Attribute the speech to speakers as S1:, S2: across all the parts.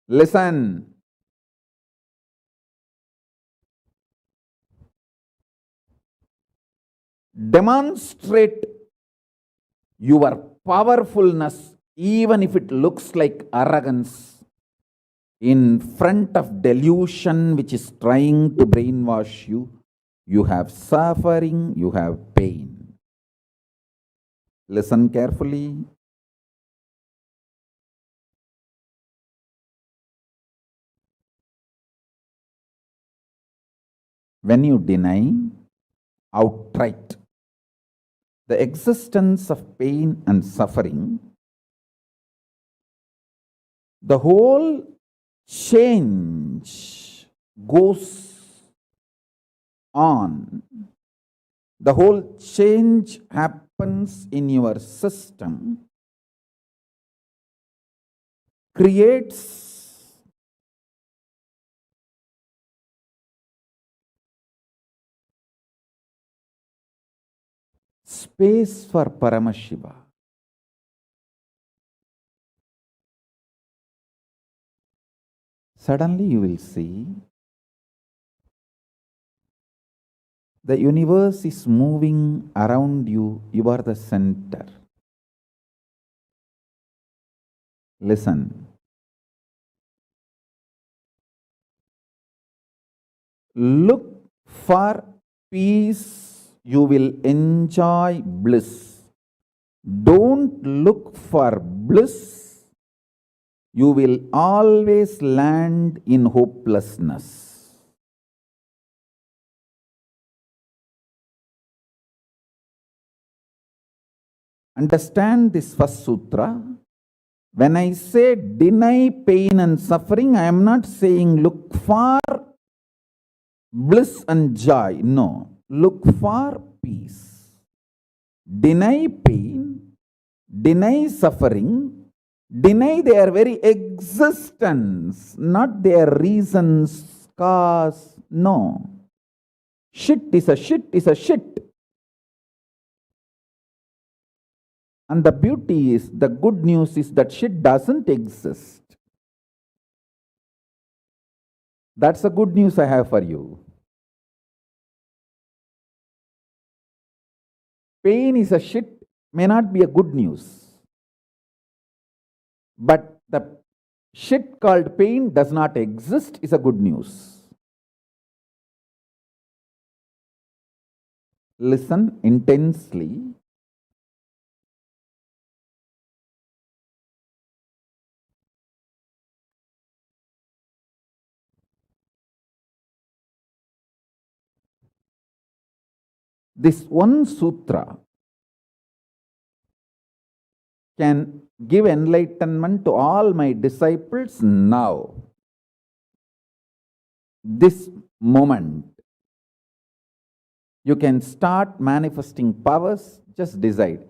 S1: Listen. Demonstrate your powerfulness, even if it looks like arrogance, in front of delusion which is trying to brainwash you. You have suffering, you have pain. Listen carefully. When you deny outright the existence of pain and suffering, the whole change goes on. The whole change happens in your system, creates space for Paramashiva. Suddenly you will see the universe is moving around you. You are the center. Listen. Look for peace, you will enjoy bliss. Don't look for bliss, you will always land in hopelessness. Understand this first sutra. When I say deny pain and suffering, I am not saying look for bliss and joy. No. Look for peace. Deny pain, deny suffering, deny their very existence, not their reasons, cause. No. Shit is a shit is a shit. And the beauty is, the good news is that shit doesn't exist. That's the good news I have for you. Pain is a shit may not be a good news. But the shit called pain does not exist is a good news. Listen intensely. This one sutra can give enlightenment to all my disciples now. This moment. You can start manifesting powers. Just decide.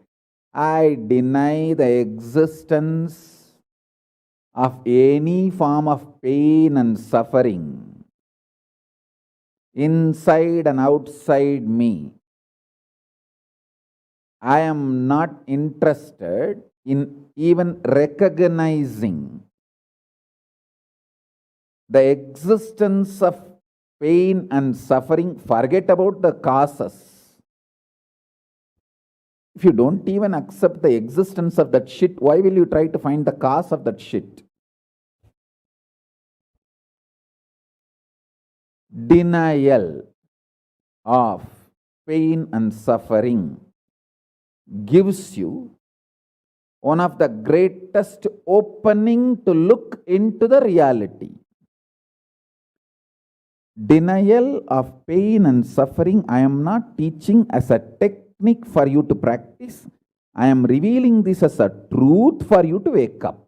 S1: I deny the existence of any form of pain and suffering inside and outside me. I am not interested in even recognizing the existence of pain and suffering. Forget about the causes. If you don't even accept the existence of that shit, why will you try to find the cause of that shit? Denial of pain and suffering gives you one of the greatest opening to look into the reality. Denial of pain and suffering, I am not teaching as a technique for you to practice. I am revealing this as a truth for you to wake up.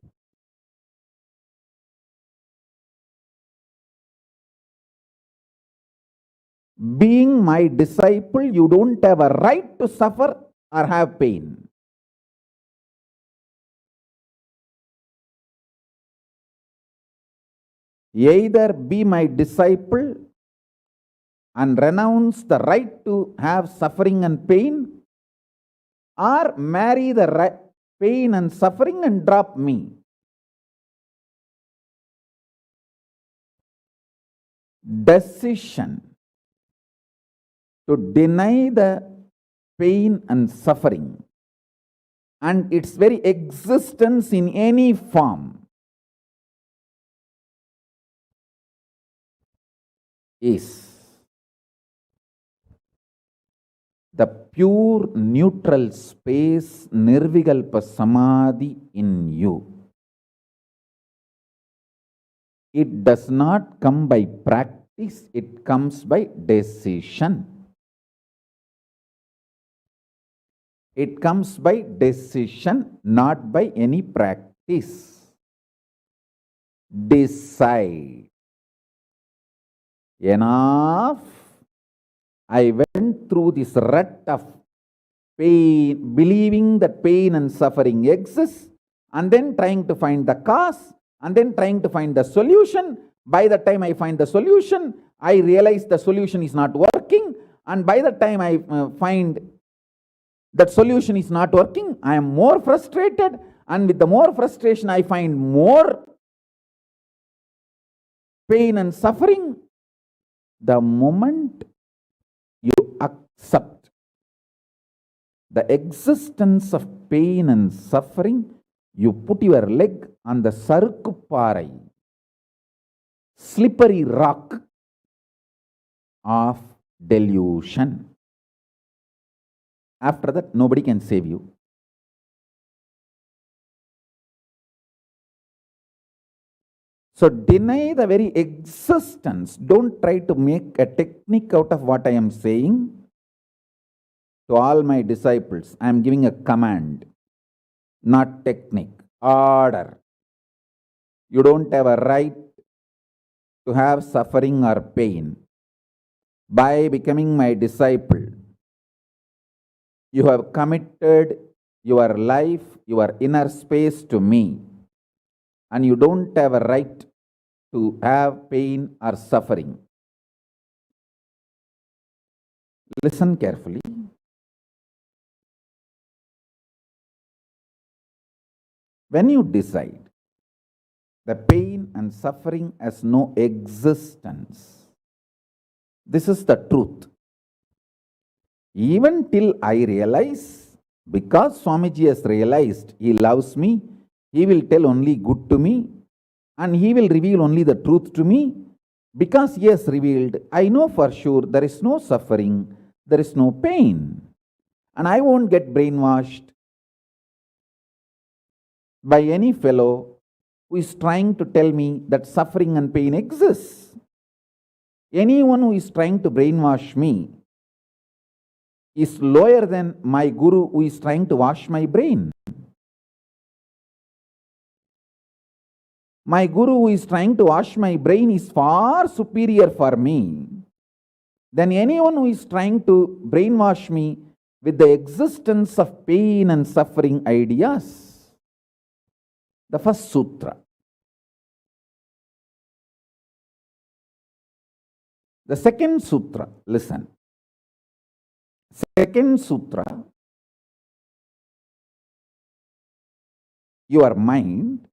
S1: Being my disciple, you don't have a right to suffer or have pain. Either be my disciple and renounce the right to have suffering and pain, or marry the pain and suffering and drop me. decision to deny the pain and suffering and its very existence in any form is the pure neutral space Nirvikalpa Samadhi in you. It does not come by practice, it comes by decision. It comes by decision, not by any practice. Decide. Enough. I went through this rut of pain, believing that pain and suffering exists, and then trying to find the cause, and then trying to find the solution. By the time I find the solution, I realize the solution is not working, and by the time I find that solution is not working, I am more frustrated, and with the more frustration, I find more pain and suffering. The moment you accept the existence of pain and suffering, you put your leg on the sarukupparai, slippery rock of delusion. After that, nobody can save you. So deny the very existence. Don't try to make a technique out of what I am saying. To all my disciples, I am giving a command, not technique, order. You don't have a right to have suffering or pain. By becoming my disciple, you have committed your life, your inner space to me, and you don't have a right to have pain or suffering. Listen carefully. When you decide the pain and suffering has no existence, this is the truth. Even till I realize, because Swamiji has realized he loves me, he will tell only good to me, and he will reveal only the truth to me. Because he has revealed, I know for sure there is no suffering, there is no pain, and I won't get brainwashed by any fellow who is trying to tell me that suffering and pain exists. Anyone who is trying to brainwash me is lower than my guru who is trying to wash my brain. My guru who is trying to wash my brain is far superior for me than anyone who is trying to brainwash me with the existence of pain and suffering ideas. The first sutra. The second sutra, listen. Second sutra, your mind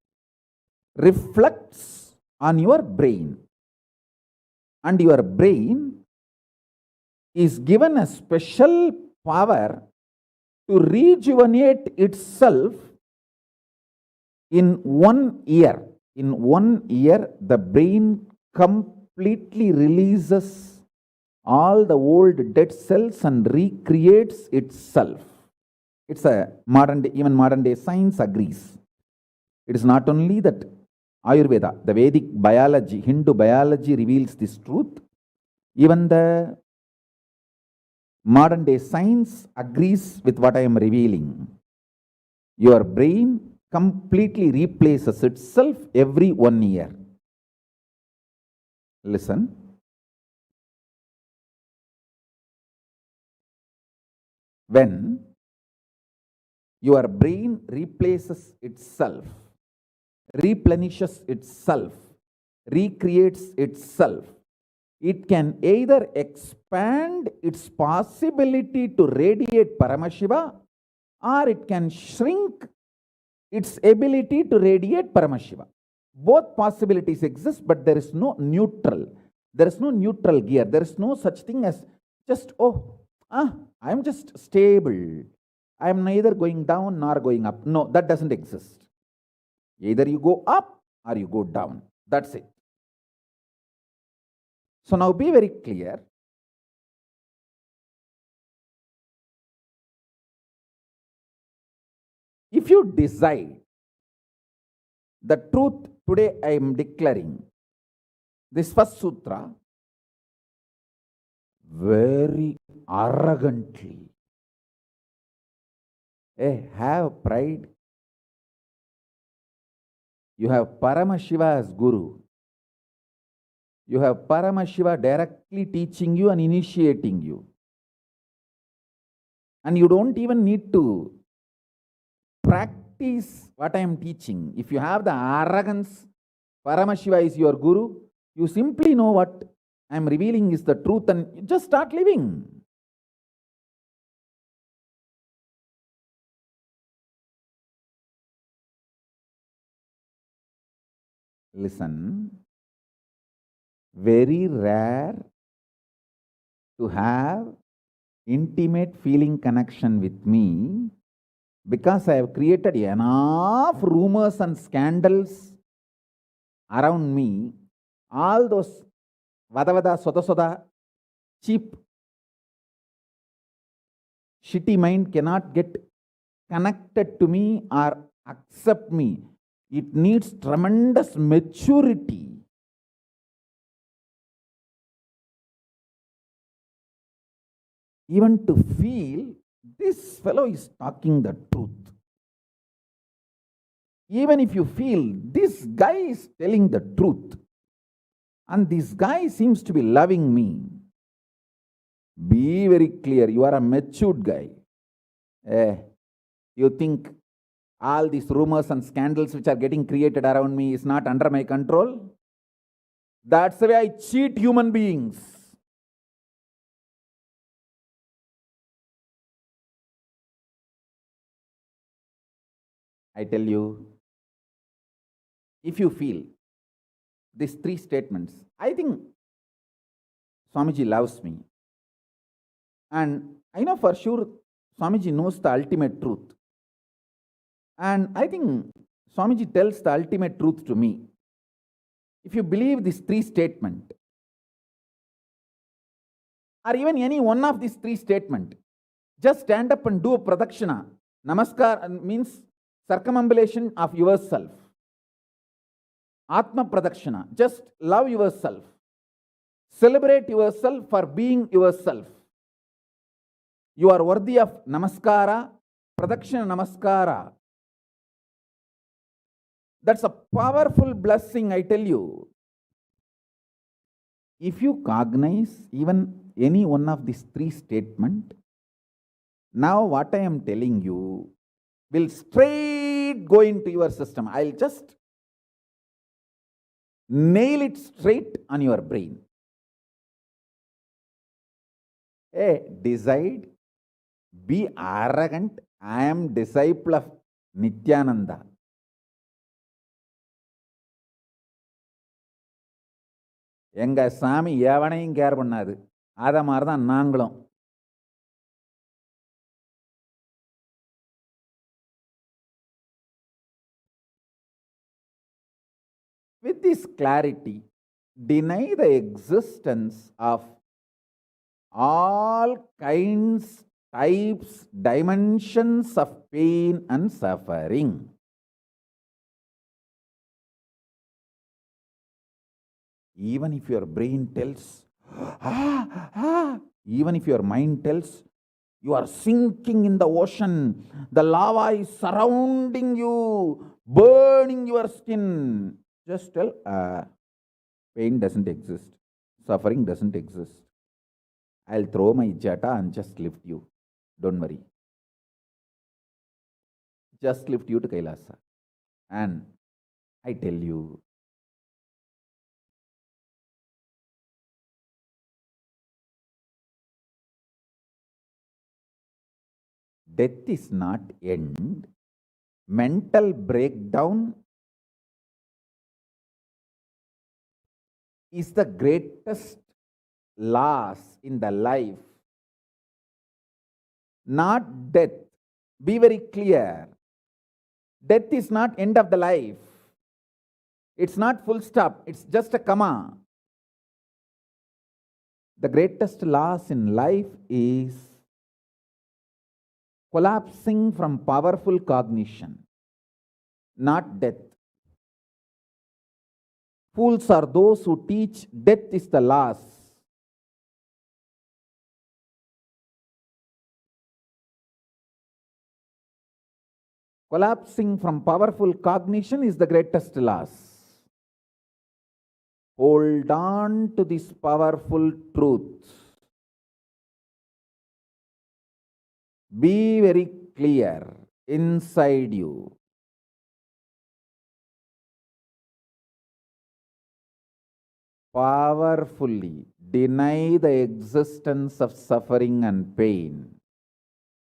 S1: reflects on your brain, and your brain is given a special power to rejuvenate itself in 1 year. In 1 year, the brain completely releases all the old dead cells and recreates itself. It's a modern day, even modern day science agrees. It is not only that Ayurveda, the Vedic biology, Hindu biology reveals this truth. Even the modern day science agrees with what I am revealing. Your brain completely replaces itself every 1 year. Listen. When your brain replaces itself, replenishes itself, recreates itself, it can either expand its possibility to radiate Paramashiva, or it can shrink its ability to radiate Paramashiva. Both possibilities exist, but there is no neutral. There is no neutral gear. There is no such thing as just, I am just stable. I am neither going down nor going up. No, that doesn't exist. Either you go up or you go down. That's it. So now be very clear. If you decide the truth today, I am declaring this first sutra very arrogantly. Have pride. You have Paramashiva as Guru. You have Paramashiva directly teaching you and initiating you. And you don't even need to practice what I am teaching. If you have the arrogance, Paramashiva is your Guru, you simply know what I am revealing is the truth and you just start living. Listen, very rare to have intimate feeling connection with me because I have created enough rumors and scandals around me. All those vada soda cheap shitty mind cannot get connected to me or accept me. It needs tremendous maturity. Even to feel this fellow is talking the truth. Even if you feel this guy is telling the truth and this guy seems to be loving me, be very clear, you are a matured guy. You think all these rumors and scandals which are getting created around me is not under my control? That's the way I cheat human beings. I tell you, if you feel these three statements, I think Swamiji loves me. And I know for sure Swamiji knows the ultimate truth. And I think Swamiji tells the ultimate truth to me. If you believe these three statements, or even any one of these three statements, just stand up and do a pradakshina. Namaskar means circumambulation of yourself. Atma pradakshina, just love yourself. Celebrate yourself for being yourself. You are worthy of namaskara, pradakshina namaskara. That's a powerful blessing, I tell you. If you cognize even any one of these three statements, now what I am telling you will straight go into your system. I'll just nail it straight on your brain. Decide, be arrogant. I am disciple of Nityananda. எங்க சாமி எவனையும் care பண்ணாது. அத மாதிரி தான் நாங்களும். With this clarity, deny the existence of all kinds, types, dimensions of pain and suffering. Even if your brain tells, even if your mind tells, you are sinking in the ocean, the lava is surrounding you, burning your skin. Just tell, pain doesn't exist, suffering doesn't exist. I'll throw my jata and just lift you. Don't worry. Just lift you to Kailasa. And I tell you, death is not end. Mental breakdown is the greatest loss in the life, not death. Be very clear. Death is not end of the life. It's not full stop. It's just a comma. The greatest loss in life is collapsing from powerful cognition, not death. Fools are those who teach death is the loss. Collapsing from powerful cognition is the greatest loss. Hold on to this powerful truth. Be very clear inside you. Powerfully deny the existence of suffering and pain.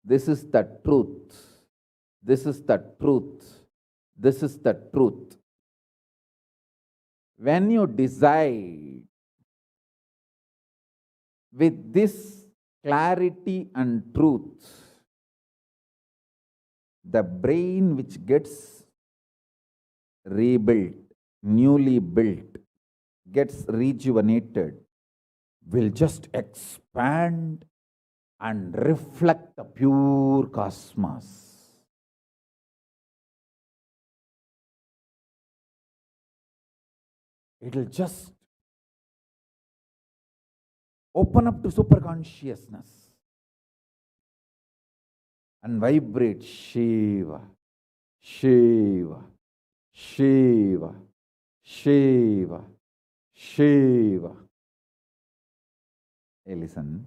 S1: This is the truth. This is the truth. This is the truth. When you decide with this clarity and truth, the brain which gets rebuilt, newly built, gets rejuvenated, will just expand and reflect the pure cosmos. It will just open up to superconsciousness and vibrate Shiva, Shiva, Shiva, Shiva, Shiva. Hey, listen,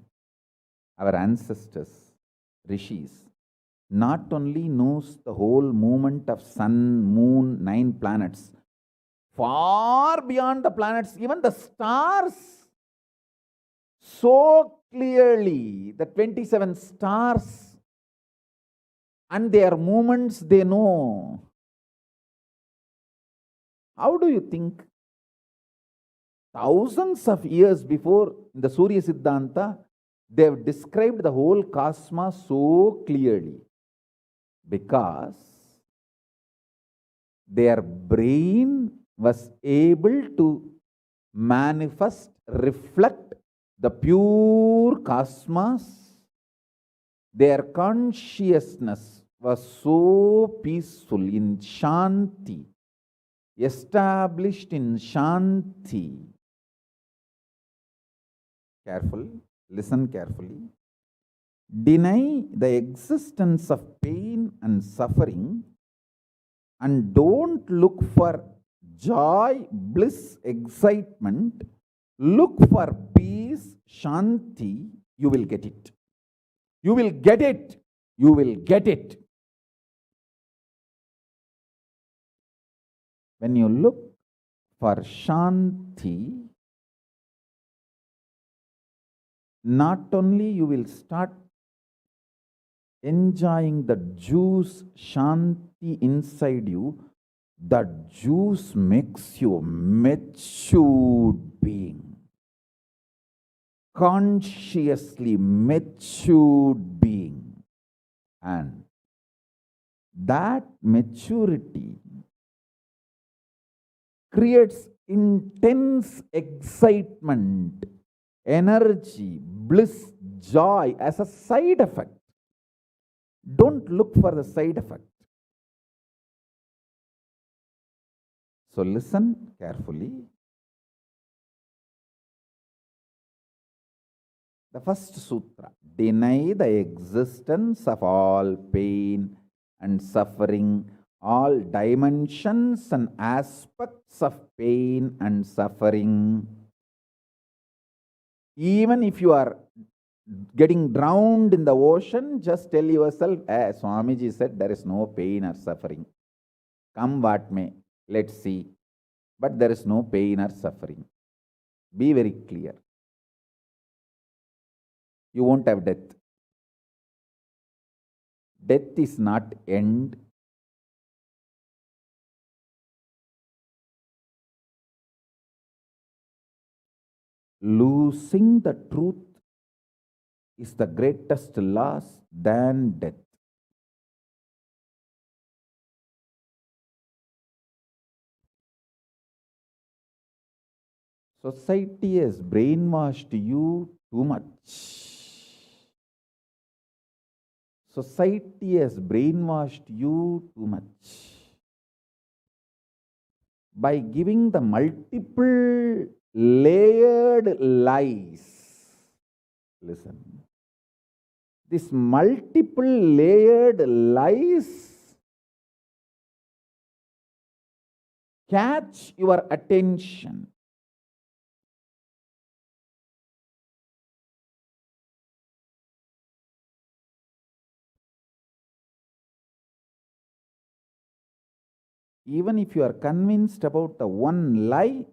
S1: our ancestors, rishis, not only knows the whole movement of sun, moon, 9 planets, far beyond the planets, even the stars, so clearly, the 27 stars and their movements they know. How do you think? Thousands of years before, in the Surya Siddhanta, they have described the whole cosmos so clearly because their brain was able to manifest, reflect the pure cosmos. Their consciousness was so peaceful in Shanti, established in Shanti. Careful, listen carefully. Deny the existence of pain and suffering and don't look for joy, bliss, excitement. Look for peace, Shanti. You will get it. You will get it. You will get it. When you look for Shanti, not only you will start enjoying the juice Shanti inside you, that juice makes you a matured being, consciously matured being, and that maturity creates intense excitement, energy, bliss, joy as a side effect. Don't look for the side effect. So listen carefully. The first sutra, deny the existence of all pain and suffering, all dimensions and aspects of pain and suffering. Even if you are getting drowned in the ocean, just tell yourself, Swamiji said there is no pain or suffering. Come what may, let's see. But there is no pain or suffering. Be very clear. You won't have death. Death is not end. losing the truth is the greatest loss than death. Society has brainwashed you too much. Society has brainwashed you too much by giving the multiple layered lies. Listen. This multiple layered lies catch your attention. Even if you are convinced about the one lie,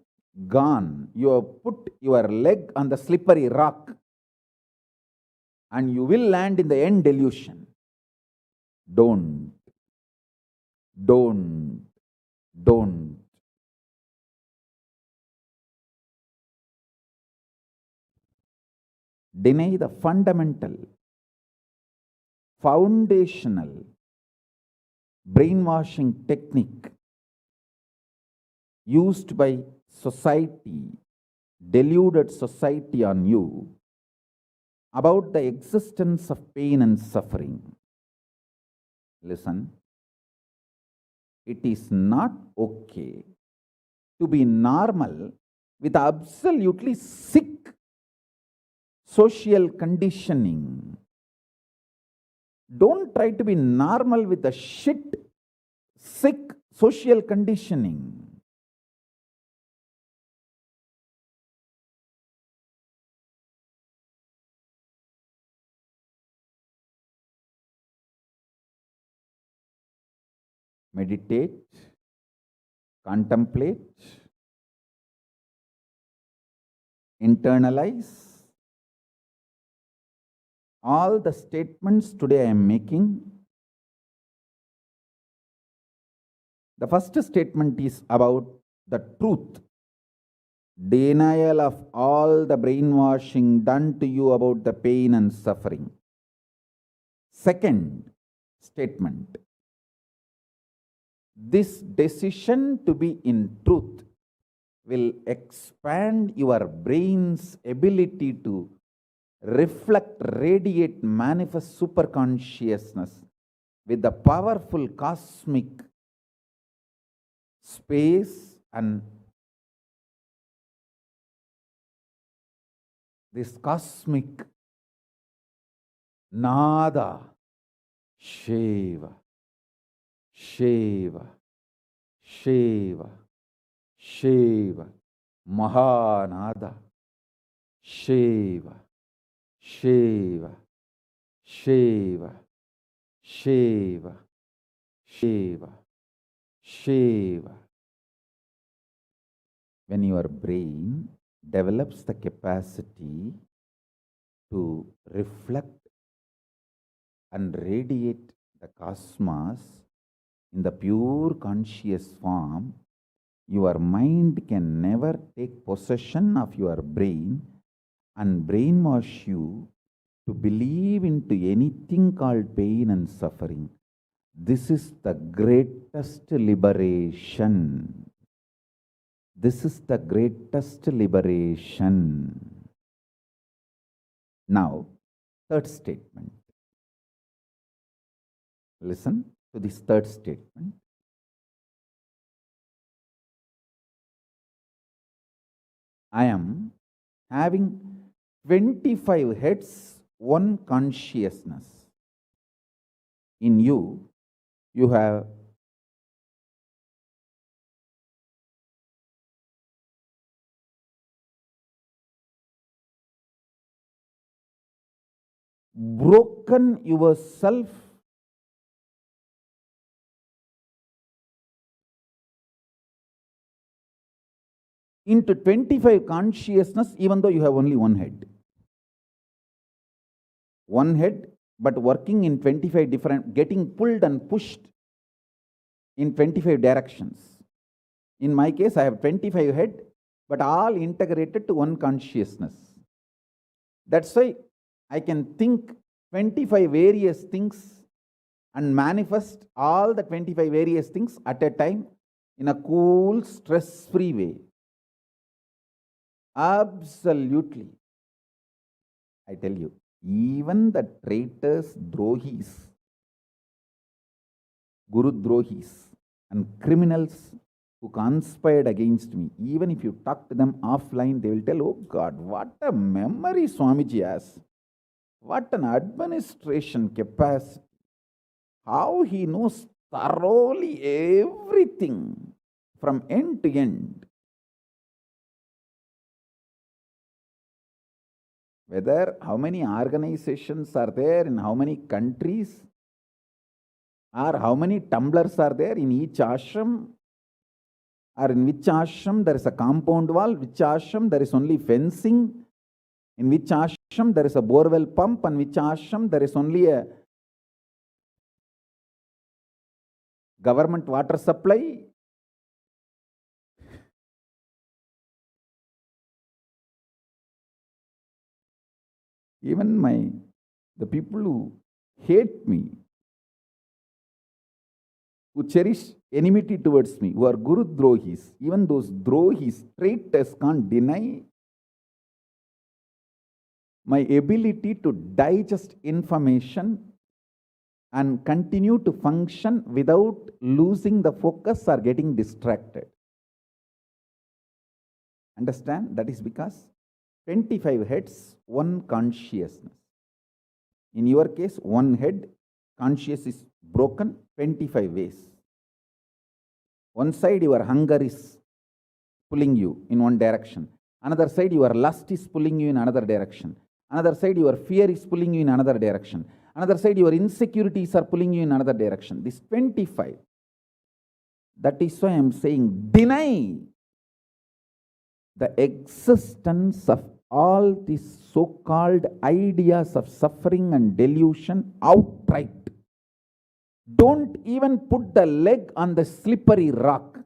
S1: gone. You have put your leg on the slippery rock and you will land in the end delusion. Don't. Deny the fundamental, foundational brainwashing technique used by society, deluded society on you about the existence of pain and suffering. Listen, it is not okay to be normal with absolutely sick social conditioning. Don't try to be normal with the sick social conditioning. Meditate, contemplate, internalize all the statements today I am making. The first statement is about the truth, denial of all the brainwashing done to you about the pain and suffering. Second statement, this decision to be in truth will expand your brain's ability to reflect, radiate, manifest superconsciousness with the powerful cosmic space and this cosmic nada, Shiva, Shiva, Shiva, Shiva, Mahanada, Shiva, Shiva, Shiva, Shiva, Shiva, Shiva. When your brain develops the capacity to reflect and radiate the cosmos in the pure conscious form, your mind can never take possession of your brain and brainwash you to believe into anything called pain and suffering. This is the greatest liberation. This is the greatest liberation. Now, third statement. Listen to this third statement. I am having 25 heads, one consciousness. In you, you have broken yourself into 25 consciousness, even though you have only one head. One head, but working in 25 different, getting pulled and pushed in 25 directions. In my case, I have 25 head, but all integrated to one consciousness. That's why I can think 25 various things and manifest all the 25 various things at a time in a cool, stress-free way. Absolutely. I tell you, even the traitors, drohis, guru drohis, and criminals who conspired against me, even if you talk to them offline, they will tell, oh God, what a memory Swamiji has. What an administration capacity. How he knows thoroughly everything from end to end. Whether how many organizations are there in how many countries, or how many tumblers are there in each ashram, or in which ashram there is a compound wall, which ashram there is only fencing, in which ashram there is a borewell pump, and which ashram there is only a government water supply. Even the people who hate me, who cherish enmity towards me, who are Guru Drohis, even those Drohis, traitors, can't deny my ability to digest information and continue to function without losing the focus or getting distracted. Understand? That is because 25 heads, one consciousness. In your case, one head, conscious is broken 25 ways. One side, your hunger is pulling you in one direction. Another side, your lust is pulling you in another direction. Another side, your fear is pulling you in another direction. Another side, your insecurities are pulling you in another direction. This 25. That is why I am saying, deny the existence of all these so-called ideas of suffering and delusion outright. Don't even put the leg on the slippery rock.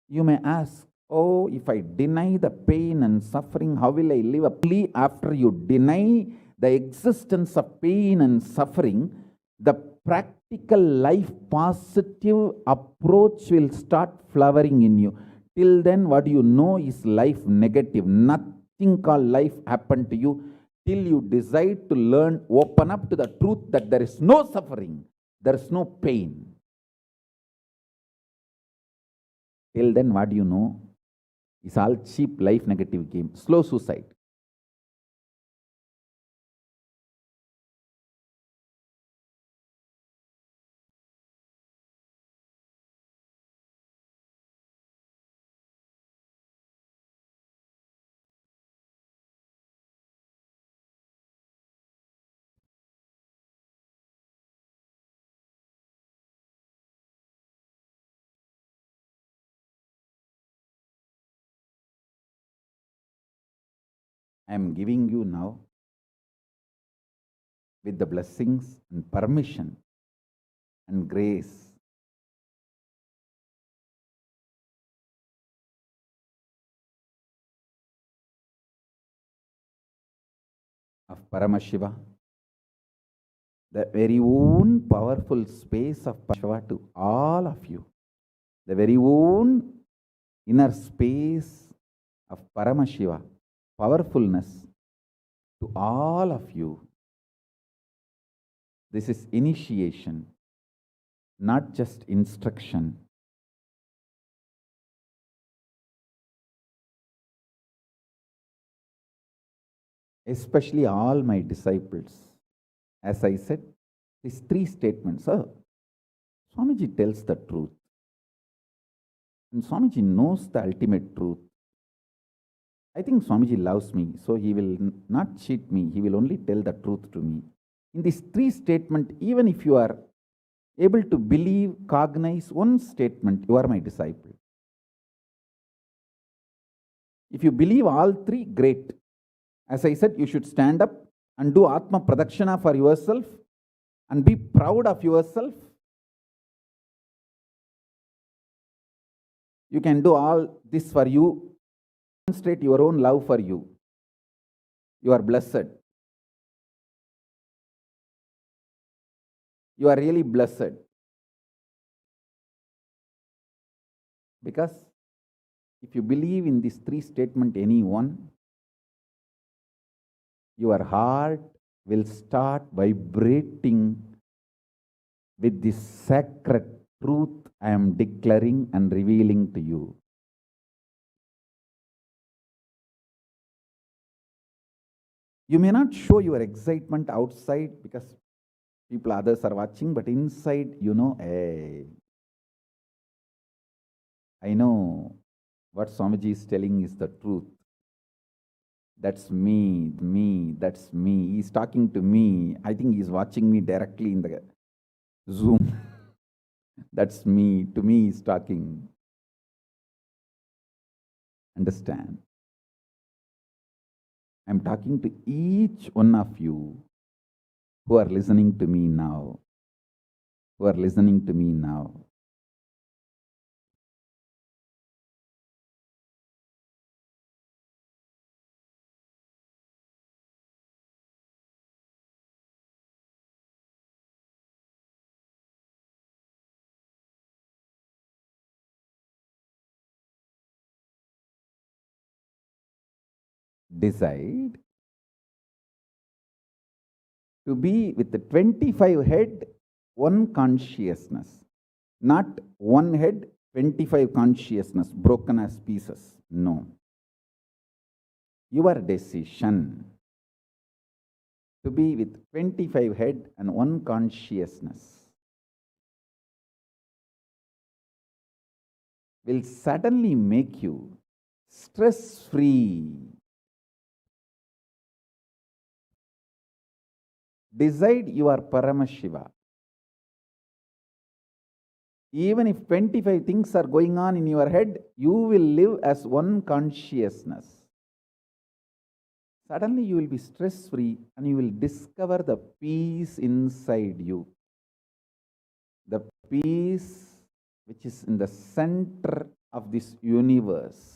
S1: You may ask, oh, if I deny the pain and suffering, how will I live happily? After you deny the existence of pain and suffering, the practical life positive approach will start flowering in you. Till then, what you know is life negative. Nothing called life happened to you till you decide to learn, open up to the truth that there is no suffering, there is no pain. Till then, what you know is all cheap life negative game, slow suicide. I am giving you now, with the blessings and permission and grace of Paramashiva, the very own powerful space of Paramashiva to all of you, the very own inner space of Paramashiva, powerfulness to all of you. This is initiation, not just instruction. Especially all my disciples. As I said, these three statements. Swamiji tells the truth. And Swamiji knows the ultimate truth. I think Swamiji loves me, so he will not cheat me. He will only tell the truth to me. In these three statements, even if you are able to believe, cognize one statement, you are my disciple. If you believe all three, great. As I said, you should stand up and do Atma Pradakshana for yourself and be proud of yourself. You can do all this for you, demonstrate your own love for you. You are blessed. You are really blessed. Because if you believe in these three statements, anyone, your heart will start vibrating with this sacred truth I am declaring and revealing to you. You may not show your excitement outside because others are watching, but inside, hey, I know what Swamiji is telling is the truth. That's me, that's me. He's talking to me. I think he's watching me directly in the Zoom. That's me. To me, he's talking. Understand? I'm talking to each one of you who are listening to me now. Who are listening to me now. Decide to be with the 25 head, one consciousness. Not one head, 25 consciousness, broken as pieces. No. Your decision to be with 25 head and one consciousness will suddenly make you stress-free. Decide you are Paramashiva. Even if 25 things are going on in your head, you will live as one consciousness. Suddenly you will be stress-free and you will discover the peace inside you. The peace which is in the center of this universe.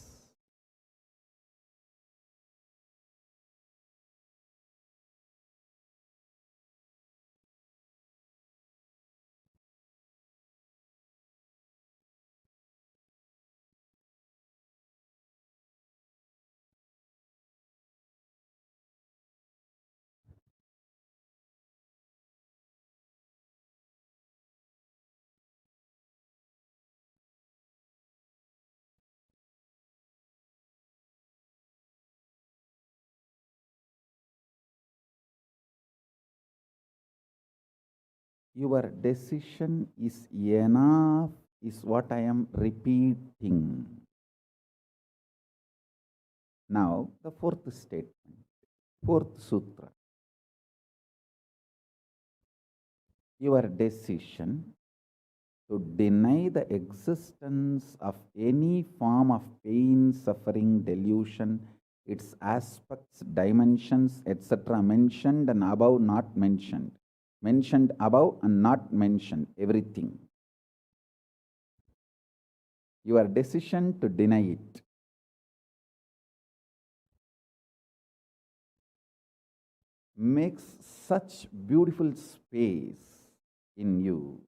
S1: Your decision is enough, is what I am repeating. Now, the fourth statement, fourth sutra. Your decision to deny the existence of any form of pain, suffering, delusion, its aspects, dimensions, etc., mentioned and above, not mentioned. Mentioned above and not mentioned, everything. Your decision to deny it makes such beautiful space in you.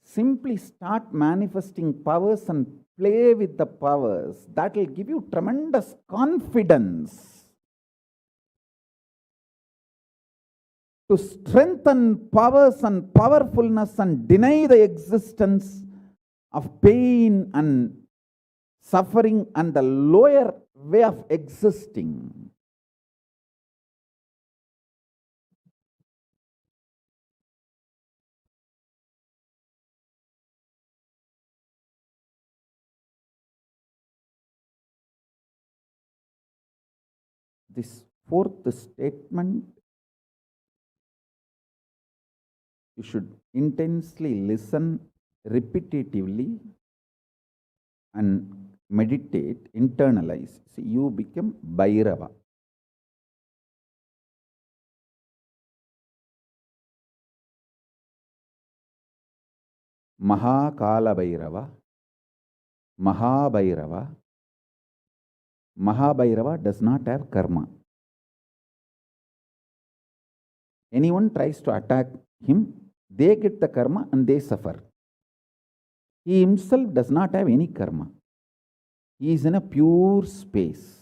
S1: Simply start manifesting powers and play with the powers. That will give you tremendous confidence to strengthen powers and powerfulness and deny the existence of pain and suffering and the lower way of existing. This fourth statement, you should intensely listen repetitively and meditate, internalize. See, you become Bhairava. Kalabhairava Mahabhairava. Mahabhairava does not have karma. Anyone tries to attack him, they get the karma and they suffer. He himself does not have any karma. He is in a pure space.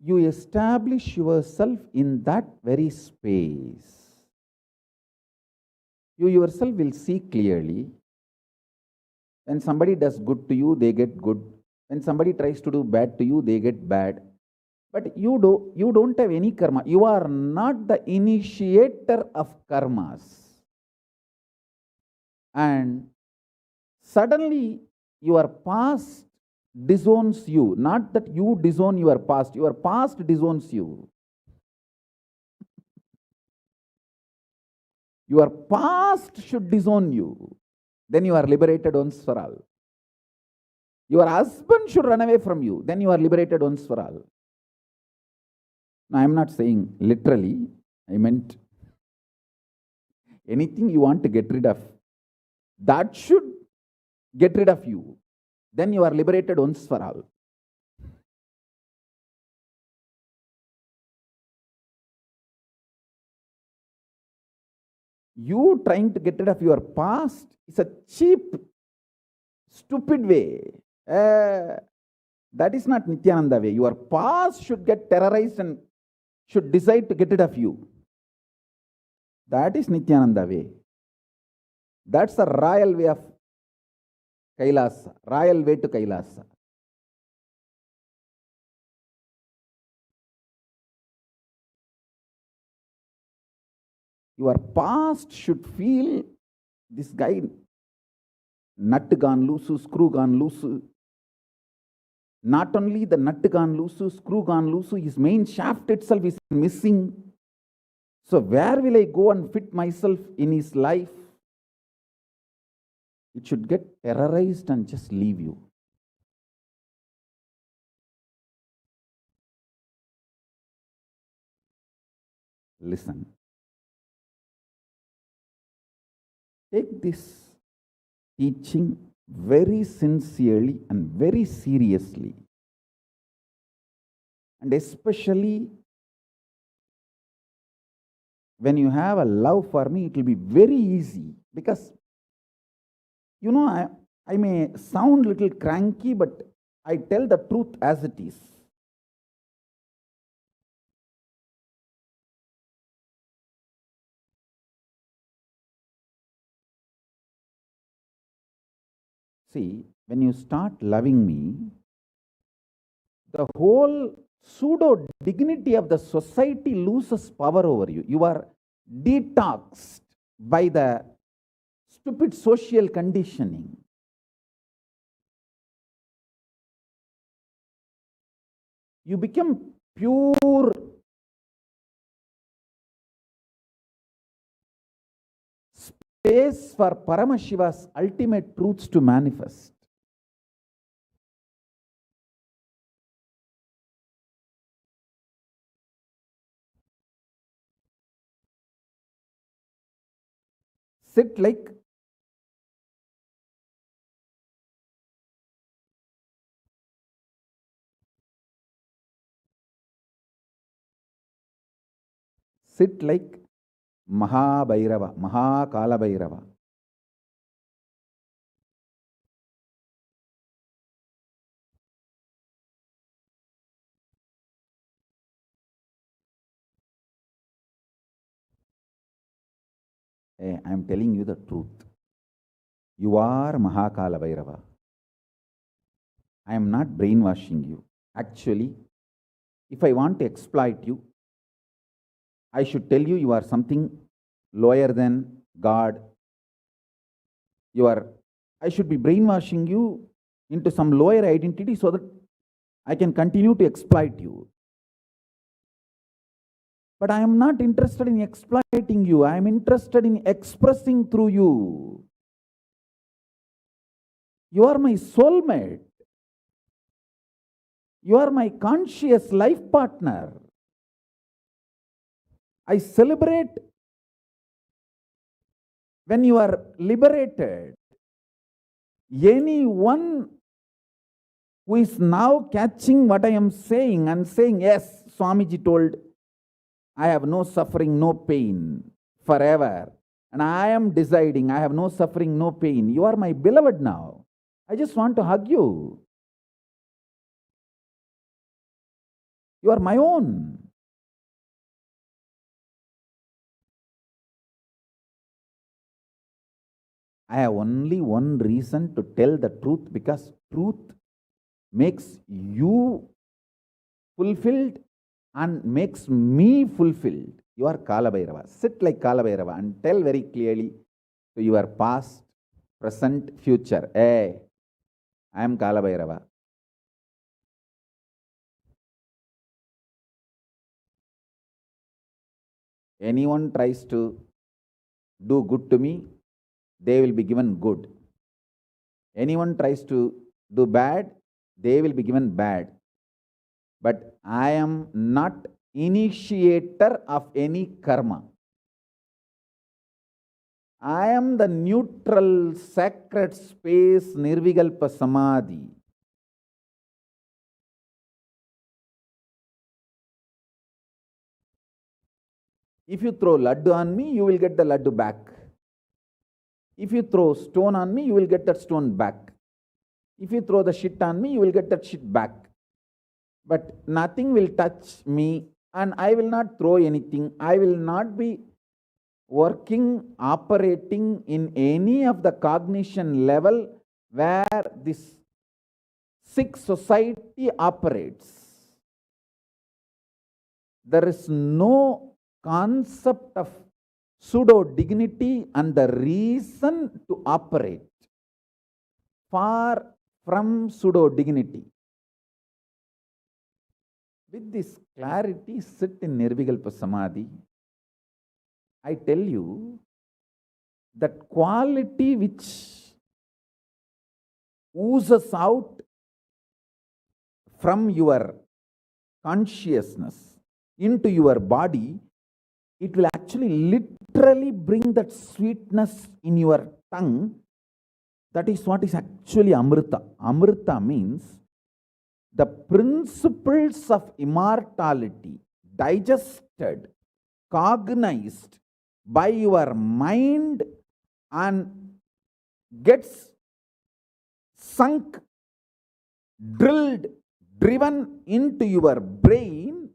S1: You establish yourself in that very space. You yourself will see clearly. When somebody does good to you, they get good. When somebody tries to do bad to you, they get bad. But you don't have any karma. You are not the initiator of karmas. And suddenly your past disowns you. Not that you disown your past disowns you. Your past should disown you. Then you are liberated once for all. Your husband should run away from you. Then you are liberated once for all. Now, I am not saying literally. I meant anything you want to get rid of, that should get rid of you. Then you are liberated once for all. You trying to get rid of your past is a cheap, stupid way. That is not Nityananda way. Your past should get terrorized and should decide to get rid of you. That is Nityananda way. That's the royal way of Kailasa, royal way to Kailasa. Your past should feel, this guy, nut gone loose, screw gone loose. Not only the nut gone loose, screw gone loose, his main shaft itself is missing. So where will I go and fit myself in his life? It should get terrorized and just leave you. Listen. Take this teaching very sincerely and very seriously. And especially when you have a love for me, it will be very easy. Because, you know, I may sound a little cranky, but I tell the truth as it is. See, when you start loving me, the whole pseudo dignity of the society loses power over you. You are detoxed by the stupid social conditioning. You become pure space for Paramashiva's ultimate truths to manifest. Sit like Mahabhairava, Kalabhairava. I am telling you the truth. You are Kalabhairava. I am not brainwashing you. Actually, if I want to exploit you, I should tell you you are something lower than God. I should be brainwashing you into some lower identity so that I can continue to exploit you. But I am not interested in exploiting you. I am interested in expressing through you. You are my soulmate. You are my conscious life partner. I celebrate when you are liberated. Anyone who is now catching what I am saying and saying, yes, Swamiji told, I have no suffering, no pain forever. And I am deciding, I have no suffering, no pain. You are my beloved now. I just want to hug you. You are my own. I have only one reason to tell the truth, because truth makes you fulfilled and makes me fulfilled. You are Kalabhairava. Sit like Kalabhairava and tell very clearly to your past, present, future. Hey, I am Kalabhairava. Anyone tries to do good to me, they will be given good. Anyone tries to do bad, they will be given bad. But I am not initiator of any karma. I am the neutral, sacred space, Nirvikalpa Samadhi. If you throw laddu on me, you will get the laddu back. If you throw stone on me, you will get that stone back. If you throw the shit on me, you will get that shit back. But nothing will touch me, and I will not throw anything. I will not be working, operating in any of the cognition level where this sick society operates. There is no concept of pseudo dignity and the reason to operate. Far from pseudo dignity. With this clarity, sit in Nirvikalpa Samadhi. I tell you that quality which oozes out from your consciousness into your body, it will actually literally bring that sweetness in your tongue. That is what is actually Amrita. Amrita means the principles of immortality digested, cognized by your mind and gets sunk, drilled, driven into your brain,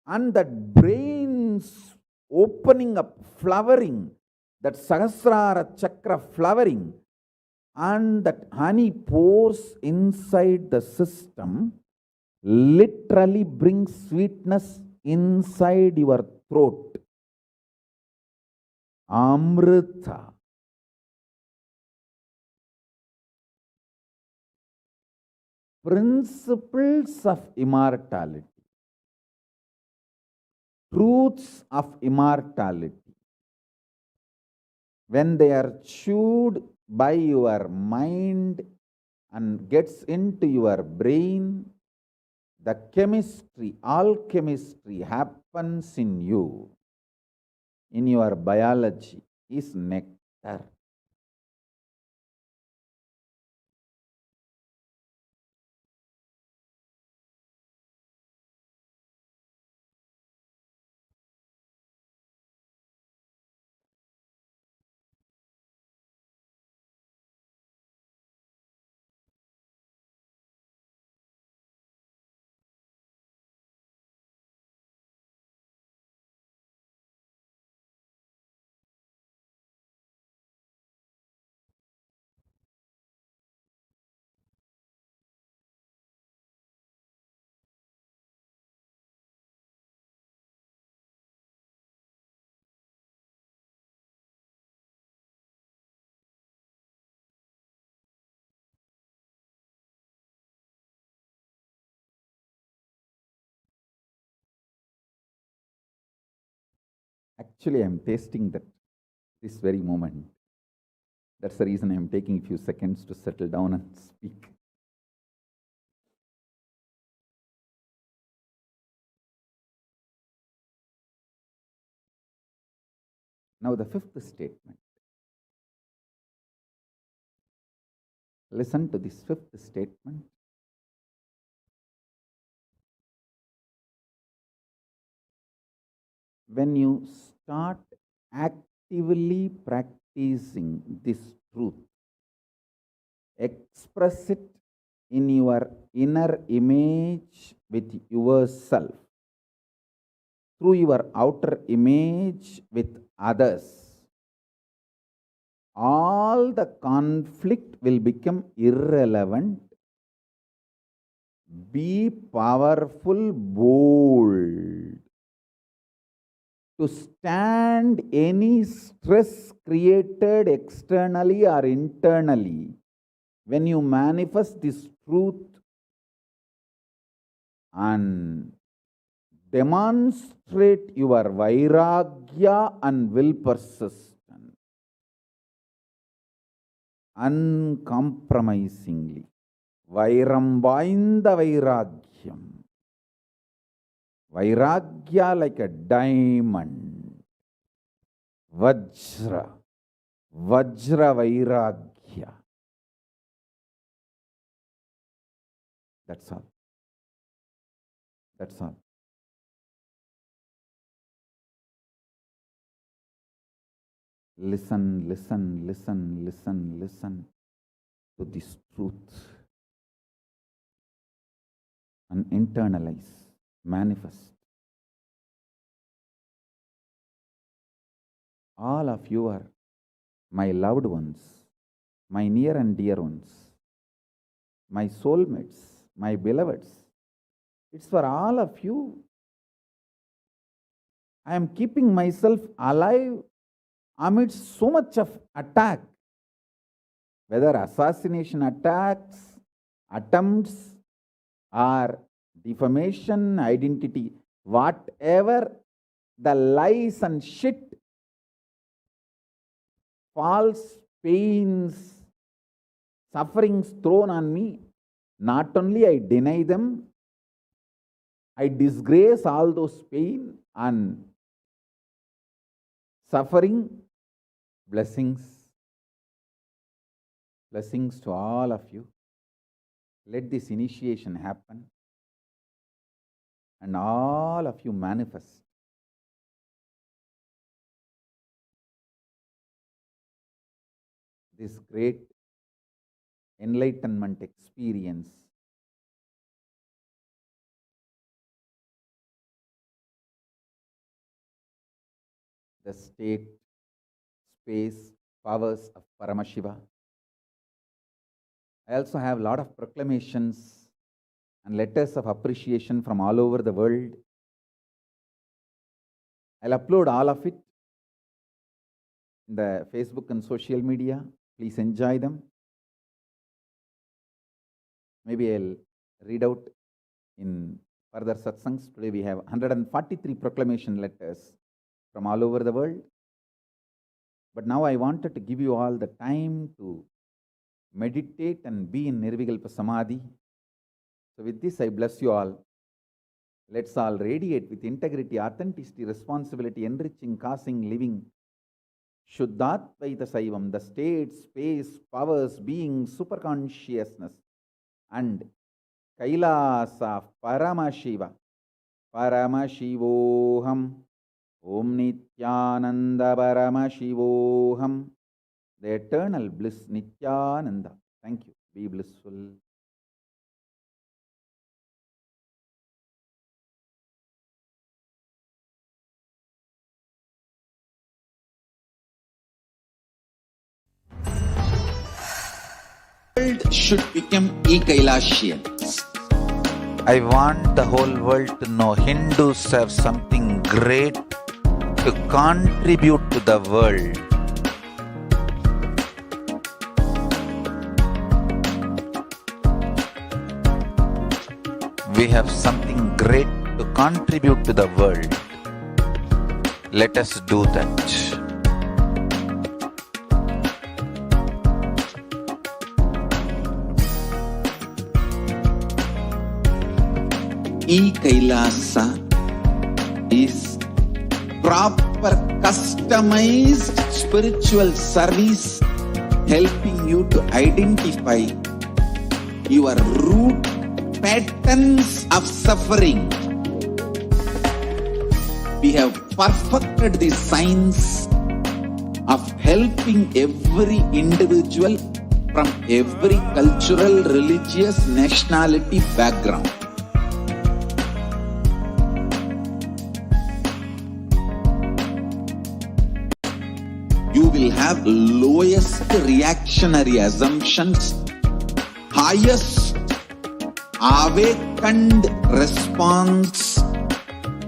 S1: and that brain's opening up, flowering, that Sahasrara Chakra flowering, and that honey pours inside the system, literally brings sweetness inside your throat. Amrita. Principles of immortality. Truths of immortality. When they are chewed by your mind and gets into your brain, the chemistry, alchemistry happens in you, in your biology, is nectar. Actually, I am tasting that this very moment. That's the reason I am taking a few seconds to settle down and speak. Now, the fifth statement. Listen to this fifth statement. When you start actively practicing this truth, express it in your inner image with yourself, through your outer image with others, all the conflict will become irrelevant. Be powerful, bold, to stand any stress created externally or internally. When you manifest this truth and demonstrate your vairagya and will persistence uncompromisingly, vairam vainda vairagyam, vairagya like a diamond, vajra vairagya. That's all. That's all. Listen, listen, listen, listen, listen to this truth and internalize, manifest. All of you are my loved ones, my near and dear ones, my soulmates, my beloveds. It's for all of you. I am keeping myself alive amidst so much of attack, whether assassination attacks, attempts, or defamation, identity, whatever the lies and shit, false pains, sufferings thrown on me, not only I deny them, I disgrace all those pain and suffering. Blessings to all of you. Let this initiation happen and all of you manifest this great enlightenment experience. The state, space, powers of Paramashiva. I also have a lot of proclamations and letters of appreciation from all over the world. I'll upload all of it in the Facebook and social media. Please enjoy them. Maybe I'll read out in further satsangs. Today we have 143 proclamation letters from all over the world. But now I wanted to give you all the time to meditate and be in Nirvikalpa Samadhi. So with this I bless you all. Let's all radiate with integrity, authenticity, responsibility, enriching, causing, living. Shuddhatvaita Saivam, the state, space, powers, being, superconsciousness, and Kailasa, Paramashiva, Paramashivoham, Om Nityananda Paramashivoham, the eternal bliss, Nityananda. Thank you. Be blissful. World should become Kailasians. I want the whole world to know Hindus have something great to contribute to the world. We have something great to contribute to the world. Let us do that. Kailasa is proper customized spiritual service helping you to identify your root patterns of suffering. We have perfected the science of helping every individual from every cultural, religious, nationality background. You will have lowest reactionary assumptions, highest awakened response,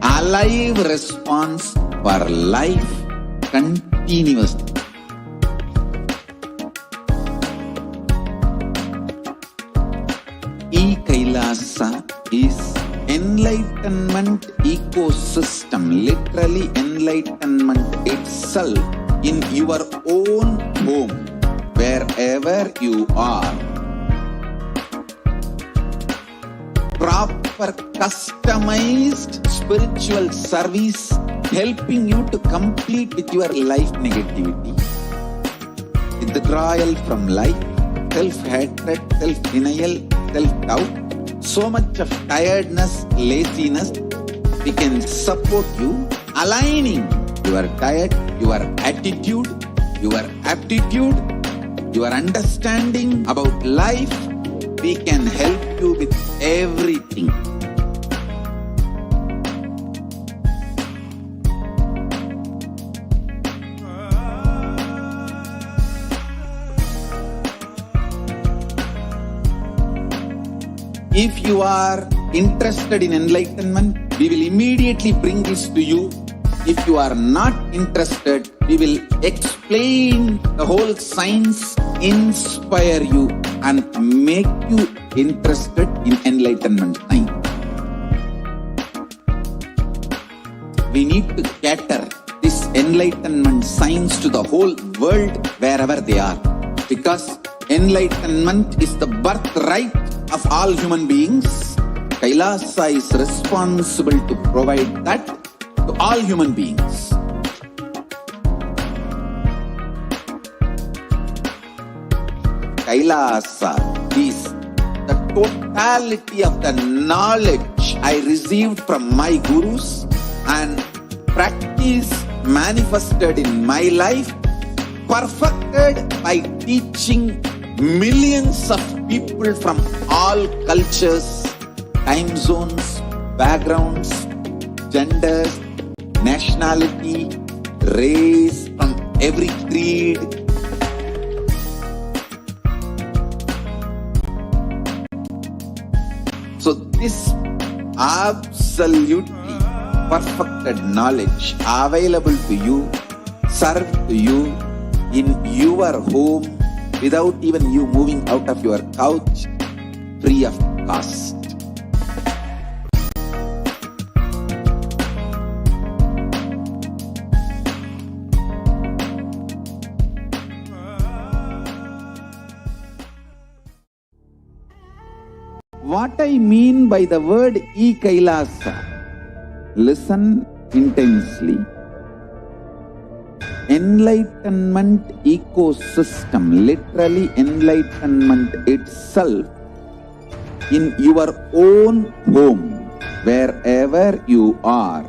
S1: alive response for life continuously. Kailasa is enlightenment ecosystem, literally enlightenment itself in your own home, wherever you are. Proper customized spiritual service helping you to complete with your life negativity, withdrawal from life, self-hatred, self-denial, self-doubt, so much of tiredness, laziness. We can support you, aligning your diet, your attitude, your aptitude, your understanding about life. We can help you with everything. If you are interested in enlightenment, we will immediately bring this to you. If you are not interested, we will explain the whole science, inspire you and make you interested in enlightenment science. We need to cater this enlightenment science to the whole world wherever they are, because enlightenment is the birthright of all human beings. Kailasa is responsible to provide that to all human beings. Kailasa is the totality of the knowledge I received from my gurus and practice manifested in my life, perfected by teaching millions of people from all cultures, time zones, backgrounds, genders, nationality, race, from every creed. So this absolutely perfected knowledge available to you, served to you in your home, without even you moving out of your couch, free of cost. What I mean by the word Kailasa, listen intensely. Enlightenment ecosystem, literally enlightenment itself in your own home, wherever you are.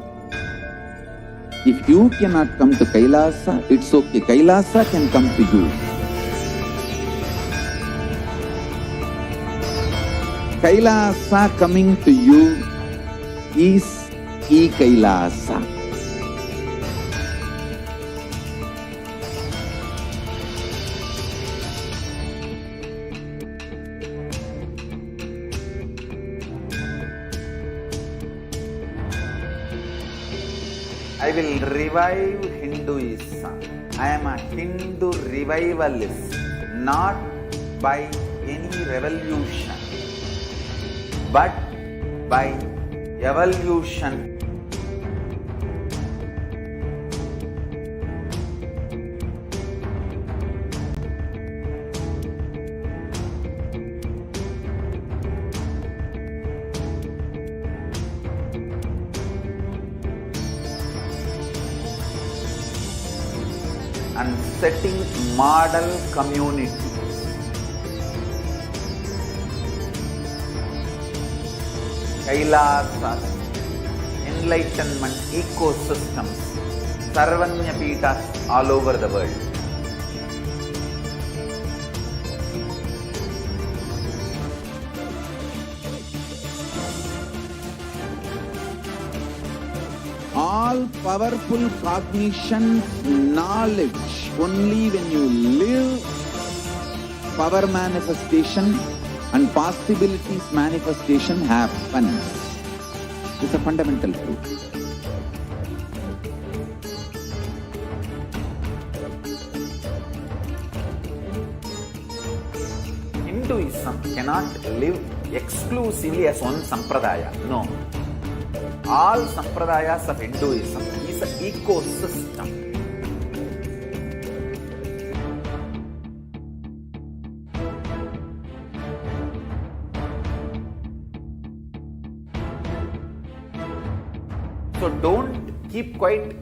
S1: If you cannot come to Kailasa, it's okay. Kailasa can come to you. Kailasa coming to you is Kailasa. I will revive Hinduism. I am a Hindu revivalist, not by any revolution, but by evolution. And setting model community. Kailasa, enlightenment ecosystems, Sarvanya Peethas all over the world. All powerful cognition, knowledge, only when you live, power manifestation and possibilities manifestation happens. It's a fundamental truth. Hinduism cannot live exclusively as one sampradaya. No. All sampradayas of Hinduism is an ecosystem. So don't keep quiet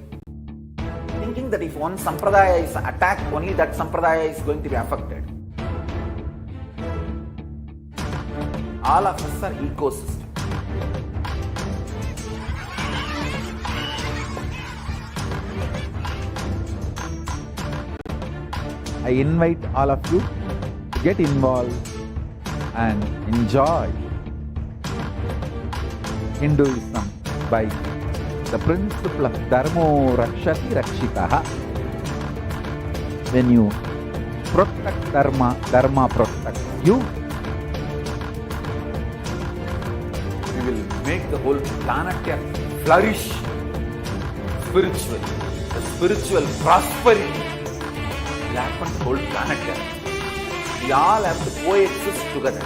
S1: thinking that if one sampradaya is attacked, only that sampradaya is going to be affected. All of us are ecosystem. I invite all of you to get involved and enjoy Hinduism by the principle of Dharmo Rakshati Rakshitaha. When you protect Dharma, Dharma protects you. We will make the whole planet flourish spiritually. The spiritual prosperity will happen to the whole planet. We all have to coexist together.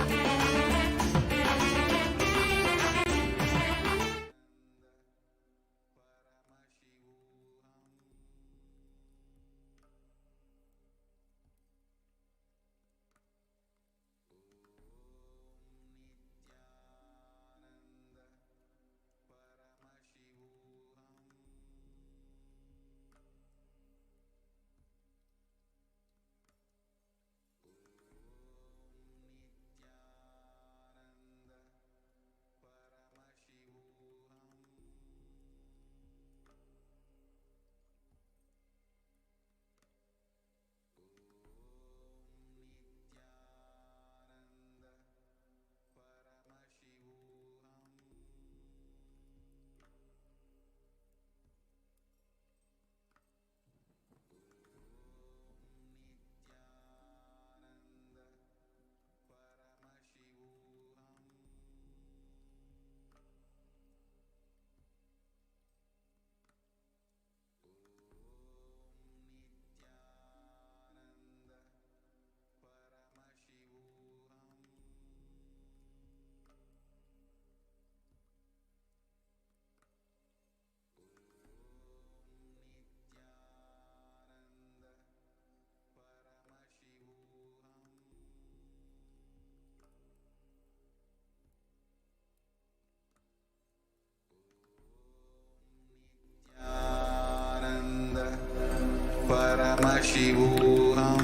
S1: Paramashivoham.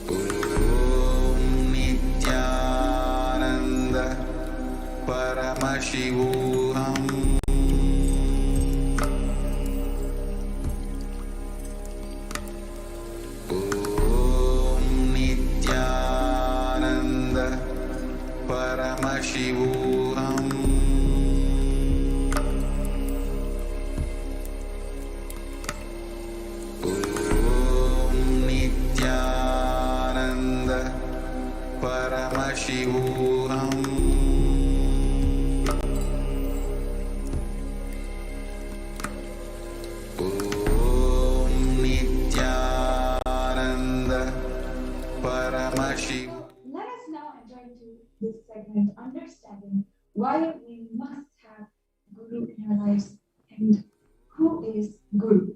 S1: Om Nityananda Paramashivoham. Om Nityananda Paramashivoham. Paramashivoham. Om Nityananda Paramashivoham.
S2: Let us now enter into this segment, understanding why we must have Guru in our lives and who is Guru.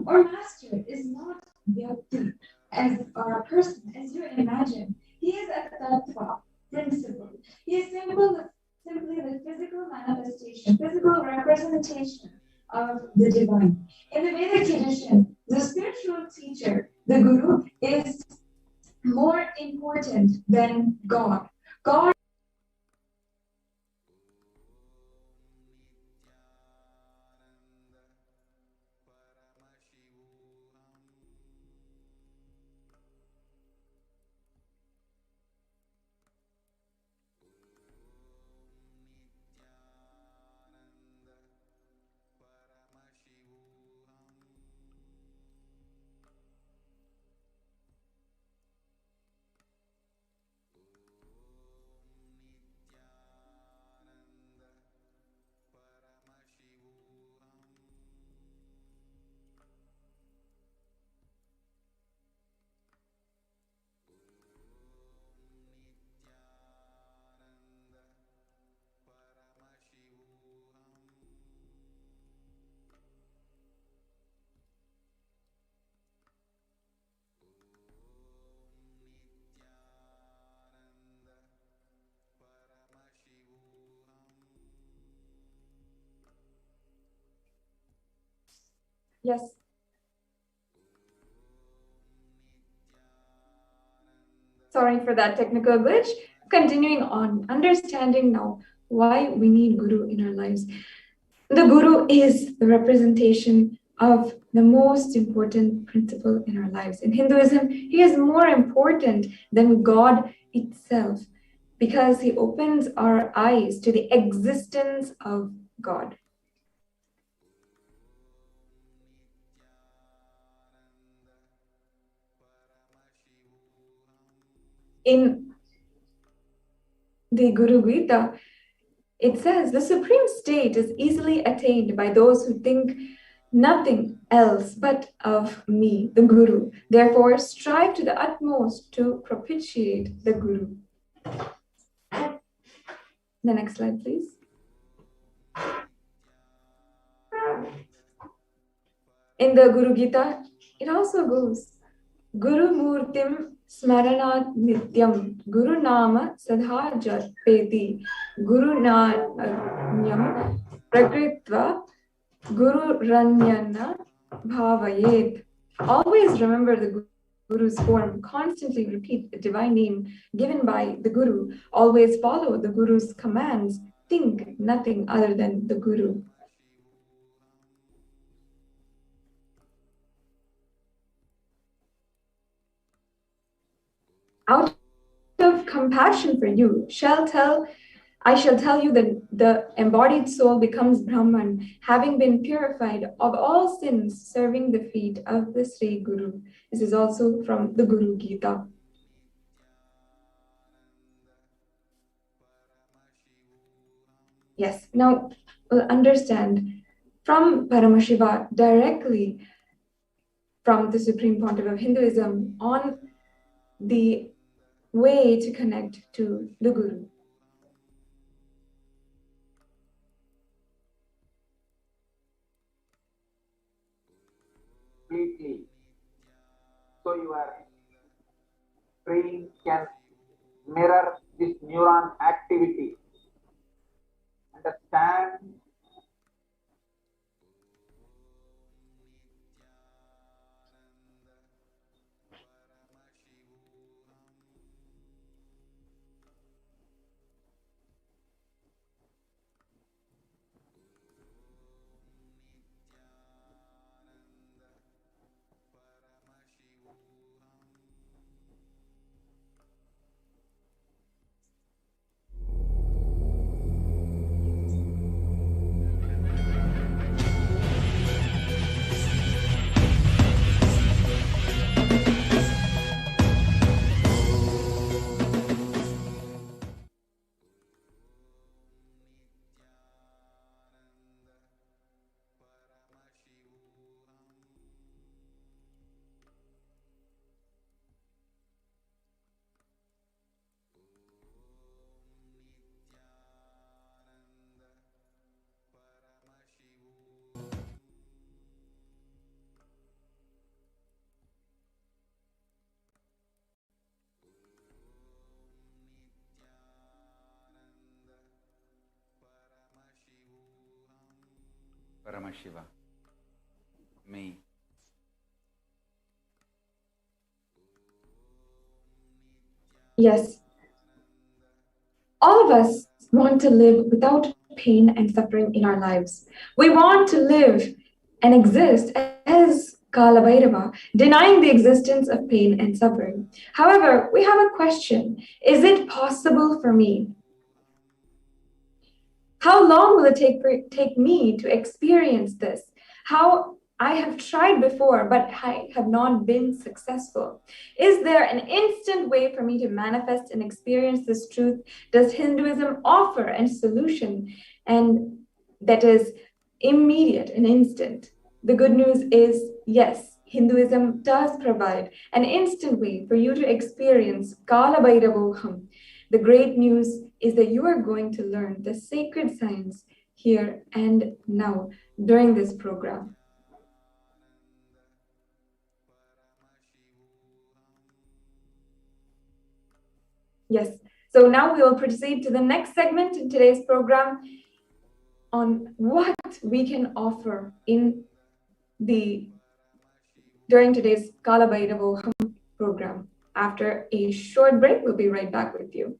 S2: or master is not Vyakti as or a person as you imagine. He is a tattva, principle. He is simply the physical manifestation, physical representation of the divine. In the Vedic tradition, the spiritual teacher, the guru, is more important than God. God Yes. Sorry for that technical glitch. Continuing on, understanding now why we need Guru in our lives. The Guru is the representation of the most important principle in our lives. In Hinduism, he is more important than God itself because he opens our eyes to the existence of God. In the Guru Gita, it says the supreme state is easily attained by those who think nothing else but of me, the Guru. Therefore, strive to the utmost to propitiate the Guru. The next slide, please. In the Guru Gita, it also goes, Guru Murtim Smaranat Nityam, Guru Nama Sadha Japeti, Guru Nanyam Prakritva, Guru Ranyana Bhavayet. Always remember the Guru's form, constantly repeat the divine name given by the Guru, always follow the Guru's commands, think nothing other than the Guru. Out of compassion for you, I shall tell you that the embodied soul becomes Brahman, having been purified of all sins, serving the feet of the Sri Guru. This is also from the Guru Gita. Yes, now we'll understand from Paramashiva directly from the Supreme Pontiff of Hinduism on the way to connect to the Guru.
S3: Completely. So your brain can mirror this neuron activity. Understand
S1: Paramashiva, me.
S2: Yes, all of us want to live without pain and suffering in our lives. We want to live and exist as Kalabhairava, denying the existence of pain and suffering. However, we have a question. Is it possible for me? How long will it take me to experience this? How I have tried before, but I have not been successful. Is there an instant way for me to manifest and experience this truth? Does Hinduism offer a solution and that is immediate and instant? The good news is yes, Hinduism does provide an instant way for you to experience Kala Bhairavoham. The great news is that you are going to learn the sacred science here and now during this program. Yes, so now we will proceed to the next segment in today's program on what we can offer during today's Kala Bhairavoham program. After a short break, we'll be right back with you.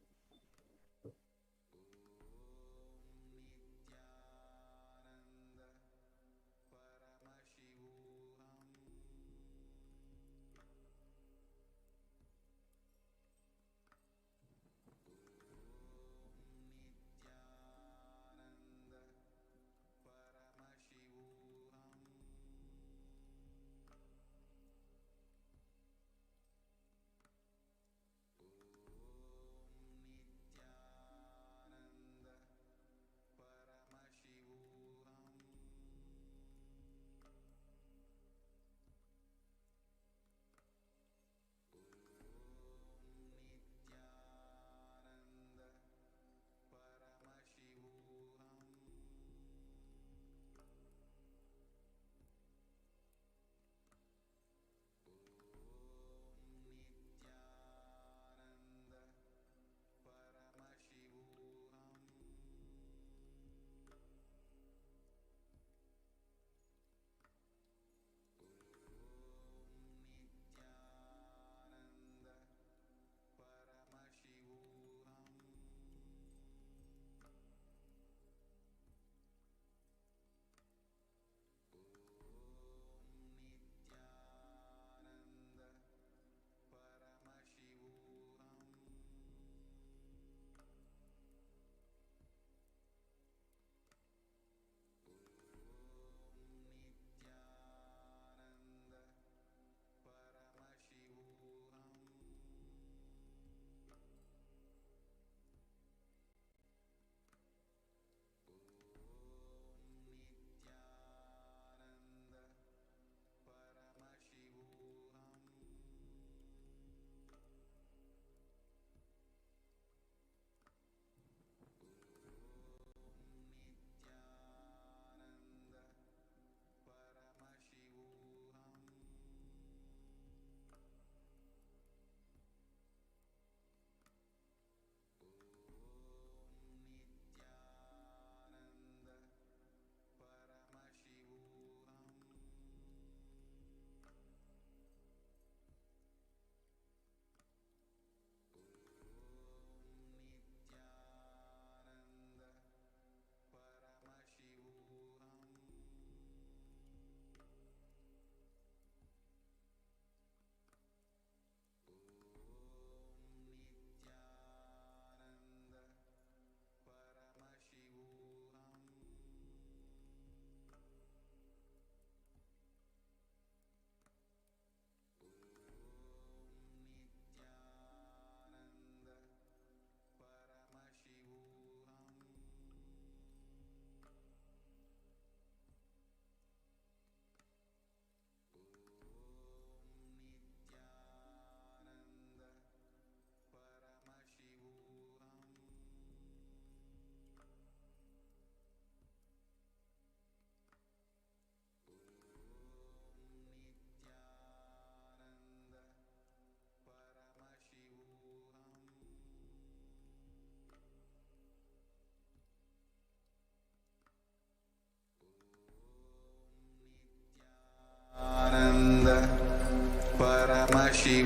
S1: Some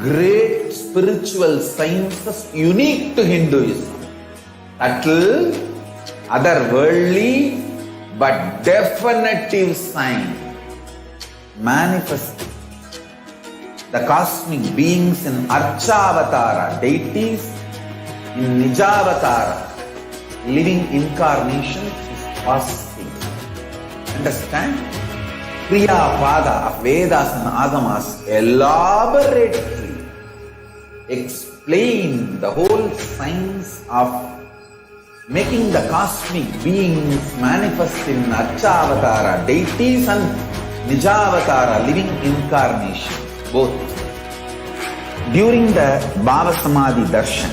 S1: great spiritual sciences unique to Hinduism. Subtle, otherworldly, but definitive sign manifesting the cosmic beings in Archavatara, deities in Nijavatara, living incarnation is fasting. Understand? Kriya Pada of Vedas and Agamas elaborately explain the whole science of making the cosmic beings manifest in Archavatara, deities and Nijavatara, living incarnation, both. During the Bhava Samadhi Darshan,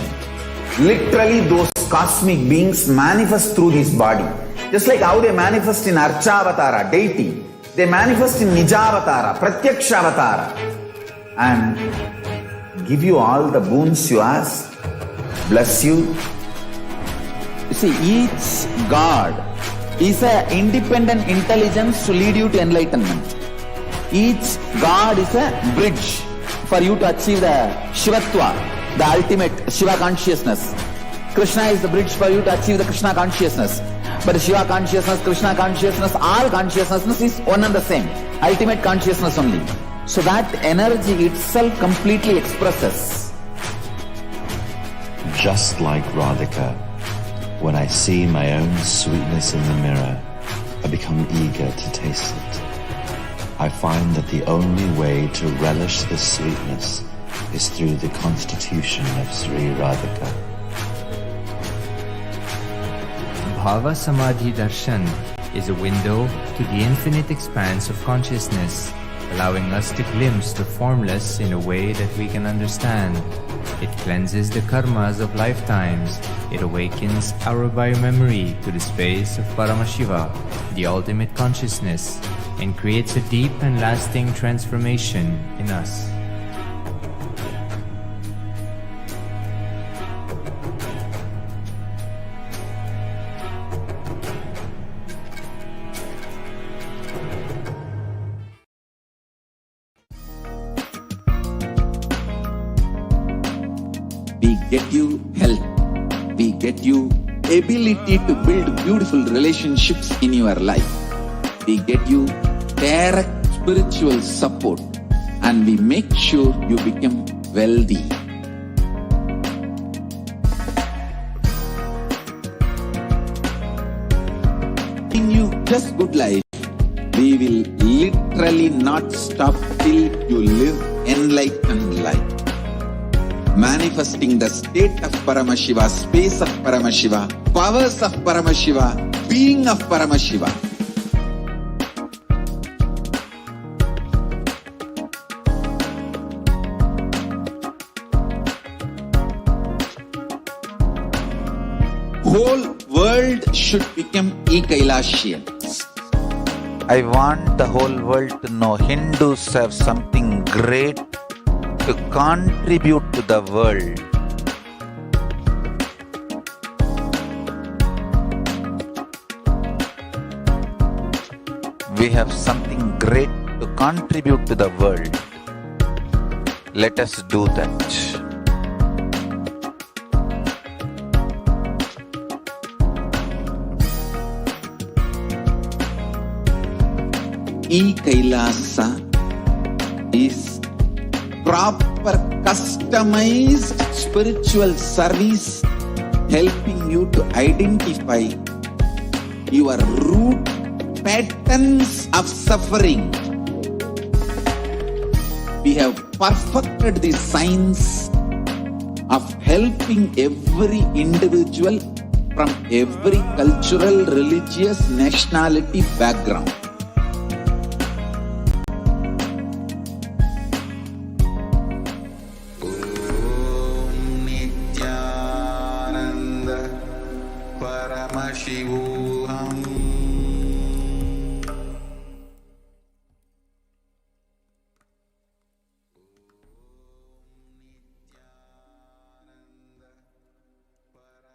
S1: literally those cosmic beings manifest through this body. Just like how they manifest in Archavatara, deity, they manifest in Nijavatara, Pratyakshavatara, and give you all the boons you ask, bless you. You see, each God is an independent intelligence to lead you to enlightenment. Each God is a bridge for you to achieve the Shivatva, the ultimate Shiva consciousness. Krishna is the bridge for you to achieve the Krishna consciousness. But Shiva consciousness, Krishna consciousness, all consciousness is one and the same. Ultimate consciousness only. So that energy itself completely expresses.
S4: Just like Radhika, when I see my own sweetness in the mirror, I become eager to taste it. I find that the only way to relish this sweetness is through the constitution of Sri Radhika.
S5: Bhava Samadhi Darshan is a window to the infinite expanse of consciousness, allowing us to glimpse the formless in a way that we can understand. It cleanses the karmas of lifetimes. It awakens our biomemory to the space of Paramashiva, the ultimate consciousness, and creates a deep and lasting transformation in us.
S1: We get you health. We get you ability to build beautiful relationships in your life. We get you direct spiritual support, and we make sure you become wealthy. In you just good life, we will literally not stop till you live enlightened life. Manifesting the state of Paramashiva, space of Paramashiva, powers of Paramashiva, being of Paramashiva. Whole world should become Kailasians. I want the whole world to know Hindus have something great to contribute to the world. We have something great to contribute to the world. Let us do that. Kailasa is proper customized spiritual service helping you to identify your root patterns of suffering. We have perfected the science of helping every individual from every cultural, religious, nationality background.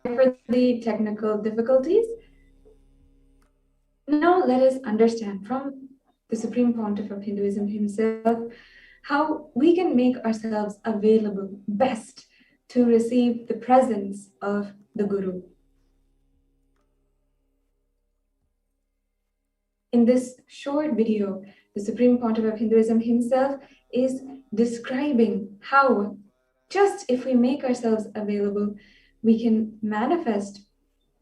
S2: For the technical difficulties. Now let us understand from the Supreme Pontiff of Hinduism himself, how we can make ourselves available best to receive the presence of the Guru. In this short video, the Supreme Pontiff of Hinduism himself is describing how, just if we make ourselves available, we can manifest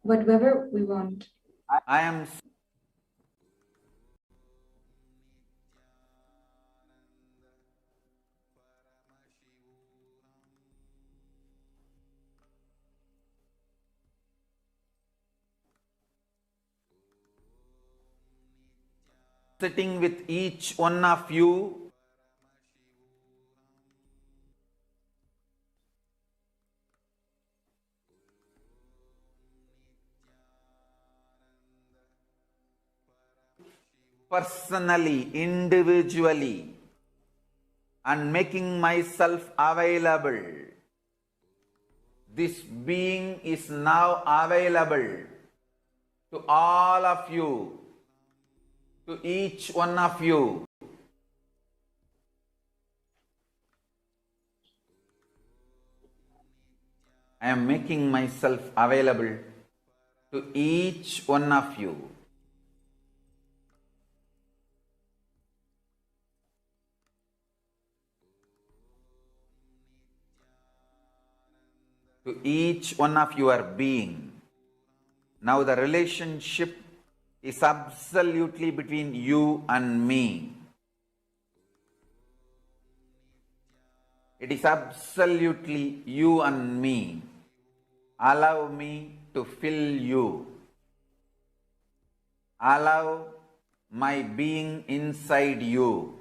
S2: whatever we want.
S1: I am sitting with each one of you personally, individually, and making myself available. This being is now available to all of you, to each one of you. I am making myself available to each one of you. To each one of your being. Now the relationship is absolutely between you and me. It is absolutely you and me. Allow me to fill you. Allow my being inside you.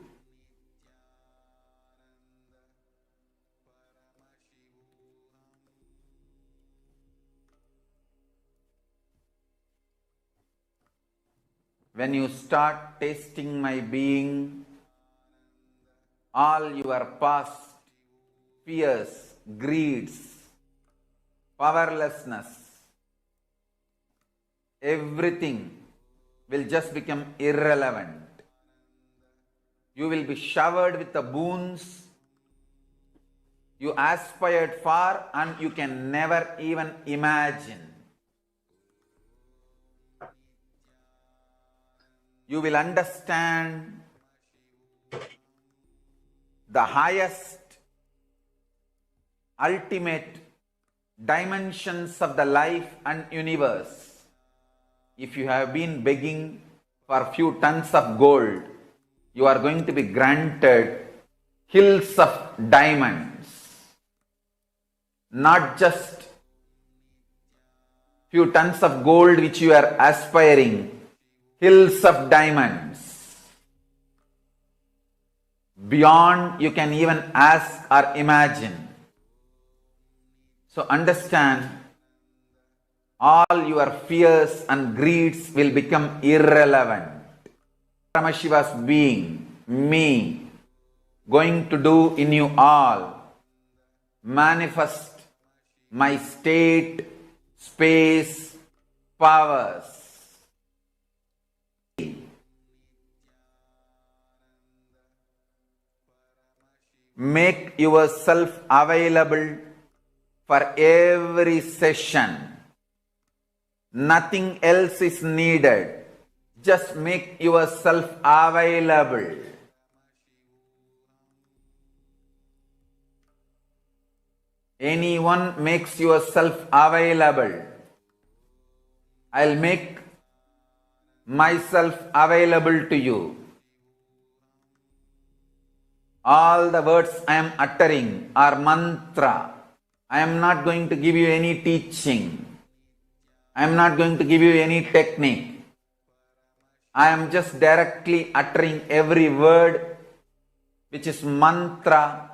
S1: When you start tasting my being, all your past fears, greeds, powerlessness, everything will just become irrelevant. You will be showered with the boons you aspired for and you can never even imagine. You will understand the highest, ultimate dimensions of the life and universe. If you have been begging for a few tons of gold, you are going to be granted hills of diamonds. Not just few tons of gold which you are aspiring, hills of diamonds. Beyond you can even ask or imagine. So understand, all your fears and greeds will become irrelevant. Paramashiva's being, me, going to do in you all, manifest my state, space, powers. Make yourself available for every session. Nothing else is needed. Just make yourself available. Anyone makes yourself available. I'll make myself available to you. All the words I am uttering are mantra. I am not going to give you any teaching. I am not going to give you any technique. I am just directly uttering every word which is mantra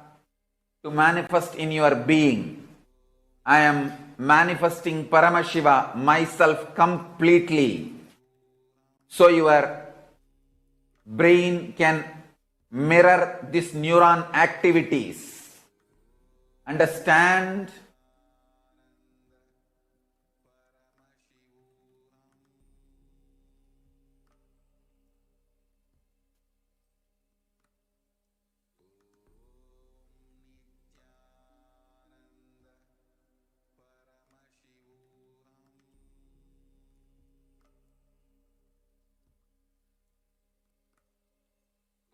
S1: to manifest in your being. I am manifesting Paramashiva, myself completely, so your brain can mirror these neuron activities. Understand?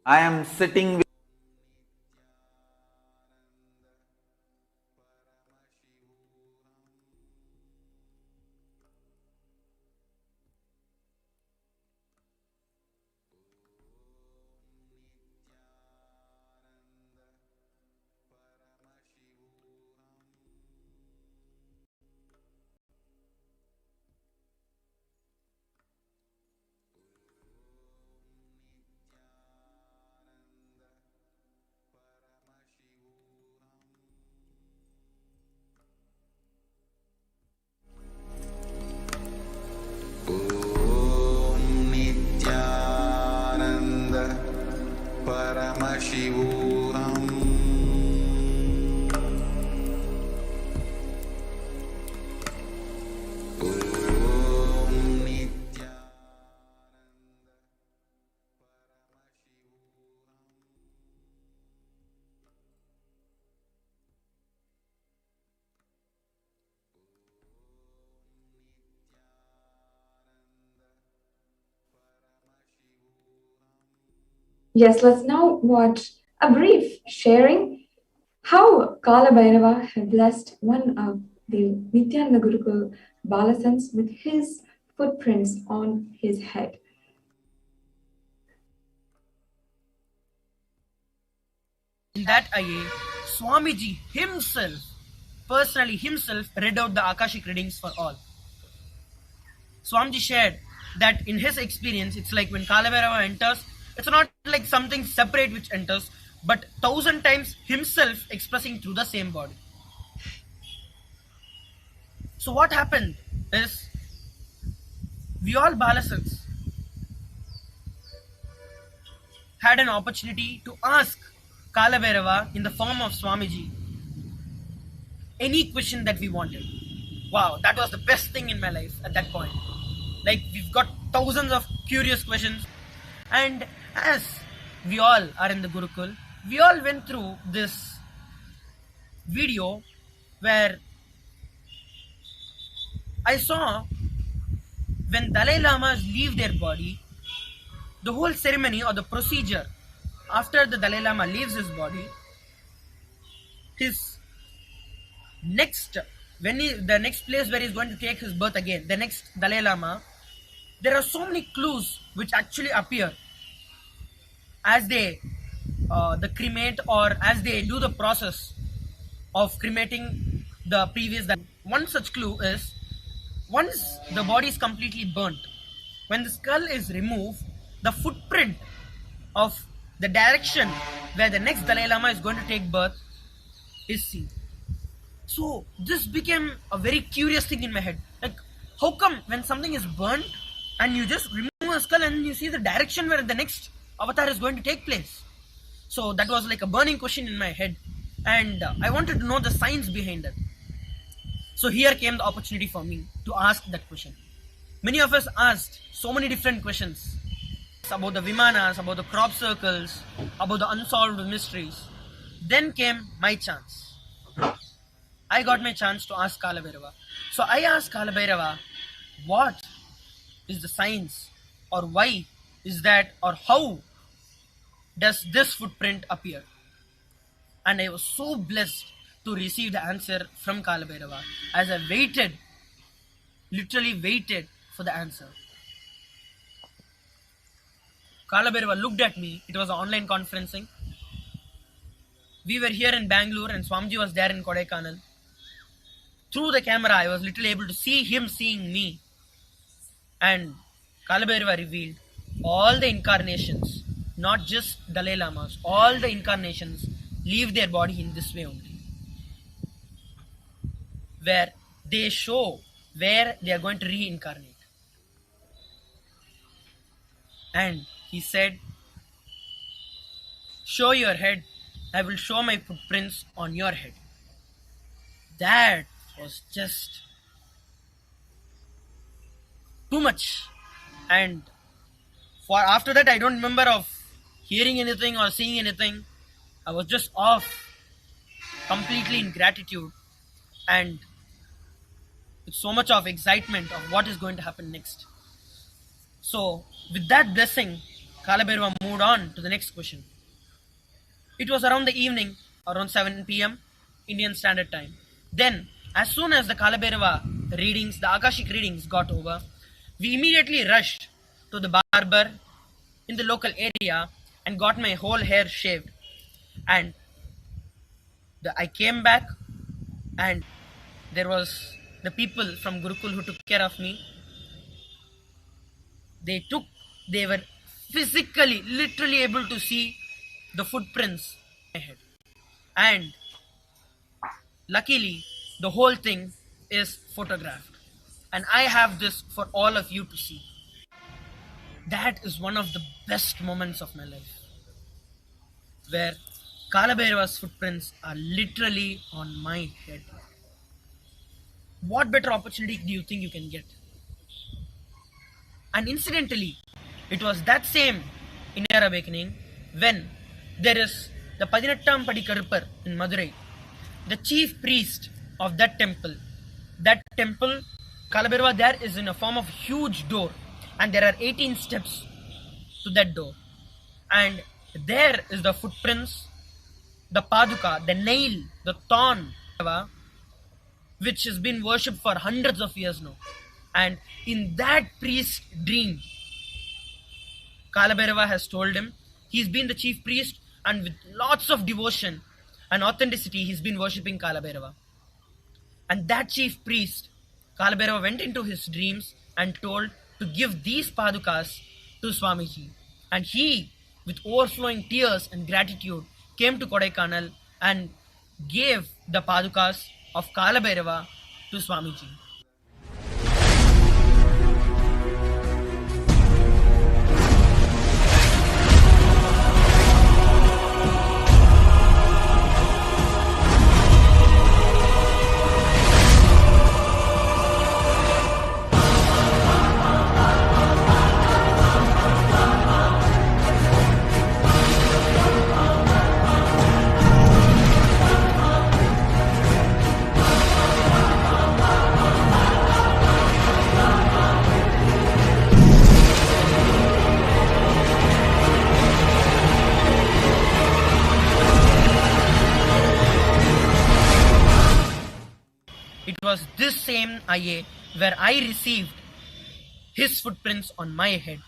S1: I am sitting with
S6: Nityanand परमशिवोऽहम्
S2: Yes, let's now watch a brief sharing how Kalabhairava had blessed one of the Nityananda Gurukul Balasans with his footprints on his head.
S7: In that IA, Swamiji himself, personally himself, read out the Akashic readings for all. Swamiji shared that in his experience, it's like when Kalabhairava enters, it's not like something separate which enters, but 1,000 times himself expressing through the same body. So what happened is, we all Balasans had an opportunity to ask Kalabhairava in the form of Swamiji any question that we wanted. Wow, that was the best thing in my life at that point. Like, we've got thousands of curious questions, and as we all are in the Gurukul, we all went through this video where I saw when Dalai Lamas leave their body, the whole ceremony or the procedure after the Dalai Lama leaves his body, his next, the next place where he's going to take his birth again, the next Dalai Lama, there are so many clues which actually appear as they the cremate, or as they do the process of cremating the previous. One such clue is, once the body is completely burnt, when the skull is removed, the footprint of the direction where the next Dalai Lama is going to take birth is seen. So this became a very curious thing in my head. Like, how come when something is burnt and you just remove a skull and you see the direction where the next avatar is going to take place? So that was like a burning question in my head, and I wanted to know the science behind it. So here came the opportunity for me to ask that question. Many of us asked so many different questions about the Vimanas, about the crop circles, about the unsolved mysteries. Then came my chance. I got my chance to ask Kalabhairava. So I asked Kalabhairava, what is the science, or why is that, or how does this footprint appear? And I was so blessed to receive the answer from Kalabhairava, as I waited, literally waited for the answer. Kalabhairava looked at me. It was an online conferencing. We were here in Bangalore and Swamiji was there in Kodaikanal. Through the camera, I was literally able to see him seeing me. And Kalabhairava revealed all the incarnations, not just Dalai Lamas, all the incarnations leave their body in this way only, where they show where they are going to reincarnate. And he said, show your head, I will show my footprints on your head. That was just too much. And for after that, I don't remember of hearing anything or seeing anything. I was just off, completely in gratitude, and with so much of excitement of what is going to happen next. So with that blessing, Kalabhairava moved on to the next question. It was around the evening, around 7 p.m. Indian Standard Time. Then, as soon as the Kalabhairava readings, the Akashic readings got over, we immediately rushed to the barber in the local area and got my whole hair shaved. And I came back, and there was the people from Gurukul who took care of me. They were physically, literally able to see the footprints in my head. And luckily, the whole thing is photographed. And I have this for all of you to see. That is one of the best moments of my life, where Kalabhairava's footprints are literally on my head. What better opportunity do you think you can get? And incidentally, it was that same Inner Awakening when there is the Padinattam Padi Karupar in Madurai, the chief priest of that temple. That temple, Kalabhairava there is in a form of huge door, and there are 18 steps to that door. And there is the footprints, the Paduka, the nail, the thorn, which has been worshipped for hundreds of years now. And in that priest's dream, Kalabhairava has told him he's been the chief priest, and with lots of devotion and authenticity, he's been worshipping Kalabhairava. And that chief priest, Kalabhairava, went into his dreams and told to give these Padukas to Swamiji. And he, with overflowing tears and gratitude, came to Kodaikanal and gave the Padukas of Kalabhairava to Swamiji. It was this same IA where I received his footprints on my head.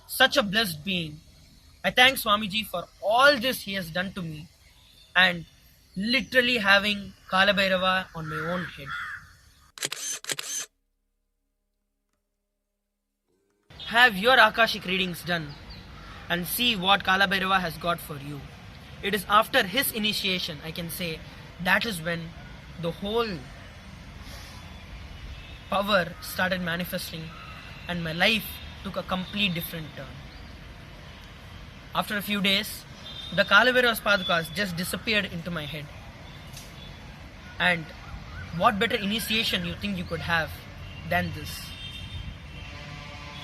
S7: Such a blessed being. I thank Swamiji for all this he has done to me, and literally having Kalabhairava on my own head. Have your Akashic readings done and see what Kalabhairava has got for you. It is after his initiation, I can say, that is when the whole power started manifesting and my life took a complete different turn. After a few days, the Kalabhairava's Padukas just disappeared into my head. And what better initiation you think you could have than this?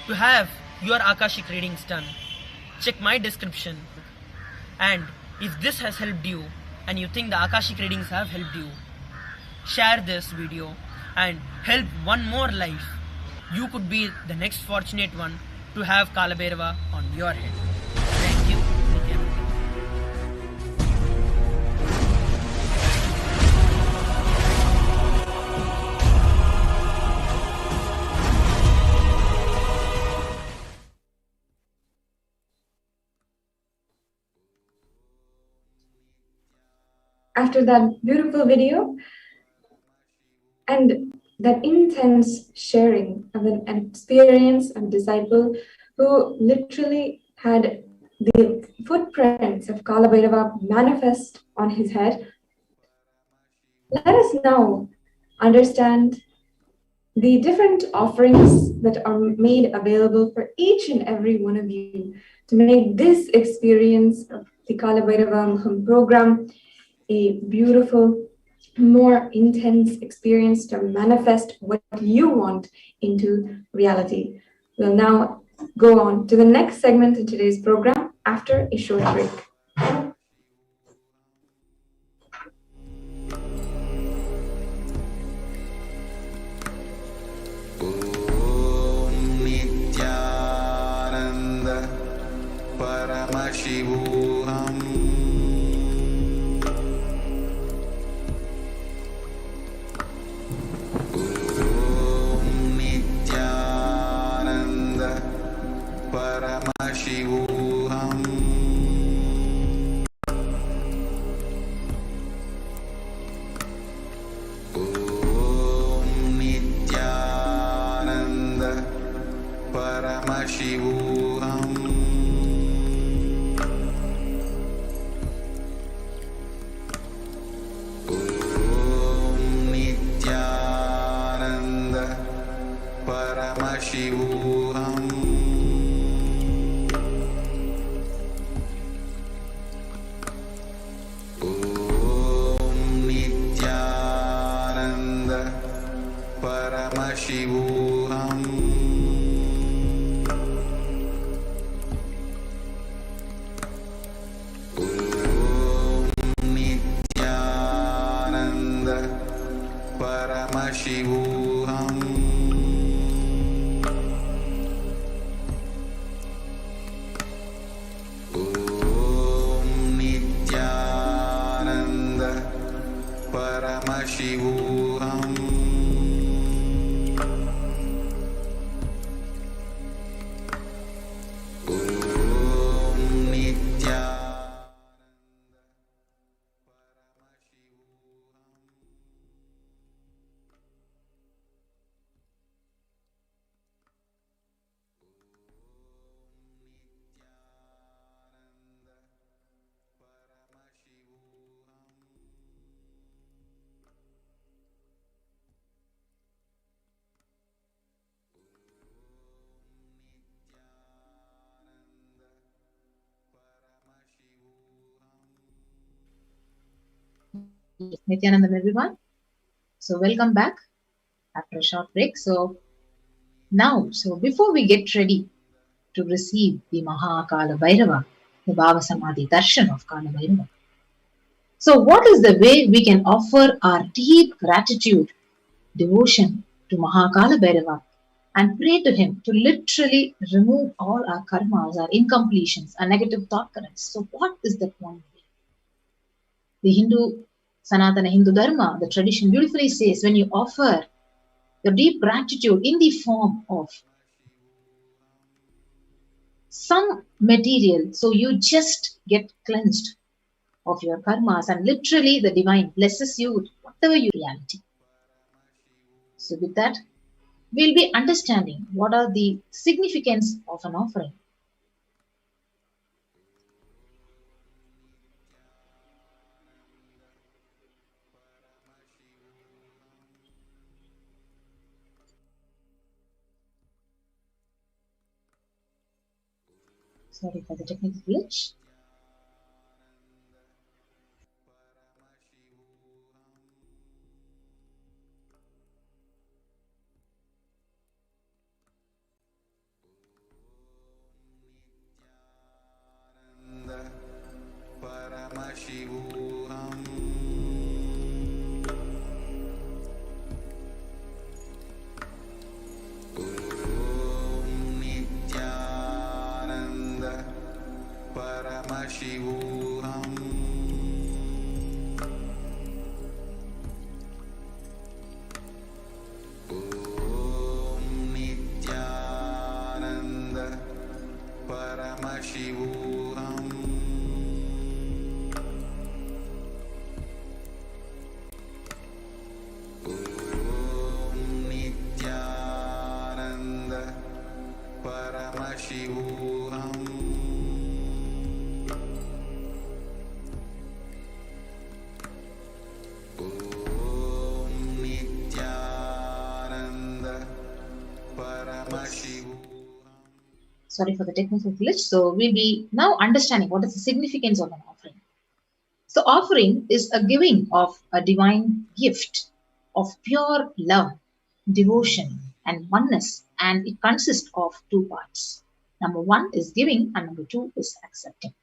S7: To have your Akashic readings done, check my description, and if this has helped you and you think the Akashic readings have helped you, share this video and help one more life. You could be the next fortunate one to have Kalabhairava on your head. Thank you.
S2: After that beautiful video and that intense sharing of an experience of a disciple who literally had the footprints of Kalabhairava manifest on his head, let us now understand the different offerings that are made available for each and every one of you to make this experience of the Kalabhairava program a beautiful, more intense experience to manifest what you want into reality. We'll now go on to the next segment in today's program after a short break.
S6: परमशिवोऽहम् ॐ नित्यानन्द परमशिवोऽहम् ॐ नित्यानन्द परमशिवोऽहम् ॐ नित्यानन्द परमशिवोऽहम् ॐ नित्यानन्द परमशिवोऽहम् ॐ नित्यानन्द परमशिवोऽहम् ॐ नित्यानन्द परमशिवोऽहम् ॐ
S8: Nityanandam, everyone. So welcome back after a short break. So before we get ready to receive the Kalabhairava, the Bhava Samadhi Darshan of Kalabhairava. So what is the way we can offer our deep gratitude, devotion to Kalabhairava and pray to him to literally remove all our karmas, our incompletions, our negative thought currents? So what is the point? The Sanatana Hindu Dharma, the tradition beautifully says, when you offer your deep gratitude in the form of some material, so you just get cleansed of your karmas and literally the divine blesses you with whatever your reality. So with that, we'll be understanding what are the significance of an offering. Sorry for the technical glitch.
S6: परमशिवोऽहम् ॐ नित्यानन्द परमशिवोऽहम् ॐ नित्यानन्द परमशिवोऽहम् ॐ नित्यानन्द परमशिवोऽहम् ॐ नित्यानन्द परमशिवोऽहम्.
S8: Sorry for the technical glitch. So we'll be now understanding what is the significance of an offering. So offering is a giving of a divine gift of pure love, devotion and oneness, and it consists of two parts. Number one is giving and number two is accepting.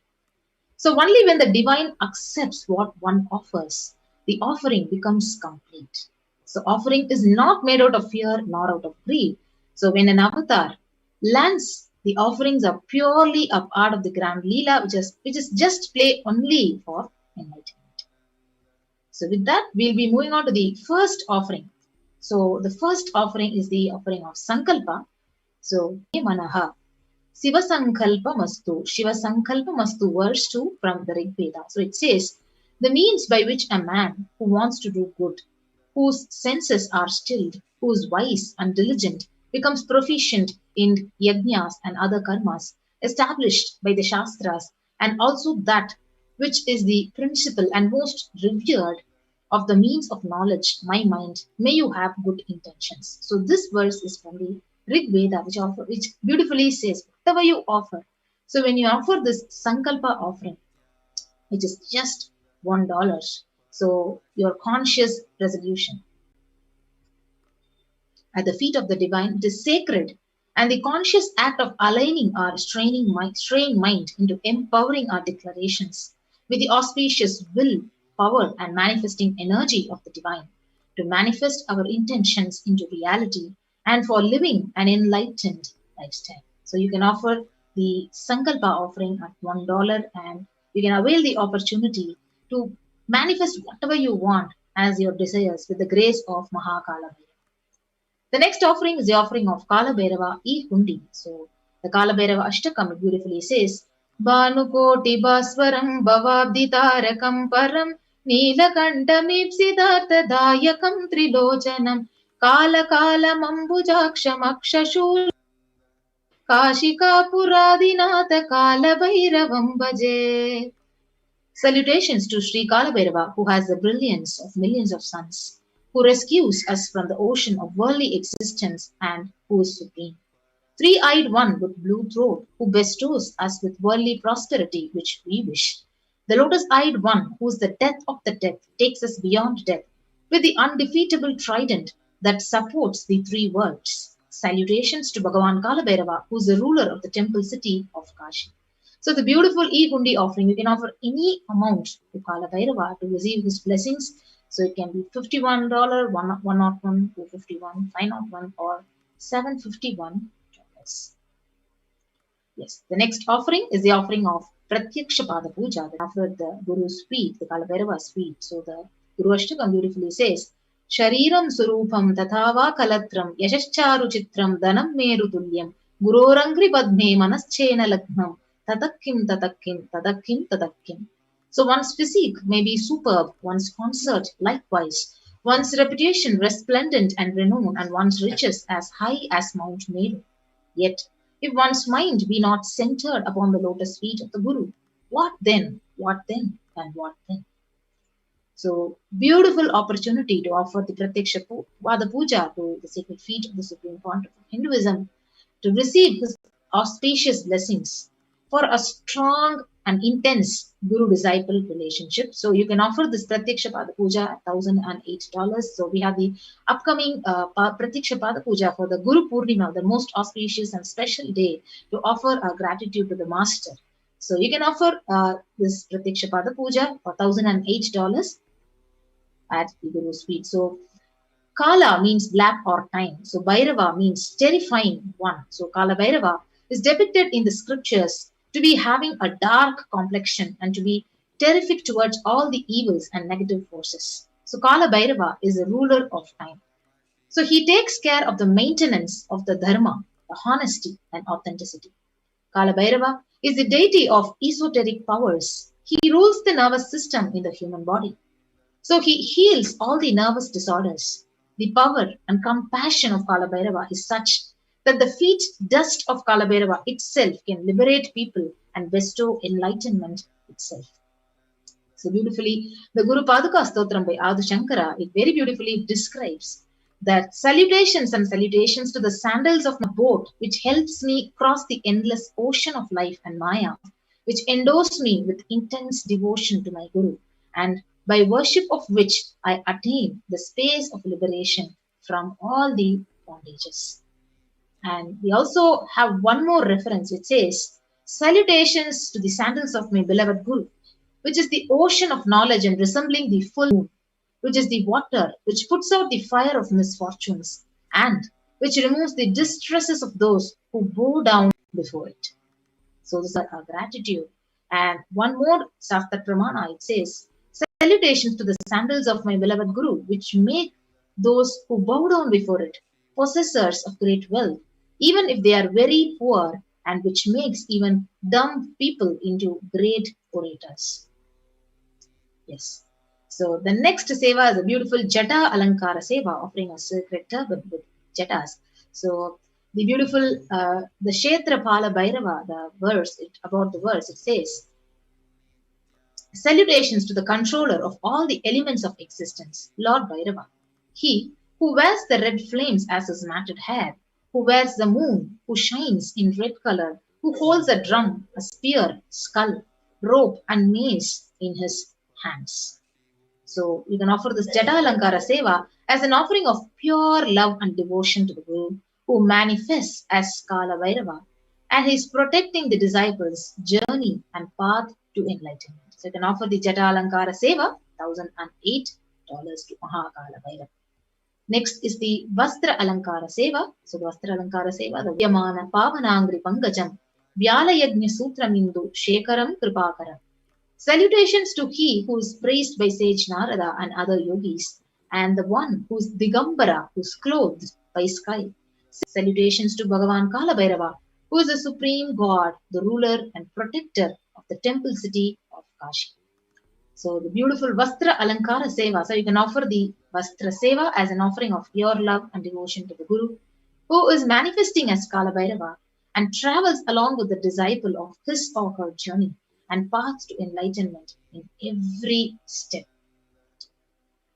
S8: So only when the divine accepts what one offers, the offering becomes complete. So offering is not made out of fear nor out of greed. So when an avatar lands The offerings are purely a part of the grand Leela, which is just play only for enlightenment. So with that, we'll be moving on to the first offering. So the first offering is the offering of Sankalpa. So, Manaha, Siva Sankalpa Mastu, Shiva Sankalpa Mastu, verse 2 from the Rig Veda. So it says, the means by which a man who wants to do good, whose senses are stilled, who is wise and diligent, becomes proficient in yajnas and other karmas established by the Shastras, and also that which is the principal and most revered of the means of knowledge, my mind, may you have good intentions. So this verse is from the Rig Veda, which beautifully says, whatever you offer. So when you offer this Sankalpa offering, which is just $1, so your conscious resolution at the feet of the divine, it is sacred, and the conscious act of aligning our straying mind into empowering our declarations with the auspicious will, power, and manifesting energy of the divine to manifest our intentions into reality and for living an enlightened lifestyle. So you can offer the Sankalpa offering at $1, and you can avail the opportunity to manifest whatever you want as your desires with the grace of Mahakala. The next offering is the offering of Kalabhairava E Hundi. So the Kalabhairava Ashtakam beautifully says, Bhanukoti Baswaram Bhavabditarakam Param Neelakantamipsiddhartha Dayakam Trilojanam Kala Kala Mambujakshamaksha Kashika Puradinatha Kalabhairavam Bhaje. Salutations to Sri Kalabhairava, who has the brilliance of millions of suns, who rescues us from the ocean of worldly existence and who is supreme. Three-eyed one with blue throat, who bestows us with worldly prosperity which we wish. The lotus-eyed one, who is the death of the death, takes us beyond death, with the undefeatable trident that supports the three worlds. Salutations to Bhagavan Kalabhairava, who is the ruler of the temple city of Kashi. So the beautiful E-Hundi offering, you can offer any amount to Kalabhairava to receive his blessings. So it can be $51, $101, $251, $501, or $751. Yes, the next offering is the offering of Pratyaksha Pada Puja, that offered the Guru's feet, the Kalabhairava feet. So the Guru Ashtakam beautifully says, Shariram Surupam Tathava Kalatram Yashascharu Chitram Dhanam Meru Tulyam Gurorangri Padme Manaschena Lagnam Tadakkim Tadakkim Tadakkim Tadakkim. So one's physique may be superb, one's concert likewise, one's reputation resplendent and renowned, and one's riches as high as Mount Meru. Yet, if one's mind be not centered upon the lotus feet of the Guru, what then? What then? And what then? So, beautiful opportunity to offer the Pratyaksha Pada Puja to the sacred feet of the Supreme Pontiff of Hinduism, to receive his auspicious blessings for a strong and intense Guru-disciple relationship. So you can offer this Pratyaksha Pada Puja at $1,008. So we have the upcoming Pratyaksha Pada Puja for the Guru Purnima, the most auspicious and special day to offer our gratitude to the Master. So you can offer this Pratyaksha Pada Puja for $1,008 at the Guru's feet. So Kala means black or time. So Bhairava means terrifying one. So Kalabhairava is depicted in the scriptures to be having a dark complexion and to be terrific towards all the evils and negative forces. So Kalabhairava is the ruler of time. So he takes care of the maintenance of the dharma, the honesty and authenticity. Kalabhairava is the deity of esoteric powers. He rules the nervous system in the human body. So he heals all the nervous disorders. The power and compassion of Kalabhairava is such that the feet dust of Kalabhairava itself can liberate people and bestow enlightenment itself. So beautifully, the Guru Paduka Stotram by Adi Shankara, it very beautifully describes that salutations and salutations to the sandals of my boat, which helps me cross the endless ocean of life and Maya, which endows me with intense devotion to my Guru, and by worship of which I attain the space of liberation from all the bondages. And we also have one more reference which says, salutations to the sandals of my beloved Guru, which is the ocean of knowledge and resembling the full moon, which is the water which puts out the fire of misfortunes and which removes the distresses of those who bow down before it. So this is our gratitude. And one more Sastra Pramana, it says, salutations to the sandals of my beloved Guru, which make those who bow down before it possessors of great wealth, even if they are very poor, and which makes even dumb people into great orators. Yes. So the next seva is a beautiful Jata Alankara seva, offering a sacred turban with jatas. So the beautiful, the Kshetra Pala Bhairava, the verse, about the verse, it says, salutations to the controller of all the elements of existence, Lord Bhairava. He who wears the red flames as his matted hair, who wears the moon, who shines in red color, who holds a drum, a spear, skull, rope, and mace in his hands. So you can offer this Jata Alankara Seva as an offering of pure love and devotion to the Guru, who manifests as Kalabhairava, and he is protecting the disciples' journey and path to enlightenment. So you can offer the Jata Alankara Seva, $1,008 to Mahakalabhairava. Next is the Vastra Alankara Seva. So the Vastra Alankara Seva, the Vyamana Pavanangri Pangajam, Vyalayagnya Sutramindu Shekaram Kripakaram. Salutations to he who is praised by sage Narada and other yogis, and the one who is Digambara, who is clothed by sky. Salutations to Bhagavan Kalabhairava, who is the supreme god, the ruler and protector of the temple city of Kashi. So the beautiful Vastra Alankara Seva. So you can offer the Vastra Seva as an offering of pure love and devotion to the Guru, who is manifesting as Kalabhairava and travels along with the disciple of his or her journey and paths to enlightenment in every step.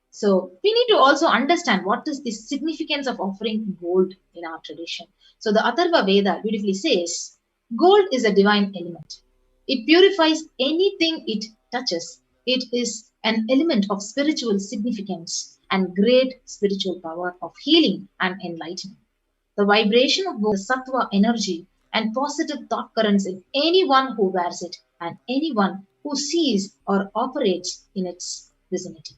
S8: So we need to also understand what is the significance of offering gold in our tradition. So the Atharva Veda beautifully says, gold is a divine element. It purifies anything it touches. It is an element of spiritual significance and great spiritual power of healing and enlightenment. The vibration of both the Sattva energy and positive thought currents in anyone who wears it and anyone who sees or operates in its vicinity.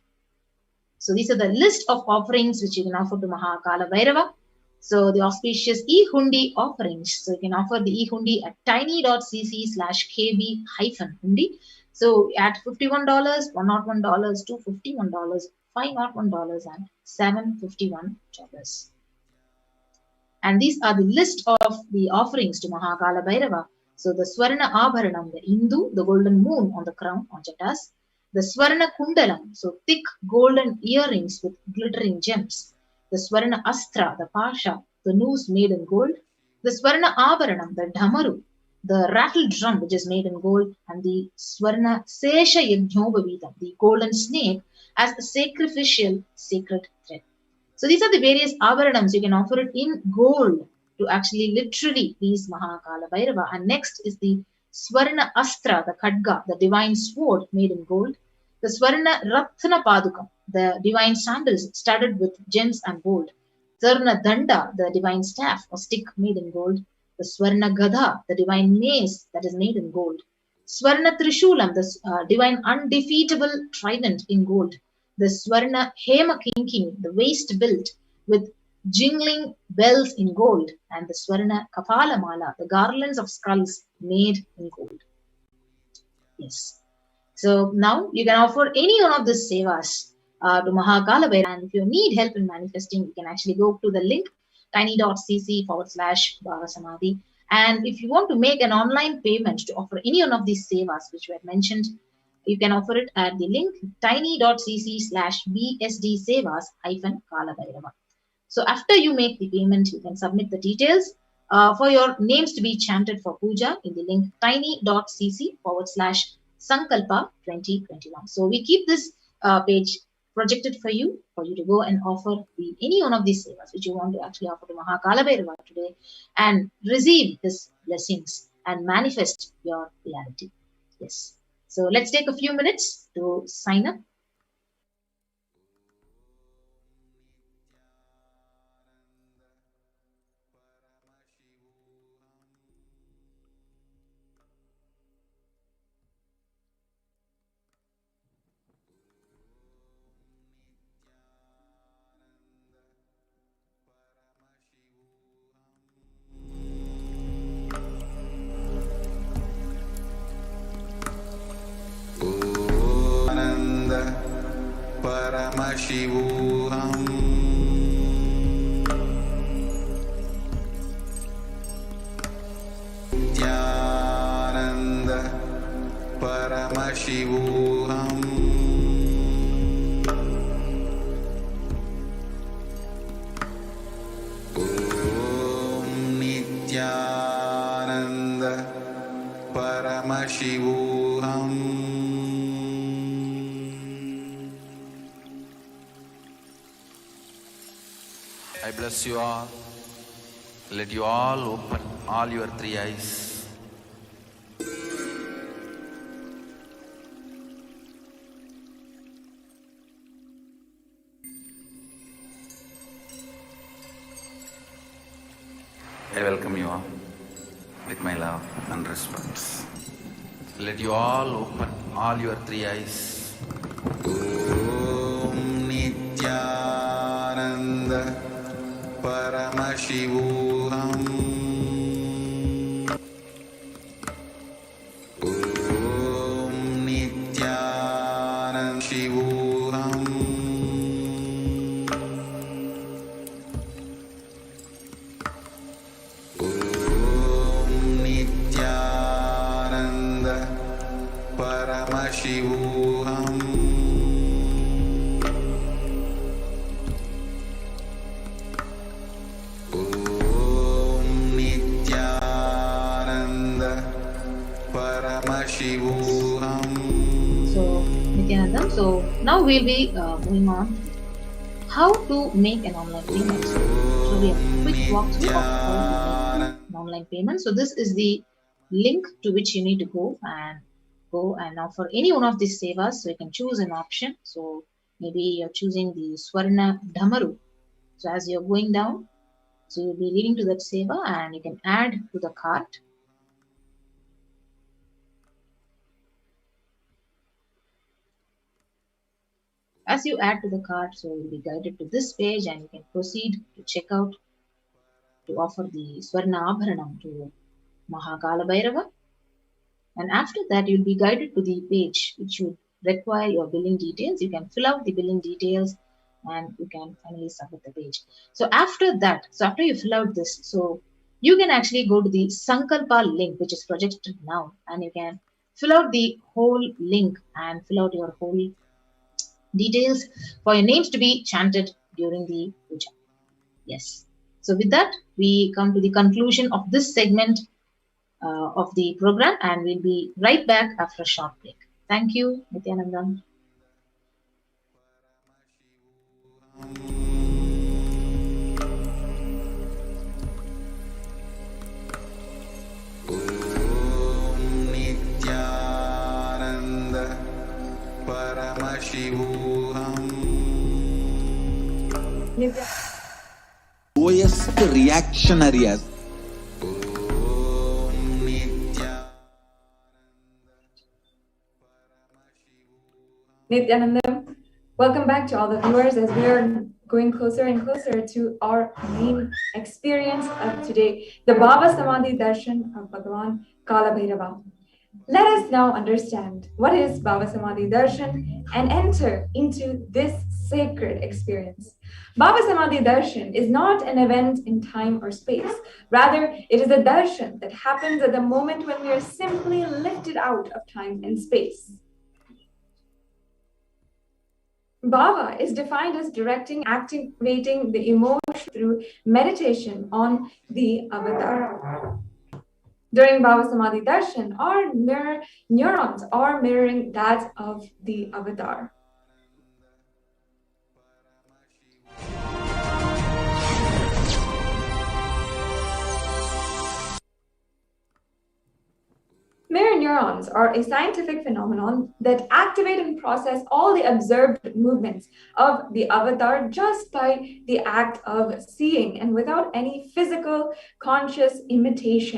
S8: So these are the list of offerings which you can offer to Mahakalabhairava. So the auspicious e-hundi offerings. So you can offer the e-hundi at tiny.cc/kb-hundi. So at $51, $101, $251, $501, and $751. And these are the list of the offerings to Mahakalabhairava. So the Swarna Abharanam, the Indu, the golden moon on the crown on jatas. The Swarna Kundalam, so thick golden earrings with glittering gems. The Swarna Astra, the Pasha, the noose made in gold. The Swarna Abharanam, the Dhamaru, the rattle drum which is made in gold. And the Swarna Sesha Yajnobhavita, the golden snake as the sacrificial sacred thread. So these are the various Abharanams. You can offer it in gold to actually literally please Mahakalabhairava. And next is the Swarna Astra, the Khadga, the divine sword made in gold. The Swarna Ratna Padukam, the divine sandals studded with gems and gold. Swarna Danda, the divine staff or stick made in gold. The Swarna Gadha, the divine mace that is made in gold. Swarna Trishulam, the divine undefeatable trident in gold. The Swarna Hema Kinkini, the waist belt with jingling bells in gold, and the Swarna Kapala Mala, the garlands of skulls made in gold. Yes. So now you can offer any one of these sevas to Mahakalabhairava, and if you need help in manifesting, you can actually go to the link tiny.cc/Bhava Samadhi. And if you want to make an online payment to offer any one of these sevas which were mentioned, you can offer it at the link tiny.cc/bsdsevas-kalabhairava. So after you make the payment, you can submit the details for your names to be chanted for puja in the link tiny.cc/Sankalpa 2021. So we keep this page projected for you to go and offer any one of these sevas which you want to actually offer to Mahakalabhairava today and receive his blessings and manifest your reality. Yes. So let's take a few minutes to sign up.
S6: Paramashivoham. Nityananda Paramashivoham. Om Nityananda Paramashivoham. I bless you all. Let you all open all your three eyes. I welcome you all with my love and respect. Let you all open all your three eyes. Om Nityananda Paramashivoham. Om Nityananda Shivoham. Om Nityananda Paramashivoham. Om Nityananda Paramashivoham.
S8: So, Nityanandam, so now we'll be moving on. How to make an online payment. So we have a quick walkthrough of how to make an online payment. So this is the link to which you need to go and now for any one of these sevas, so you can choose an option. So maybe you're choosing the Swarna Dhamaru. So as you're going down, so you'll be leading to that seva and you can add to the cart. As you add to the cart, so you'll be guided to this page and you can proceed to check out to offer the Swarna Abharanam to Kalabhairava. And after that, you'll be guided to the page which would require your billing details. You can fill out the billing details and you can finally submit the page. So after that, so after you fill out this, so you can actually go to the Sankalpa link which is projected now and you can fill out the whole link and fill out your whole details for your names to be chanted during the puja. Yes. So with that, we come to the conclusion of this segment of the program and we'll be right back after a short break. Thank you, Nityanandam.
S6: Om Nityananda Paramashivoham.
S1: Lowest reactionary as
S6: Om
S2: Nityanandam, welcome back to all the viewers as we are going closer and closer to our main experience of today, the Bhava Samadhi Darshan of Bhagavan Kalabhairava. Let us now understand what is Bhava Samadhi Darshan and enter into this sacred experience. Bhava Samadhi Darshan is not an event in time or space. Rather, it is a darshan that happens at the moment when we are simply lifted out of time and space. Bhava is defined as directing, activating the emotion through meditation on the avatar. During Bhava Samadhi Darshan, our neurons are mirroring that of the avatar. Mirror neurons are a scientific phenomenon that activate and process all the observed movements of the avatar just by the act of seeing and without any physical conscious imitation.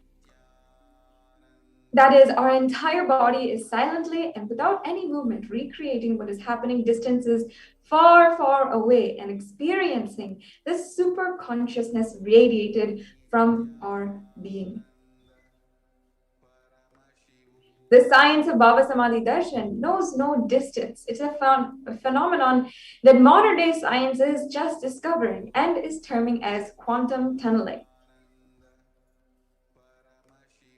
S2: That is, our entire body is silently and without any movement recreating what is happening distances far, far away and experiencing this super consciousness radiated from our being. The science of Bhava Samadhi Darshan knows no distance. It's a phenomenon that modern day science is just discovering and is terming as quantum tunneling.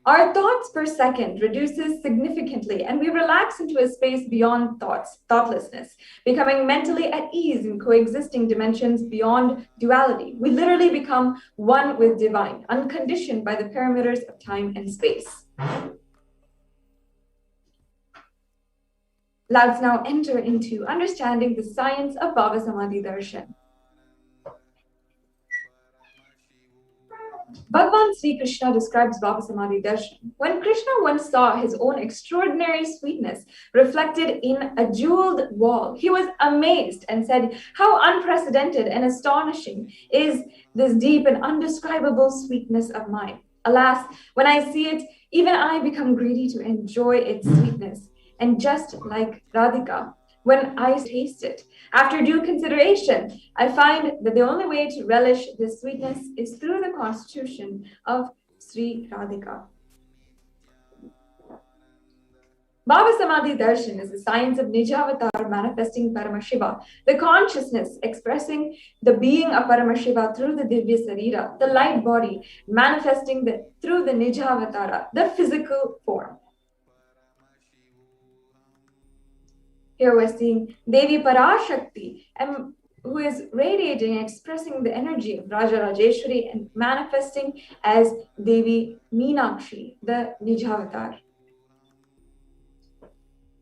S2: Our thoughts per second reduces significantly, and we relax into a space beyond thoughtlessness, becoming mentally at ease in coexisting dimensions beyond duality. We literally become one with divine, unconditioned by the parameters of time and space. Let's now enter into understanding the science of Bhava Samadhi Darshan. Bhagavan Sri Krishna describes Bhava Samadhi Darshan. When Krishna once saw his own extraordinary sweetness reflected in a jeweled wall, he was amazed and said, "How unprecedented and astonishing is this deep and undescribable sweetness of mine. Alas, when I see it, even I become greedy to enjoy its sweetness. And just like Radhika, when I taste it, after due consideration, I find that the only way to relish this sweetness is through the constitution of Sri Radhika." Bhava Samadhi Darshan is the science of Nijavatar manifesting Paramashiva, the consciousness expressing the being of Paramashiva through the Divya Sarira, the light body manifesting through the Nijavatara, the physical form. Here we're seeing Devi Parashakti, who is radiating and expressing the energy of Raja Rajeshwari and manifesting as Devi Meenakshi, the Nijavatar.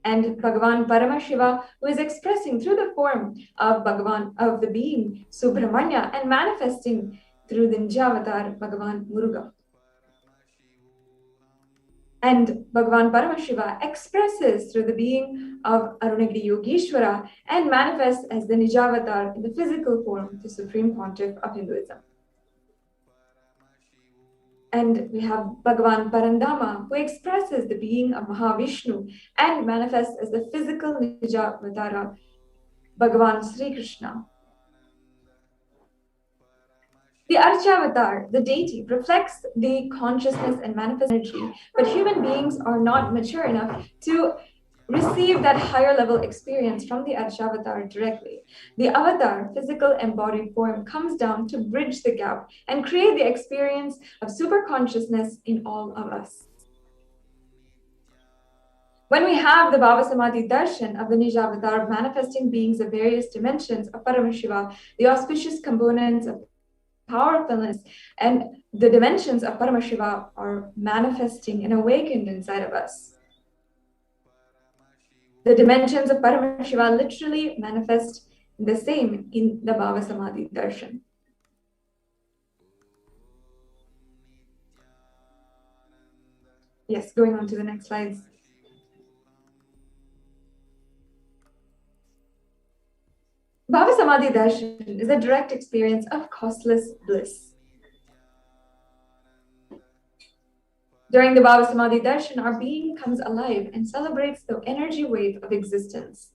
S2: And Bhagavan Paramashiva, who is expressing through the form of the being Subramanya and manifesting through the Nijavatar Bhagavan Muruga. And Bhagavan Paramashiva expresses through the being of Arunagiri Yogeshwara and manifests as the Nijavatar in the physical form, the Supreme Pontiff of Hinduism. And we have Bhagavan Parandama, who expresses the being of Mahavishnu and manifests as the physical Nijavatara, Bhagavan Sri Krishna. The Archavatar, the deity, reflects the consciousness and manifest energy, but human beings are not mature enough to receive that higher level experience from the Archavatar directly. The avatar, physical embodied form, comes down to bridge the gap and create the experience of super consciousness in all of us. When we have the Bhava Samadhi Darshan of the Nijavatar manifesting beings of various dimensions of Paramashiva, the auspicious components of powerfulness and the dimensions of Paramashiva are manifesting and awakened inside of us. The dimensions of Paramashiva literally manifest the same in the Bhava Samadhi Darshan. Yes, going on to the next slides. Bhava Samadhi Darshan is a direct experience of costless bliss. During the Bhava Samadhi Darshan, our being comes alive and celebrates the energy wave of existence.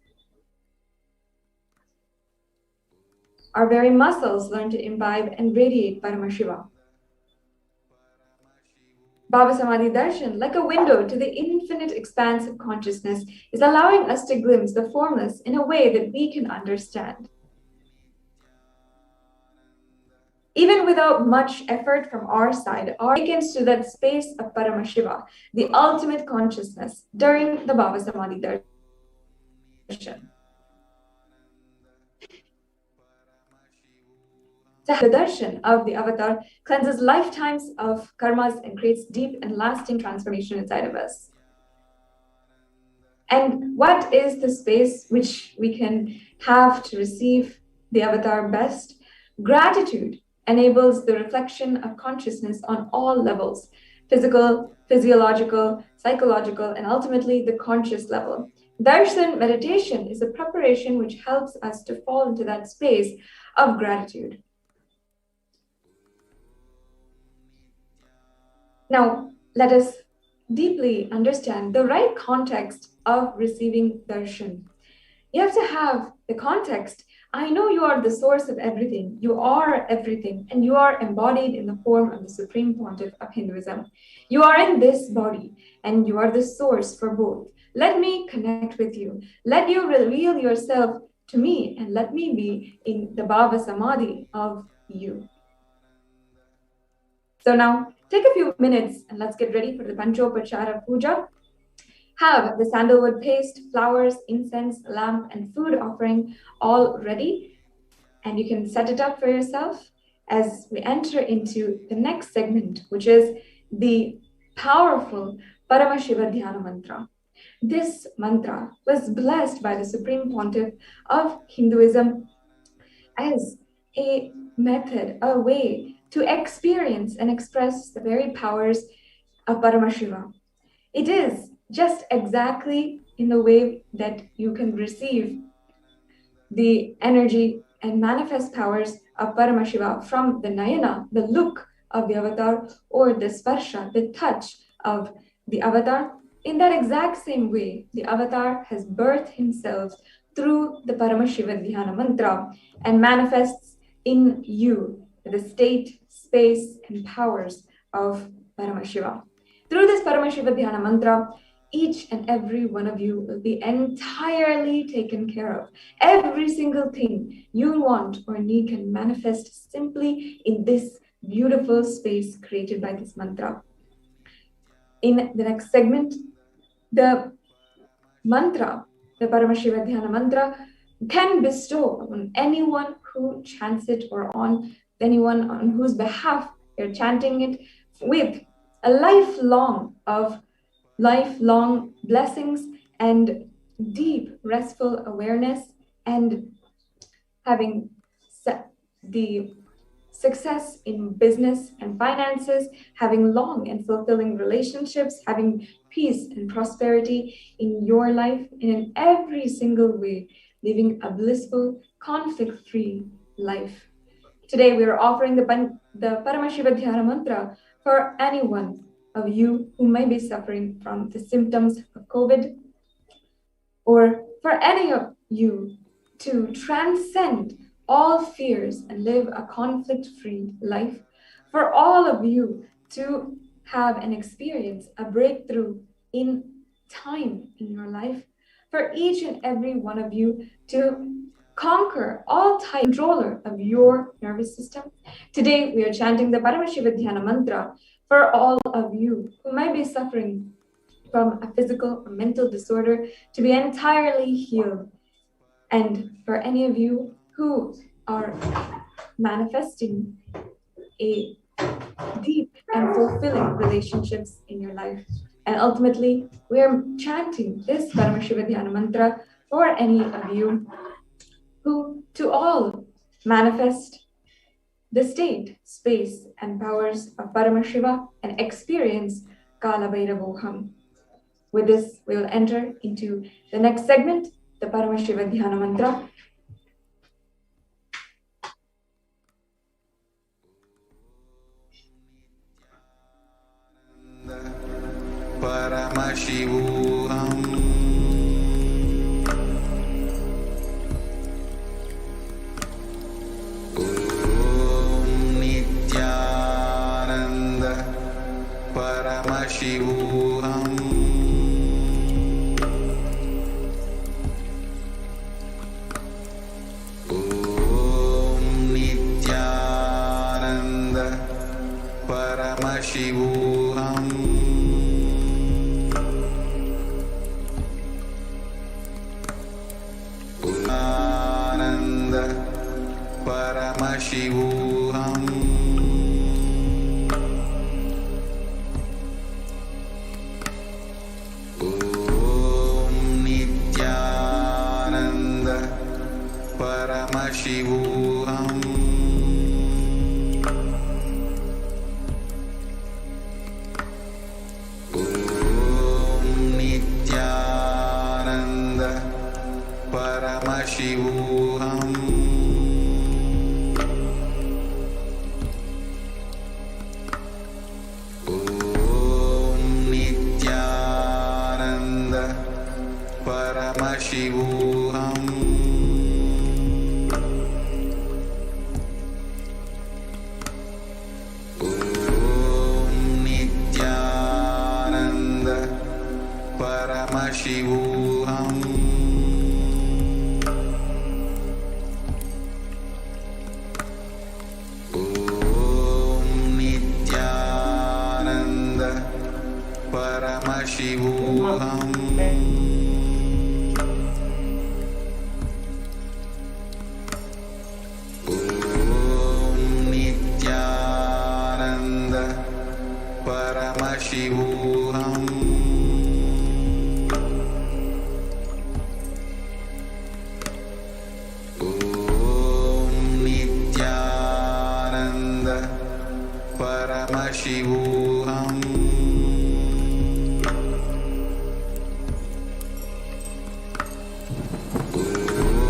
S2: Our very muscles learn to imbibe and radiate Paramashiva. Bhava Samadhi Darshan, like a window to the infinite expanse of consciousness, is allowing us to glimpse the formless in a way that we can understand. Even without much effort from our side, our awakens to that space of Paramashiva, the ultimate consciousness, during the Bhava Samadhi Darshan. The darshan of the avatar cleanses lifetimes of karmas and creates deep and lasting transformation inside of us. And what is the space which we can have to receive the avatar best? Gratitude enables the reflection of consciousness on all levels: physical, physiological, psychological, and ultimately the conscious level. Darshan meditation is a preparation which helps us to fall into that space of gratitude. Now, let us deeply understand the right context of receiving darshan. You have to have the context I know you are the source of everything. You are everything, and you are embodied in the form of the Supreme Pontiff of Hinduism. You are in this body, and you are the source for both. Let me connect with you. Let you reveal yourself to me, and let me be in the Bhava Samadhi of you. So now, take a few minutes and let's get ready for the Panchopachara Puja. Have the sandalwood paste, flowers, incense, lamp, and food offering all ready. And you can set it up for yourself as we enter into the next segment, which is the powerful Paramashiva Dhyana Mantra. This mantra was blessed by the Supreme Pontiff of Hinduism as a method, a way to experience and express the very powers of Paramashiva. It is just exactly in the way that you can receive the energy and manifest powers of Paramashiva from the Nayana, the look of the avatar, or the Sparsha, the touch of the avatar. In that exact same way, the avatar has birthed himself through the Paramashiva Dhyana Mantra and manifests in you the state, space, and powers of Paramashiva. Through this Paramashiva Dhyana Mantra, each and every one of you will be entirely taken care of. Every single thing you want or need can manifest simply in this beautiful space created by this mantra. In the next segment, the mantra, the Paramashiva Dhyana Mantra, can bestow on anyone who chants it or on anyone on whose behalf you're chanting it with a lifelong blessings and deep restful awareness, and having the success in business and finances, having long and fulfilling relationships, having peace and prosperity in your life in every single way, living a blissful, conflict-free life. Today we are offering the Paramashiva Dhyana Mantra for anyone of you who may be suffering from the symptoms of COVID, or for any of you to transcend all fears and live a conflict-free life, for all of you to have and experience a breakthrough in time in your life, for each and every one of you to conquer all type controller of your nervous system. Today we are chanting the Paramashiva Dhyana Mantra for all of you who might be suffering from a physical or mental disorder to be entirely healed, and for any of you who are manifesting a deep and fulfilling relationships in your life. And ultimately, we are chanting this Paramashiva Dhyana Mantra for any of you who to all manifest the state, space, and powers of Paramashiva and experience Kalabhairava Bhava. With this, we will enter into the next segment, the Paramashiva Dhyana Mantra.
S6: Paramashivoham Om Nityananda Paramashivoham Om Nityananda Paramashivoham Paramashivoham Om Nityananda Paramashivoham Om Nityananda Paramashivoham Paramashivoham Paramashivoham. Om Nityananda Paramashivoham. Om Nityananda Paramashivoham. Om Nityananda Paramashivoham.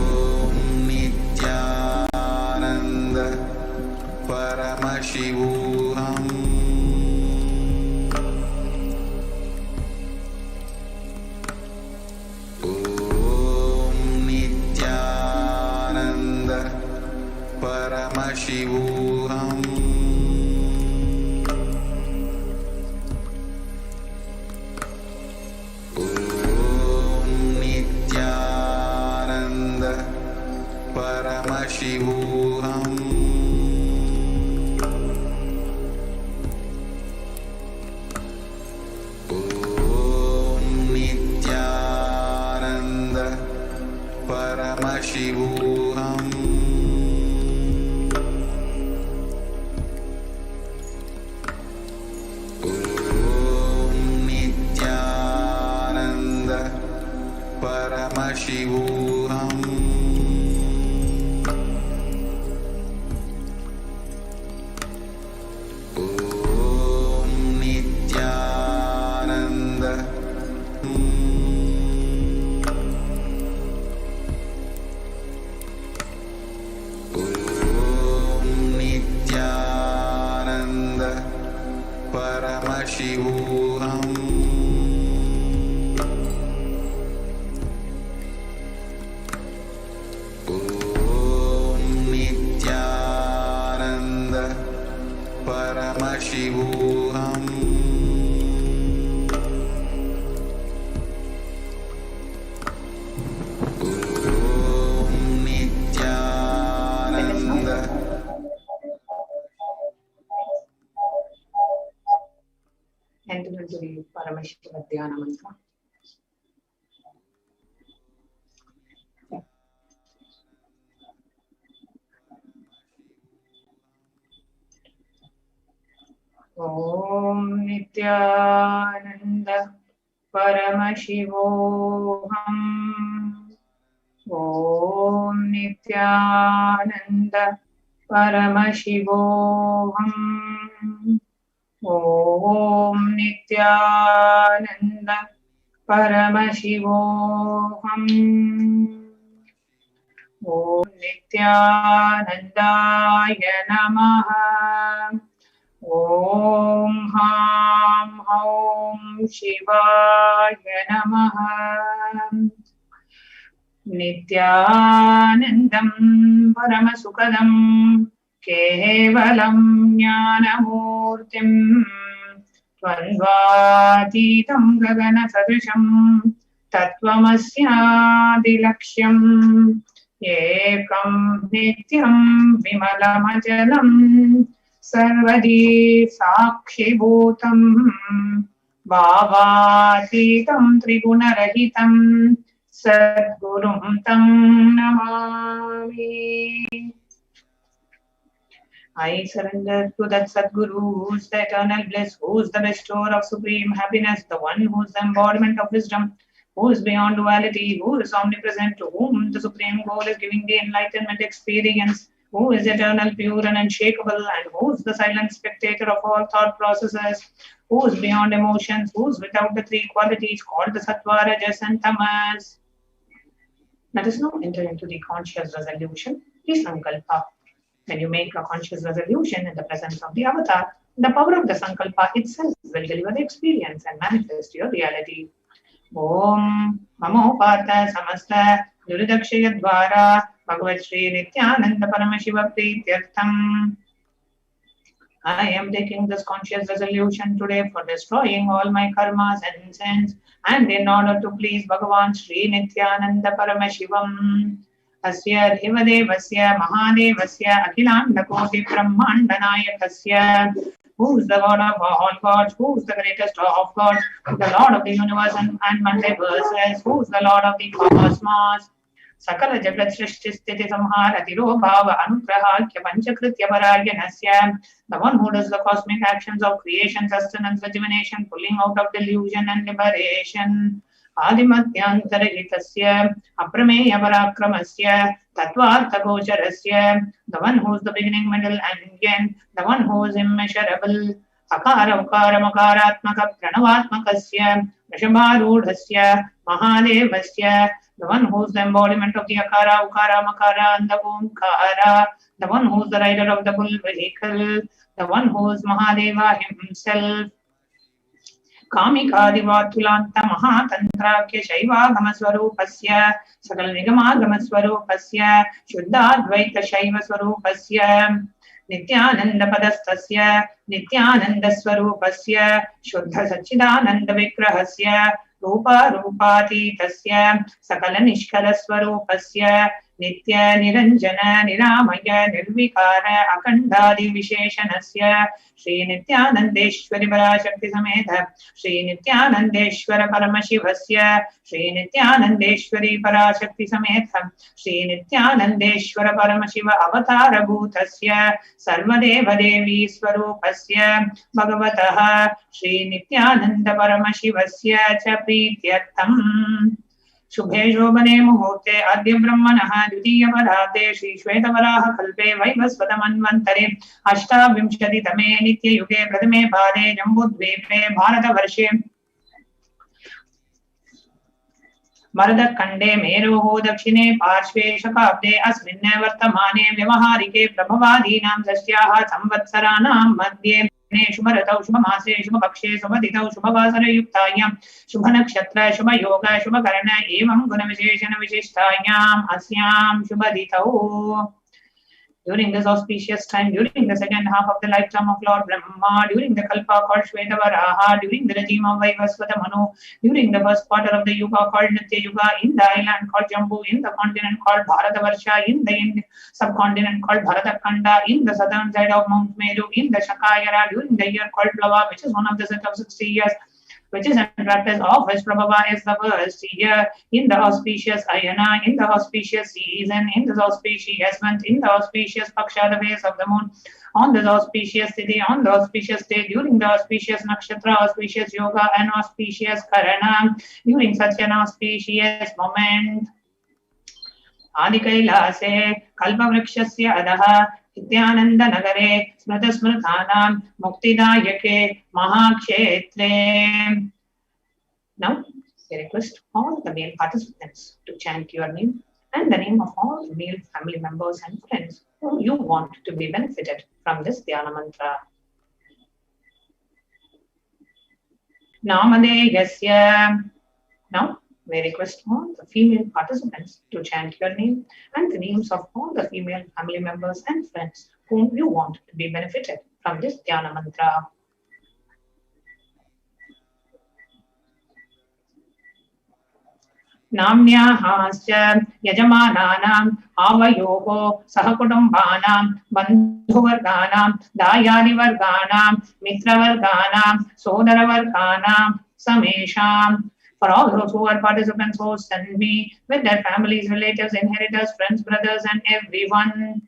S6: Om Nityananda Paramashivoham. Om Nityananda Paramashivoham. Om Nityananda Paramashivoham. Om Nityananda Paramashivoham. Om Nityananda Paramashivoham. Om Nityananda. Om Nityananda Paramashivoham. Om Nityananda Paramashivoham. Om Nityananda.
S9: Enter into the Paramashiva Dhyana mantra. Om Nityananda Paramashivoham. Om Nityananda Paramashivoham. Om Nityananda Paramashivoham. Om Nityanandaya Namaha. Om Ham Om Shivaya Namaha. Nityanandam Paramasukadam Kevalam Jnanamurtim Tvandvatitam Gagana Sadrisham Tattvamasyadilaksham Ekam Nityam Vimalamajalam Sarvadi Sakshibhutam Bhavatitam Trigunarahitam Sadgurum Tam Namami. I surrender to that Sadguru, who is the eternal bliss, who is the bestower of supreme happiness, the one who is the embodiment of wisdom, who is beyond duality, who is omnipresent, to whom the supreme goal is giving the enlightenment experience, who is eternal, pure and unshakable, and who is the silent spectator of all thought processes, who is beyond emotions, who is without the three qualities called the Sattva, Rajas and Tamas. Let us now enter into the conscious resolution, the Sankalpa. When you make a conscious resolution in the presence of the avatar, the power of the Sankalpa itself will deliver the experience and manifest your reality. Om Mamopata Samasta Duridakshaya Dvara Bhagavad Shri Nityananda Paramashiva Prityartham I am taking this conscious resolution today for destroying all my karmas and sins, and in order to please Bhagavan Sri Nityananda Paramashivam. Asya Dhivadevasya Mahadevasya Akhilandakoti Brahmandanayakasya. Who is the God of all gods? Who is the greatest of gods? The Lord of the universe and multiverses. Who is the Lord of the cosmos? Sakala Jagat Srishti Sthiti Samhara Tiro Bhava Anugrahakya Panchakritya Paragyanasya. The one who does the cosmic actions of creation, sustenance, rejuvenation, pulling out of delusion and liberation. Adimatyantarhitasya Aprameya Parakramasya Tatvartha Gocharasya. The one who is the beginning, middle and end. The one who is immeasurable. Akara Ukara Makaratmaka Pranavatmakasya Vrishabharudhasya Mahadevasya. The one who is the embodiment of the Akara, Ukara, Makara and the Omkara. The one who is the rider of the bull vehicle. The one who is Mahadeva himself. Kamikadivatulanta Mahatantrakya Shaivagamaswarupasya Sakal Nigamagaswarupasya Shuddhadvaita Shaiva Swarupasya Nityananda Padastasya Nityananda Swarupasya Shuddha Sachidananda Vigrahasya Rupa Rupatitasya Sakala Nishkala Swarupasya Nitya Niranjana Niramaya Nirvikara Akandadi Visheshanasya Shri Nityanandeshwari Parashakti Samedha Shri Nityanandeshwara Paramashivasya Shri Nityanandeshwari Parashakti Samedha Shri Nityanandeshwara Paramashiva Avatara Bhutasya Sarvadeva Devi Swarupasya Bhagavataha Shri Nityananda Paramashivasya Cha Prityartham शुभे शोभने मुहूर्ते आद्य ब्रह्मणः द्वितीय परार्धे श्री श्वेतवराह कल्पे वैवस्वतमन्वन्तरे अष्टाविंशतितमे नित्ययुगे प्रथमे पादे जम्बूद्वीपे भारतवर्षे मरदखण्डे मेरोः दक्षिणे पार्श्वे शकाब्दे अस्मिन् वर्तमाने व्यवहारिके प्रभवादीनां षष्ट्याः संवत्सराणां मध्ये शुभरतौ शुभमासे शुभपक्षे शुभतिथौ शुभवासरयुक्तायां शुभनक्षत्र शुभयोग शुभकर्ण एवं गुणविशेषण विशिष्टायाम् अस्यां शुभतिथौ. During this auspicious time, during the second half of the lifetime of Lord Brahma, during the Kalpa called Shvetavaraha, during the regime of Vaivasvata Manu, during the first quarter of the Yuga called Nitya Yuga, in the island called Jambu, in the continent called Bharatavarsha, in the subcontinent called Bharatakhanda, in the southern side of Mount Meru, in the Shakayara, during the year called Plava, which is one of the set of 60 years, which is in practice of which Prabhava is the first year, in the auspicious Ayana, in the auspicious season, in the auspicious month, in the auspicious Paksha, the face of the moon, on the auspicious city, on the auspicious day, during the auspicious Nakshatra, auspicious Yoga, and auspicious Karana, during such an auspicious moment. Adi Kailase, Kalpavrakshasya Adaha, Nityananda Nagare, Smrtasmrthanam, Muktidayake, Mahakshetre. Now, I request all the male participants to chant your name and the name of all the male family members and friends whom you want to be benefited from this Dhyana mantra. Namadeyasya. Now, we request all the female participants to chant your name and the names of all the female family members and friends whom you want to be benefited from this Dhyana mantra. Namnyahasya Yajamananam Avayoho Sahakutumbanam Bandhuvarganam Dayadivarganam Mitravarganam Sodaravarganam Samesham. For all those who are participants who send me with their families, relatives, inheritors, friends, brothers, and everyone.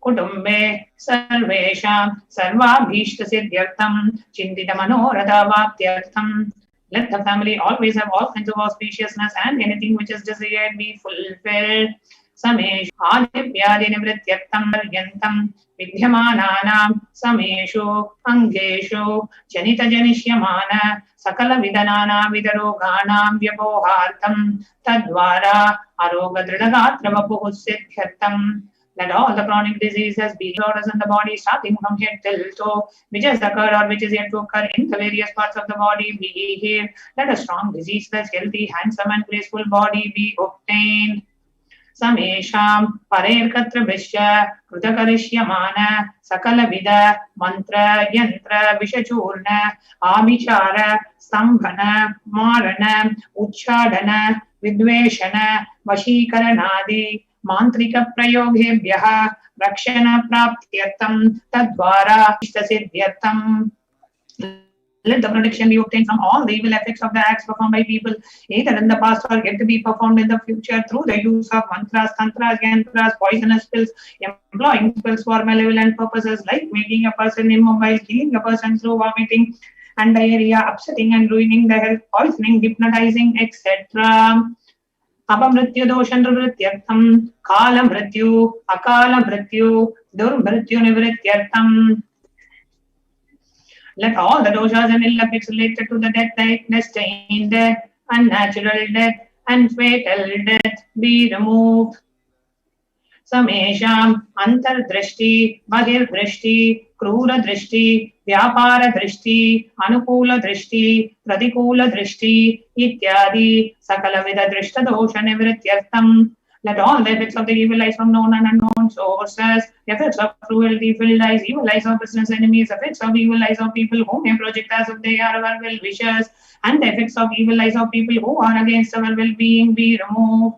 S9: Kutumbe Sarvesham Sarvabhishta Siddhyartham Chindita Manoratha Vaptyartham. Let the family always have all kinds of auspiciousness and anything which is desired be fulfilled. Samesh Adipyadi Nivrityartham Yantam Vidhyamananam Sameshu Angeshu Janita Janishyamana Sakala Vidanana Vidaroganam Vyapohartam Tadvara Aroga Dridagatra Vapuhusiddhyartham. Let all the chronic diseases be disorders in the body starting from head till toe, which has occurred or which is yet to occur in the various parts of the body be healed. Let a strong, diseaseless, healthy, handsome and graceful body be obtained. Samesham Parerkatra Vishya Krutakarishyamana Sakalavida Mantra Yantra Vishachurna Abhichara Stambhana Marana Uchadana Vidveshana Vashikaranadi Mantrika Prayogebhyaha Rakshana Praptyartam Tadvara Ishtasiddhyartam. Let the protection be obtained from all the evil effects of the acts performed by people, either in the past or yet to be performed in the future, through the use of mantras, tantras, yantras, poisonous pills, employing spells for malevolent purposes like making a person immobile, killing a person through vomiting and diarrhea, upsetting and ruining the health, poisoning, hypnotizing, etc. Apamrityu doshandravrityartham, kala mrityu, akala mrityu, durmrityu nivrityartham. Let all the doshas and ill effects related to the death, like destined death, unnatural death, and fatal death be removed. Samesham Antardrashti, Bahirdrashti, Krura Drishti, Vyapara Drishti, Anukula Drishti, Pradikula Drishti, Ityadi, Sakalavida Drishta Dosha Nivrityartham. Let all the effects of the evil eyes from known and unknown sources, the effects of cruelty filled eyes, evil eyes of business enemies, effects of evil eyes of people who may project as if they are our well wishers, and the effects of evil eyes of people who are against our well being be removed.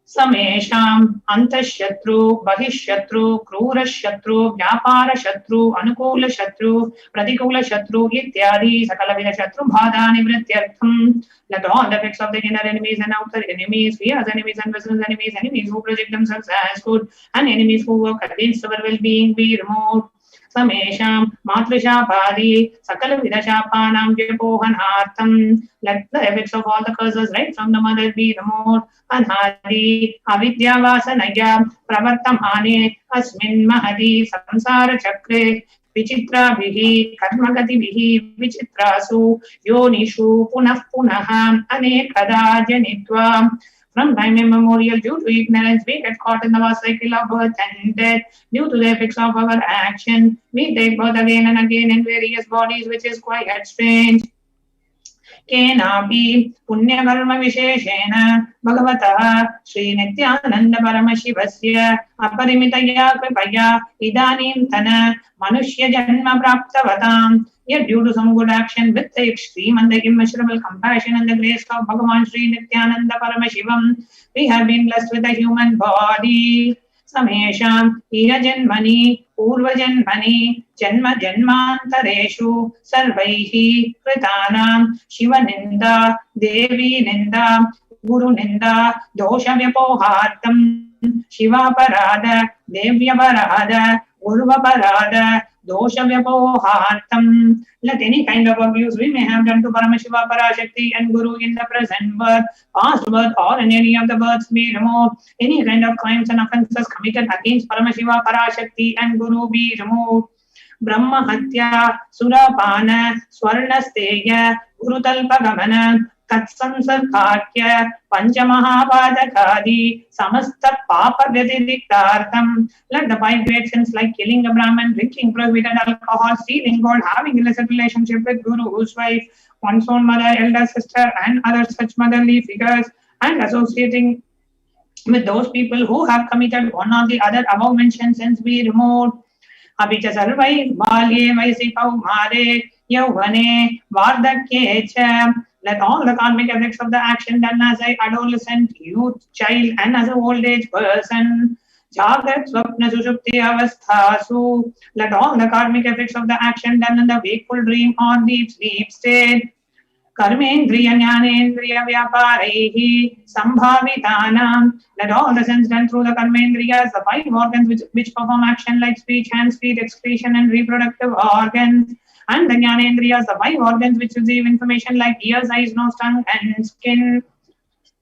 S9: Samesham Antashatru, Bahishatru, Krura Shatru, Vyapara Shatru, Anukula Shatru, Pradikula Shatru, Ityadi, Sakalavida Shatru, Bhada Nivrityartham. Let all the effects of the inner enemies and outer enemies, fears enemies and business enemies, enemies who project themselves as good, and enemies who work against our well being be removed. Samesham Matrishapadi, Sakalavida Shapanam Japohanartham. Let the effects of all the curses right from the mother be removed. Anhadi, Avidya Vasanaya, Pravartamane, Asmin Mahadi, Samsara Chakre, Vichitra Vihi, Karmagati Vihi, Vichitrasu, Yonishu, Punah Punaham, Anekada Janitva. From time immemorial, due to ignorance, we get caught in the vast cycle of birth and death. Due to the effects of our action, we take birth again and again in various bodies, which is quite strange. Kenapi Punyakarma Visheshena Bhagavata Sri Nityananda Paramashivasya Aparimitaya Kripaya Idanim Tana Manushya Janma Praptavatam. Yet due to some good action with the extreme and the immeasurable compassion and the grace of Bhagavan Sri Nityananda Paramashivam, we have been blessed with a human body. Samesham Irajanmani Purvajanmani Janma Janmantareshu Sarvaihi Kritanam Shivaninda Devi Ninda Guru Ninda Dosha Vyapohartam Shiva Parada Devya Parada Urva Parada Dosha Vyapohartam. Let any kind of abuse we may have done to Paramashiva, Parashakti and Guru in the present birth, past birth or in any of the births be removed. Any kind of crimes and offences committed against Paramashiva, Parashakti and Guru be removed. Brahma Hatya, Surapana, Swarnasteya, Gurutalpa Gamana, Katsansarkarkya, Panchamahapadakadi, Samasta Papa Vyadidiktartham. Let the 5 great sins like killing a Brahman, drinking prohibited alcohol, stealing gold, having illicit relationship with Guru's wife, one's own mother, elder sister, and other such motherly figures, and associating with those people who have committed one or the other above mentioned sins be removed. Abhicha sarvai balye vaisi paumare yauvane vardhakye. Let all the karmic effects of the action done as an adolescent, youth, child, and as an old age person. Jagrat swapna sushupti avasthasu. Let all the karmic effects of the action done in the wakeful dream or deep sleep state. Karmendriya Jnanendriya Vyaparehi Sambhavitanam. Let all the sins done through the Karmendriyas, the 5 organs which perform action like speech, hands, feet, excretion, and reproductive organs, and the Jnanendriyas, the 5 organs which receive information like ears, eyes, nose, tongue, and skin.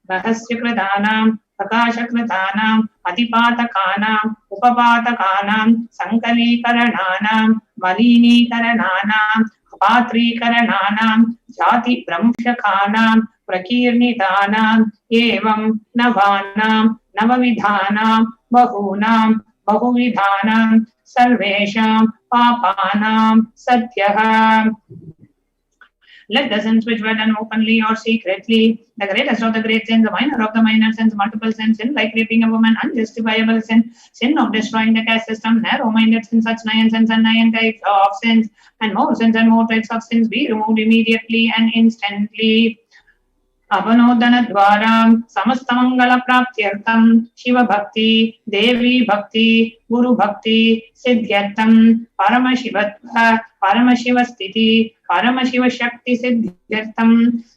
S9: Rahasya Kritanam, Prakasha Kritanam, Adipatakanam, Upapatakanam, Sankali Karananam, Malini Karananam, Patri Karananam, Jati Brahmshakanam, Prakirnitanam, Evam Navanam, Navavidhanam, Bahunam, Bahuvidhanam, Sarvesham, Papanam, Satyaham. Let the sins which were done openly or secretly, the greatest of the great sins, the minor of the minor sins, multiple sins, sin like raping a woman, unjustifiable sin, sin of destroying the caste system, narrow-minded sin, such 9 sins and 9 types of sins, and more types of sins be removed immediately and instantly. अपनोदनद्वारा समस्तमङ्गलप्राप्त्यर्थं शिवभक्ति, देवीभक्ति, गुरुभक्ति सिद्ध्यर्थं परमशिवत्व, परमशिवस्थिति, परमशिवशक्तिसिद्ध्यर्थं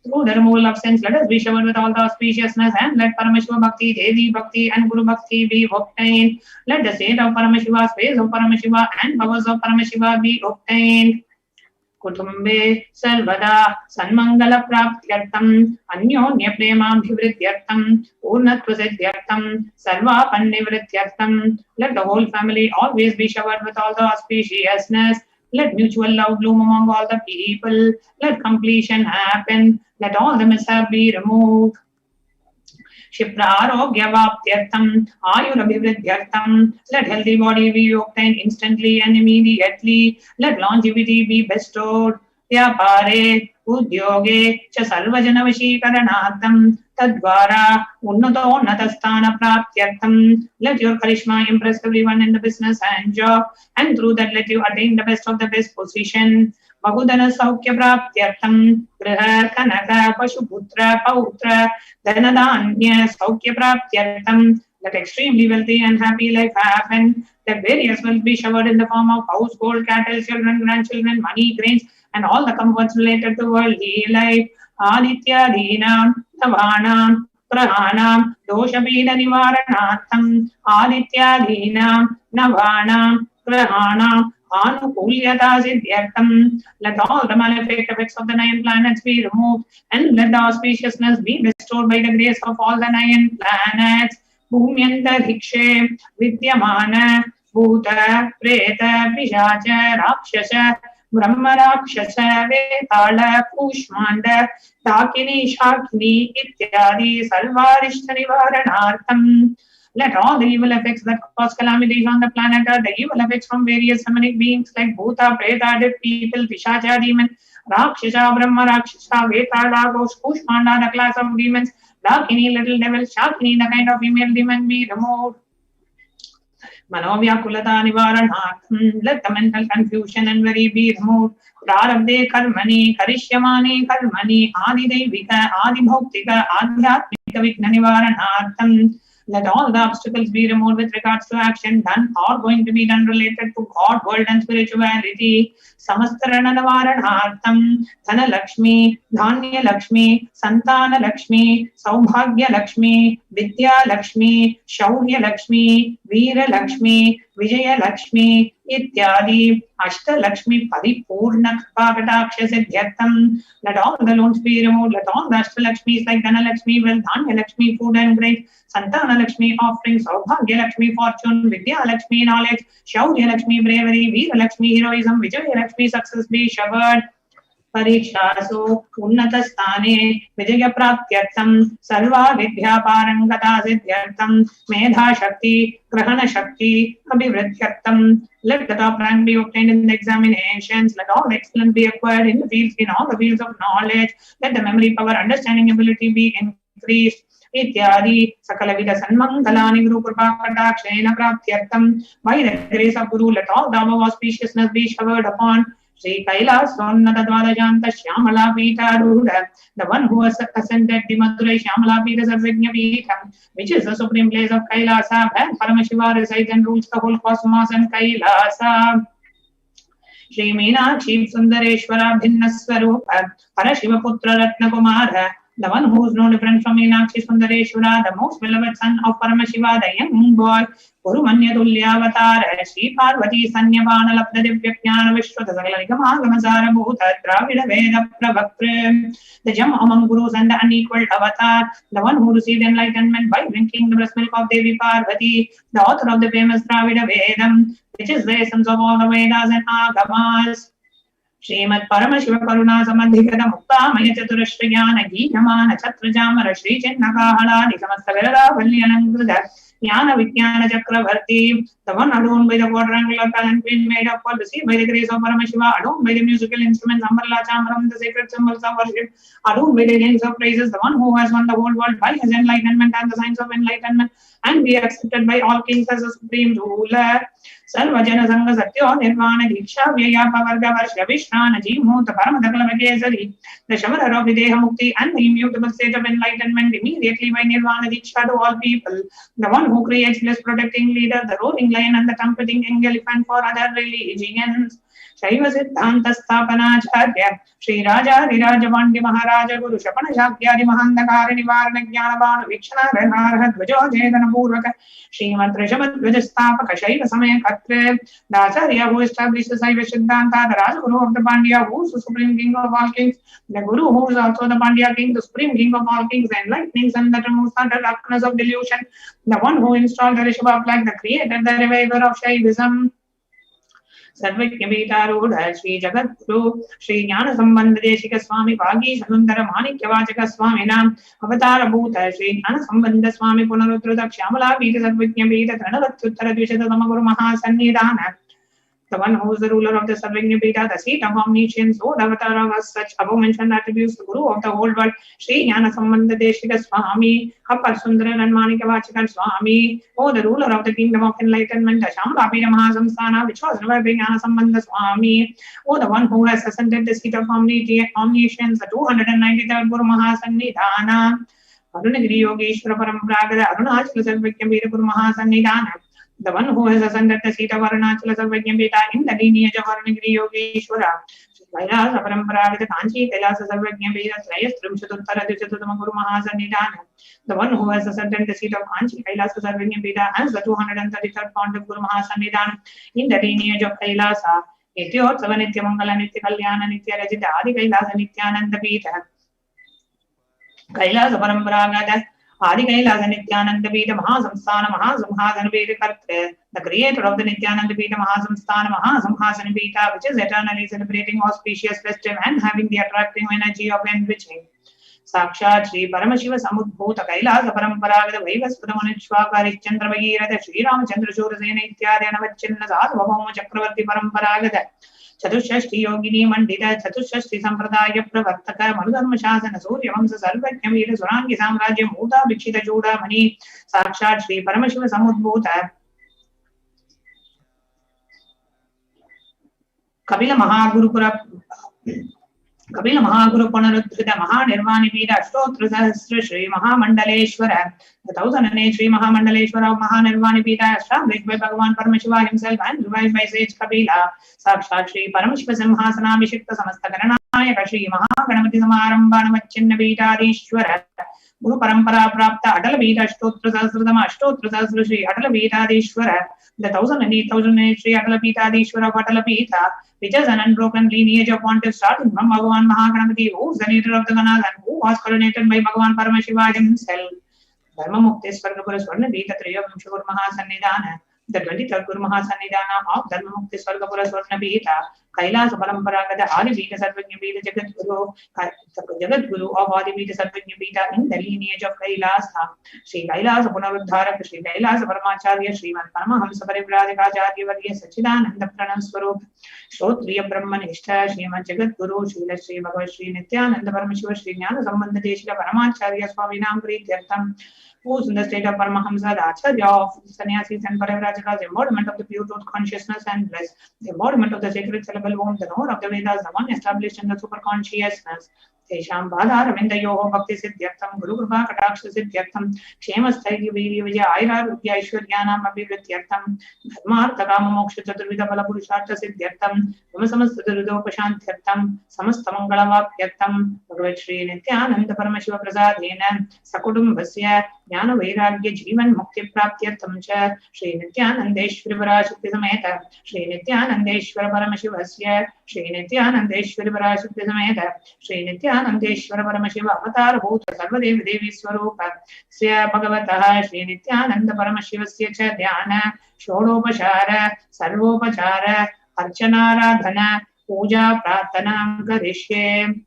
S9: through the removal of sins, let us be showered with all the auspiciousness, and let Paramashiva Bhakti, Devi Bhakti and Guru Bhakti be obtained. Let the state of Paramashiva, space of Paramashiva and powers of Paramashiva be obtained. कुटुंबे सर्वदा सन्मंगल प्राप्त्यर्थम अन्योन्य प्रेमाभिवृद्ध्यर्थम पूर्णत्वसिद्ध्यर्थम सर्वापन्निवृत्त्यर्थम. Let the whole family always be showered with all the auspiciousness. Let mutual love bloom among all the people. Let completion happen. Let all the mishap be removed. Shiprarogya-vaptyartham, ayurabhivridyartham. Let healthy body be obtained instantly and immediately. Let longevity be bestowed. Vyapare, udyoge, cha sarvajanavashikaranartham, tadvara, unnatastana praptyartham. Let your charisma impress everyone in the business and job, and through that let you attain the best of the best position. Bahudana saukya praptyartham, griha, kanaka, pashuputra, pautra, dhanadanya saukya praptyartham. Let extremely wealthy and happy life happen. Let various wealth be showered in the form of household, cattle, children, grandchildren, money, grains, and all the comforts related to worldly life. Aditya Dhinam, Tavanam, Prahanam, Doshabheda Nivaranartham, Aditya Dhinam, Navanam, Prahanam, Anukulyata Siddhyartham. Let all the malefic effects of the 9 planets be removed, and let the auspiciousness be bestowed by the grace of all the 9 planets. Bhumyantarikshe Vidyamana Bhuta Preta Pishacha Rakshasa Brahma Rakshasa Vetala Kushmanda Dakini Shakini Ityadi Salvarishta Nivaranartham. Let all the evil effects that cause calamities on the planet, or the evil effects from various demonic beings like Bhuta, Preta, dead people, Pishacha, demon, Rakshasa, Brahma Rakshasa, Vetala, ghost, Kushmanda, the class of demons, Dakini, little devil, Shakini, the kind of female demon, be removed. Manovyakulata Nivaranartham. Let the mental confusion and worry be removed. Prarabdhe Karmani, Karishyamani Karmani, Adi Devika, Adi Bhoktika, Adhyatmika Vigna Nivaranartham. Let all the obstacles be removed with regards to action done or going to be done related to God, world and spirituality. Samastarana Nivaranartham, Dhana Lakshmi, Dhanya Lakshmi, Santana Lakshmi, Saubhagya Lakshmi, Vidya Lakshmi, Shaurya Lakshmi, Veera Lakshmi, Vijaya Lakshmi, Ityadi, Ashta Lakshmi, Paripurna Kripakataksha Siddhyartham. Let all the loans be removed. Let all the Ashta Lakshmis like Dhana Lakshmi, wealth, Dhanya Lakshmi, food and grain, Santana Lakshmi, offerings, Saubhagya Lakshmi, fortune, Vidya Lakshmi, knowledge, Shaurya Lakshmi, bravery, Veera Lakshmi, heroism, Vijaya Lakshmi, success be showered. Parikshasu Unnatastane Vijaya Praptyartham Sarva Vidya Parangata Siddhyartham Medha Shakti Grahana Shakti Abhivridyartham. Let the top rank be obtained in the examinations. Let all excellence be acquired in all the fields of knowledge. Let the memory power, understanding ability be increased. Ityadi Sakalavida Sanmangalani Guru Kripa Katakshena Praptyartham. By the grace of Guru, let all the above auspiciousness be showered upon Sri Kailasa Dwadajanta Shyamala Pita Ruda, the one who has ascended the Madurai Shyamala Pita Sarvajna Pita, which is the supreme place of Kailasa, where Paramashiva resides and rules the whole cosmos and Kailasa. Sri Meenakshi Sundareshwara Bhinnaswarupa, Parashiva Putra Ratna Kumara, the one who is no different from Meenakshi Sundareshwara, the most beloved son of Paramashiva, the young boy, Gurumanya Tulyavatara, Sri Parvati Sanyavana Lapta Divyajnana Vishwata Sagalarikamagamasara Bhuta Dravida Veda Pravaktra, the gem among gurus and the unequaled avatar, the one who received enlightenment by drinking the breast milk of Devi Parvati, the author of the famous Dravida Vedam, which is the essence of all the Vedas and Agamas. Srimad Paramashiva Karuna Samadhikata Mukta Maya Chaturashriyana Geetamana Chatrajamara Shri Chinnakahala Nisamasta Verada Valyanangruda Jnana Vijnana Chakravarti, the one adorned by the quadrangular palanquin made of all received by the grace of Paramashiva, adorned by the musical instruments, Amrala Chamram, the sacred symbols of worship, adorned by the names of praises, the one who has won the whole world by his enlightenment and the signs of enlightenment, and be accepted by all kings as a supreme ruler. Sarvajana Sangha Satyo Nirvana Diksha Vyayapa Varga Varsha Vishnana Jimhota Paramadakala Vagesari, the Shamara of Videha Mukti and the immutable state of enlightenment immediately by Nirvana Diksha to all people, the one who creates bliss protecting leader, the roaring lion and the trumpeting elephant for other religions. Shaiva Siddhanta Sthapanacharya, Sri Raja Virajavandi Maharaja Guru Shapana Shakyadi Mahandakara Nivarana Jnanabana Vikshana Renarha Dvajo Jedana Purvaka, Srimad Rishabad Vajastapaka Shaiva Samaya Katre, the Acharya who established the Saiva Siddhanta, the Raj Guru of the Pandya, who is the supreme king of all kings, the Guru who is also the Pandya king, the supreme king of all kings, the enlightenings and that removes the darkness of delusion, the one who installed the Rishabha flag, the creator, the reviver of Shaivism. Sarvajna Vedarudha Sri Jagadguru Sri Jnana Sambandha Deshika Swami Bhagi Shanundara Manikya Vachaka Swami Nam Avatara Bhuta Sri Jnana Sambandha Swami Punarudruta Kshamala Vita Sarvajna Vita Tranavatyuttara Dvishata Tamaguru Mahasannidhana, the one who is the ruler of the Sarvajna Pita, the seat of omniscience, O the Avatara was such above mentioned attributes, the Guru of the whole world, Sri Jnana Sambandha Deshika Swami, Appar Sundaran and Manika Vachaka Swami, O the ruler of the kingdom of enlightenment, the Shambhala Pita Mahasamsthana, which was revived by Jnana Sambandha Swami, O the one who has ascended the seat of omniscience, the 293rd Guru Mahasannidhana, Arunagiri Yogeshwara Parampragada, Arunachala Sarvajna Pita Guru Mahasannidhana, the one who has ascended the seat of Arunachala Sarvajna Pita in the lineage of Arunagiri Yogeshwara, Kailasa Paramparagata Kanchi Kailasa Sarvajna Pita Trayastrimshatuttara Dvishatattama Guru Mahasannidhana, the one who has ascended the seat of Kanchi Kailasa Sarvajna Pita as the 233rd fount of Guru Mahasannidhana in the lineage of Kailasa, Nityotsava Nitya Mangala Nitya Kalyana Nitya Rajita Adi Kailasa Nityananda Pita, Kailasa Paramparagata Adi Kailasa Nityananda Pita Mahasamsthana Mahasamhasana Pita Kartre, the creator of the Nityananda Pita Mahasamsthana Mahasamhasana Pita, which is eternally celebrating auspicious festive and having the attracting energy of enriching. Sakshat Sri Paramashiva Samudbhuta Kailasa Paramparagata Vaivasputa Manishwakari Chandra Bhagirata Sri Ramachandra Shurasena Ityadi Anavachinna Sadhava Chakravarti Paramparagata Chatushashti Yogini Mandita Chatushashti Sampradaya Pravartaka Madhurma Shasana Surya Vamsa Sarvajna Veera Surangi Samrajya Muta Vikshita Juda Mani Sakshat Sri Paramashiva Samudbhuta Kapila Mahaguru Punarudhrita Mahanirvani Pita Ashtotra Sahasra Sri Mahamandaleshwara, the 1008 Sri Mahamandaleshwara of Mahanirvani Pita, established by Bhagavan Paramashiva himself and revived by sage Kapila, Sakshat Sri Paramashiva Simhasana Abhishekta Samasta Garanayaka Sri Mahaganapati Samaramba Namachinna Pita Adishwara, Guru Parampara Prapta Atala Pita Ashtotra Sahasradama Ashtotra Sahasra Sri Atala Pita Adishwara, the 1008 Sri Atala Pita Adishwara of Atala Pita, which is an unbroken lineage of pontiffs starting from Bhagavan Mahaganapati, who is the leader of the Ganas and who was coronated by Bhagavan Paramashiva himself. Dharma Mukti Swargapura Swarna Pita Triyavamsha Guru Mahasannidhana, the 23rd Guru Mahasannidhana of Dharma Mukti Swargapura Swarna Pita, Kailasa Paramparagata Adi Pita Sarvajna Pita Jagadguru of Adi Pita Sarvajna Pita in the lineage of Kailasa, Sri Kailasa Punarudharaka Sri Kailasa Paramacharya Sriman Paramahamsa Parivradikacharya Varya Sachidananda Pranam Swarup Shrotriya Brahmanishta Sriman Jagadguru Srila Sri Bhagavad Sri Nityananda Paramashiva Sri Jnana Sambandha Deshika Paramacharya Swaminam Prityartham, who is in the state of Paramahamsa, the Acharya of Sannyasis and Parivrajakas, the embodiment of the pure truth consciousness and bliss, the embodiment of the sacred syllable womb, the knower of the Vedas, the one established in the super consciousness. Tesham Bhada Ravinda Yoho Bhakti Siddhyartham Guru Kripa Kataksha Siddhyartham Kshema Sthairya Virya Vijaya Aira Rudya Aishwaryanam Abhivrityartham Dharmartha Kama Moksha Chaturvida Phala Purushartha Siddhyartham Mama Samasta Durudopashantyartham Samasta Mangalavapyartham Bhagavad Shri Nityananda Paramashiva Prasadena Sakutumbhasya Jnana Vairagya Jivan Mukti Praptyartham Cha Shri Nityanandeshwari Parashakti Sameta Shri Nityanandeshwara Paramashivasya Shri Nityanandeshwari Parashakti Sameta Shri Nityanandeshwara Paramashiva Avatar Bhuta Sarvadevi Devi Swarupa Sya Bhagavataha Shri Nityananda Paramashivasya Cha Dhyana Shodopachara Sarvopachara Archanaradhana Puja Pratana Karishye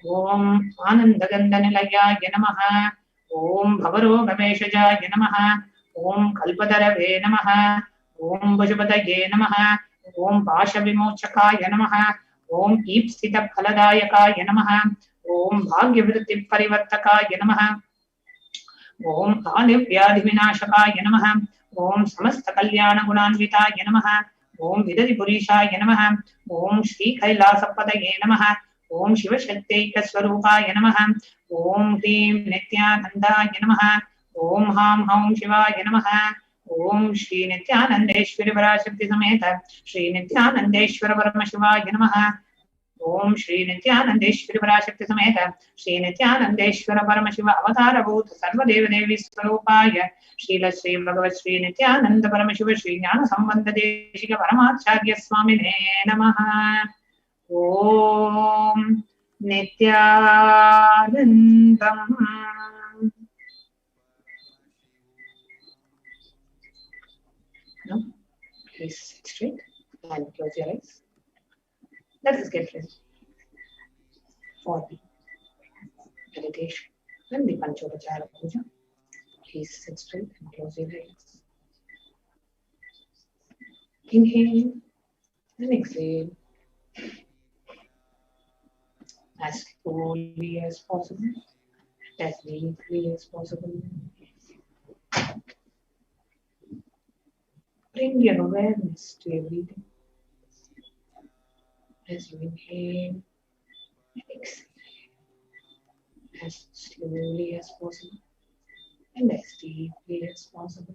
S9: Om Anandagandanilayaya Namaha Om Bhavaro Gaveshajaya Namaha Om Kalpatarave Namaha. Om Vajupataye Namaha. Om Pasha Vimochakaya Namaha. Om Ipsita Phaladayakaya Namaha. Om Bhagyavritti Parivartakaya Namaha. Om Adivyadhivinashakaya Namaha. Om Samasta Kalyana Gunanvitaya Namaha. Om Vidadi Purishaya Namaha. Om Shri Kailasa Padaye Namaha. Om Shiva Shakteika Swarupaya Namaha. Om Hrim Nityanandaya Namaha. Om Ham Ham Shivaya Namaha. Om Shri Nityanandeshwari Parashakti Sameta Shri Nityanandeshwara Paramashivaya Namaha. Om Shri Nityanandeshwari Parashakti Sameta Shri Nityanandeshwara Paramashiva Avatara Bhuta Sarva Deva Devi Swarupaya Srila Sri Bhagavat Shri Nityananda Paramashiva Shri Jnana Sambandha Deshika Paramacharya Swamine Namaha. Om Nityanandam. No? Please sit straight and close your eyes. Let us get ready for the meditation and the Panchopachara Puja. Please sit straight and close your eyes. Inhale and exhale as slowly as possible, as deeply as possible. Bring your awareness to your breathing as you inhale and exhale as slowly as possible and as deeply as possible.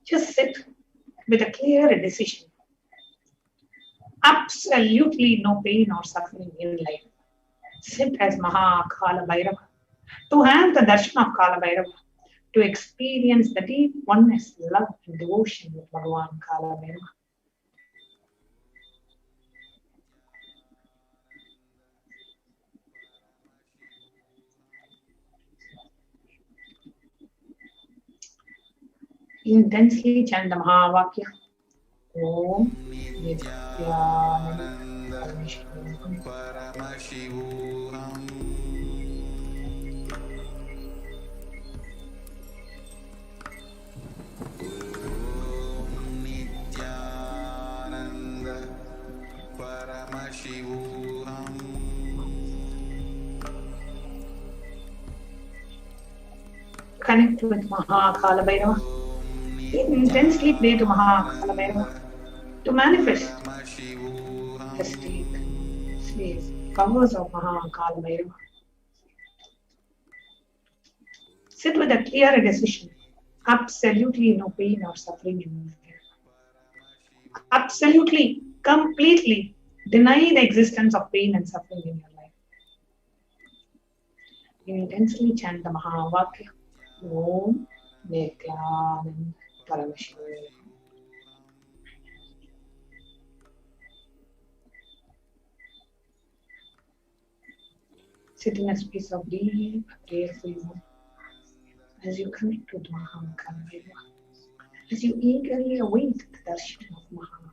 S9: Just sit with a clear decision. Absolutely no pain or suffering in life. Sit as Kalabhairava to have the darshan of Kalabhairava, to experience the deep oneness, love and devotion with Bhagavan Kalabhairava. Intensely chant the Mahavakya. Om Nityananda Paramashivoham. Om Nityananda Paramashivoham. Connect with Kalabhairava. Intensely pray to Kalabhairava to manifest the state, space, powers of Kalabhairava. Sit with a clear decision. Absolutely no pain or suffering in life. Absolutely, completely deny the existence of pain and suffering in your life. Intensely chant the Mahavakya. Om Nityananda Paramashivoham. Sit in a space of deep, prayerful mood as you connect with Kalabhairava, as you eagerly await the darshan of Kalabhairava.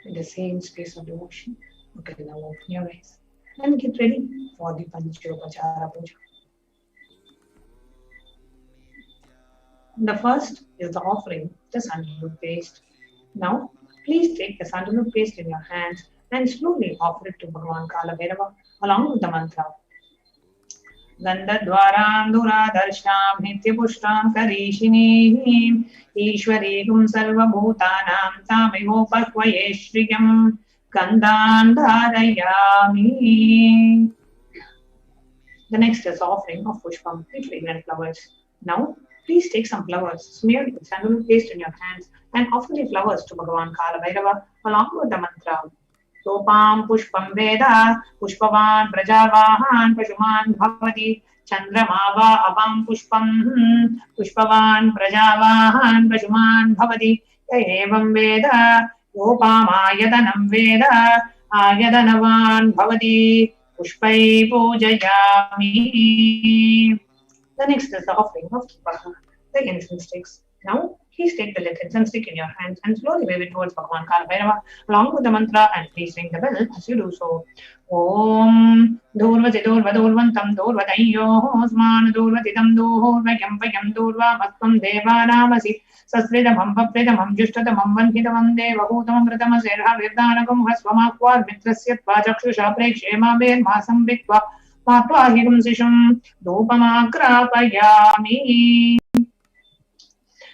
S9: In the same space of devotion, you can now open your eyes and get ready for the Panchopachara Puja. The first is the offering, the sandalwood paste. Now, please take the sandalwood paste in your hands and slowly offer it to Bhagavan Kalabhairava along with the mantra. Gandhadvaram Duradarsham Nityapushtam Karishini Ishwarigum Sarvabhutanam Tamivoparkvaye Shriyam Gandhan Dharayami. The next is offering of pushpam, fragrant flowers. Now, please take some flowers, smear the sandalwood paste in your hands and offer the flowers to Bhagavan Kalabhairava along with the mantra. Topam pushpam veda pushpavan prajavahan pashuman bhavati chandramava apam pushpam pushpavan prajavahan pashuman bhavati evam veda topam ayadanam veda ayadanavan bhavati pushpai pujayami. The next is the offering of Kipaha, the incense sticks. Now, please take the lit incense stick in your hands and slowly wave it towards Bhagavan Kalabhairava along with the mantra, and please ring the bell as you do so. Om Durvati Durva Durvantam Durvatayyo Sman Durvatidam Durvayam Vayam Durva Mastam Deva Namasi Sasridamam Papridamam Jushtatamam Vanhitamam Deva Hutamam Vratamasirha Virdanagam Hasvamakwa Mitrasyat Vajakshusha Prekshema Ben Masam Vikva Matwahigam Sisham Dupamakrapayami.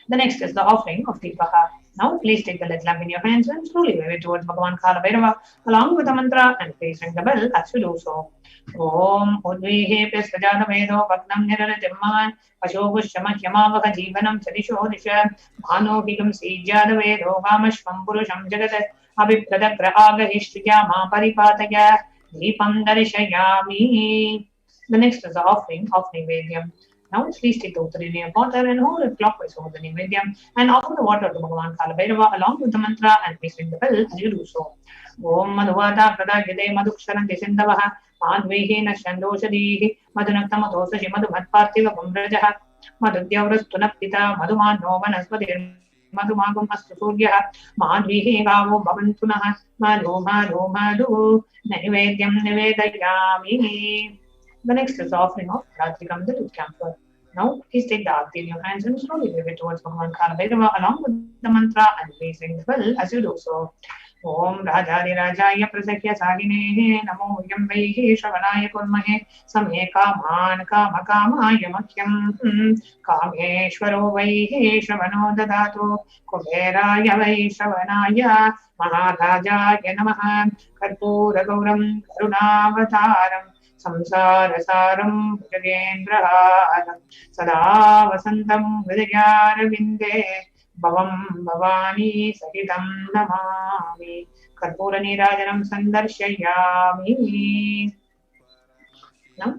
S9: The next is the offering of Deepaha. Now please take the lit lamp in your hands and slowly wave it towards Bhagavan Kalabhairava along with the mantra, and please ring the bell as you do so. Om Udvihe Pesvajana Vedo Bhagnam Niranatimman Pashogushamahyamavaha Jivanam Chadisho Disha Manohigam Sijada Vedo Vamashvam Purusham Jagat Abhipradagra Agahishtiya Ma Paripataya Deepam Darishayami. The next is the offering of Nivedyam. Now please take the uttari in your water and hold it clockwise over the Nivedyam and offer the water to Bhagavan Kalabhairava along with the mantra, and please ring the bell as you do so. Om Madhuvata Pradagade Madhuksharanti Sindavaha Madhvihena Shandoshadihi Madhunaktamathosashi Madhumatparthiva Pumrajaha Madhudyavrastunappita Madhumano Vanaspatir Madhumagam Astu Suryaha Madhvihe Gavo Bhavantunaha Madhu Madhu Madhu Nivedyam Nivedayami. The next is the offering of Ratrikam, the tooth camphor. Now, please take the aarti in your hands and slowly wave it towards Bhagavan Kalabhairava along with the mantra, and please ring the bell as you do so. Om Rajadi Rajaya Prasakya Saginehe Namo Yambaihe Shavanaya Kurmahe Samhe Kaman Kama Kamaya Makyam Kameshwaro Vaihe Shavano Dadatu Kuberaya Vai Shavanaya Maharajaya Namaha Karpura Gauram Karunavataram Samsarasaram Bhujagendraharam Sada Vasantam Hridayarvinde Bhavam Bhavani Sahitam Namami Karpura Nirajanam Sandarshayami. Now,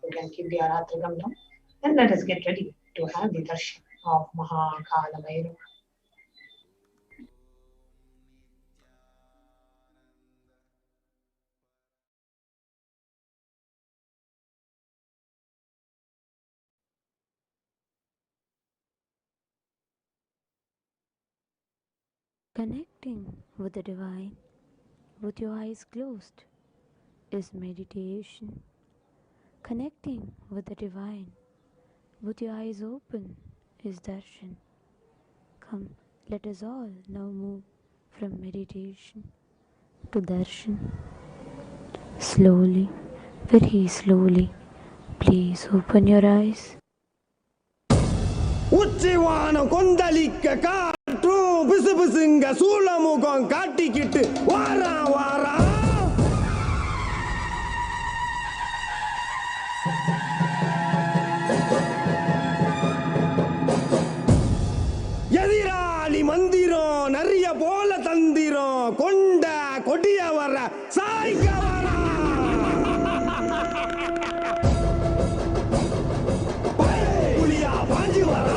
S9: we can keep the Aratrikam down and let us get ready to have the darshan of Kalabhairava.
S10: Connecting with the divine with your eyes closed is meditation. Connecting with the divine with your eyes open is darshan. Come, let us all now move from meditation to darshan. Slowly, very slowly, please open your eyes.
S11: உச்சிவானம் கொந்தளிக்க காற்று பிசு பிசுங்க சூளமுகம் காட்டிக்கிட்டு வாரா வாரா எதிராளி மந்திரம் நிறைய போல தந்திரம் கொண்ட கொடிய வர சாய்க்க வர புலியா பாஞ்சி வர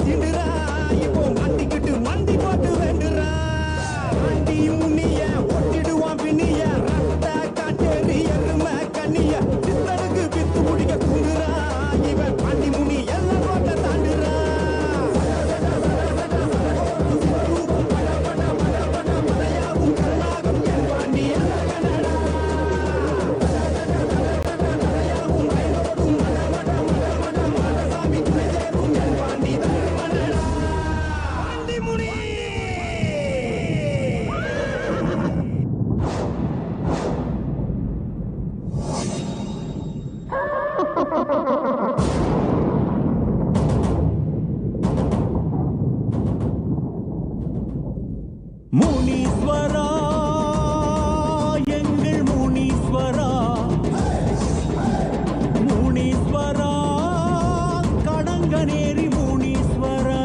S11: சீண்டுறா இப்போ மாட்டிக்கிட்டு மண்டி போட்டு வேண்டுறா ஆண்டி முனிய ஒட்டிடுவான் பின்னிய ரத்த காட்டேரி எருமை கண்ணிய சித்தனுக்கு பித்து முடிக்க குங்குறா இவன் பாண்டி முனி எல்லாம் ரோட்ட தாண்டுறா முனீஸ்வரா எங்கள் முனீஸ்வரா முனீஸ்வரா கடங்கநேரி முனீஸ்வரா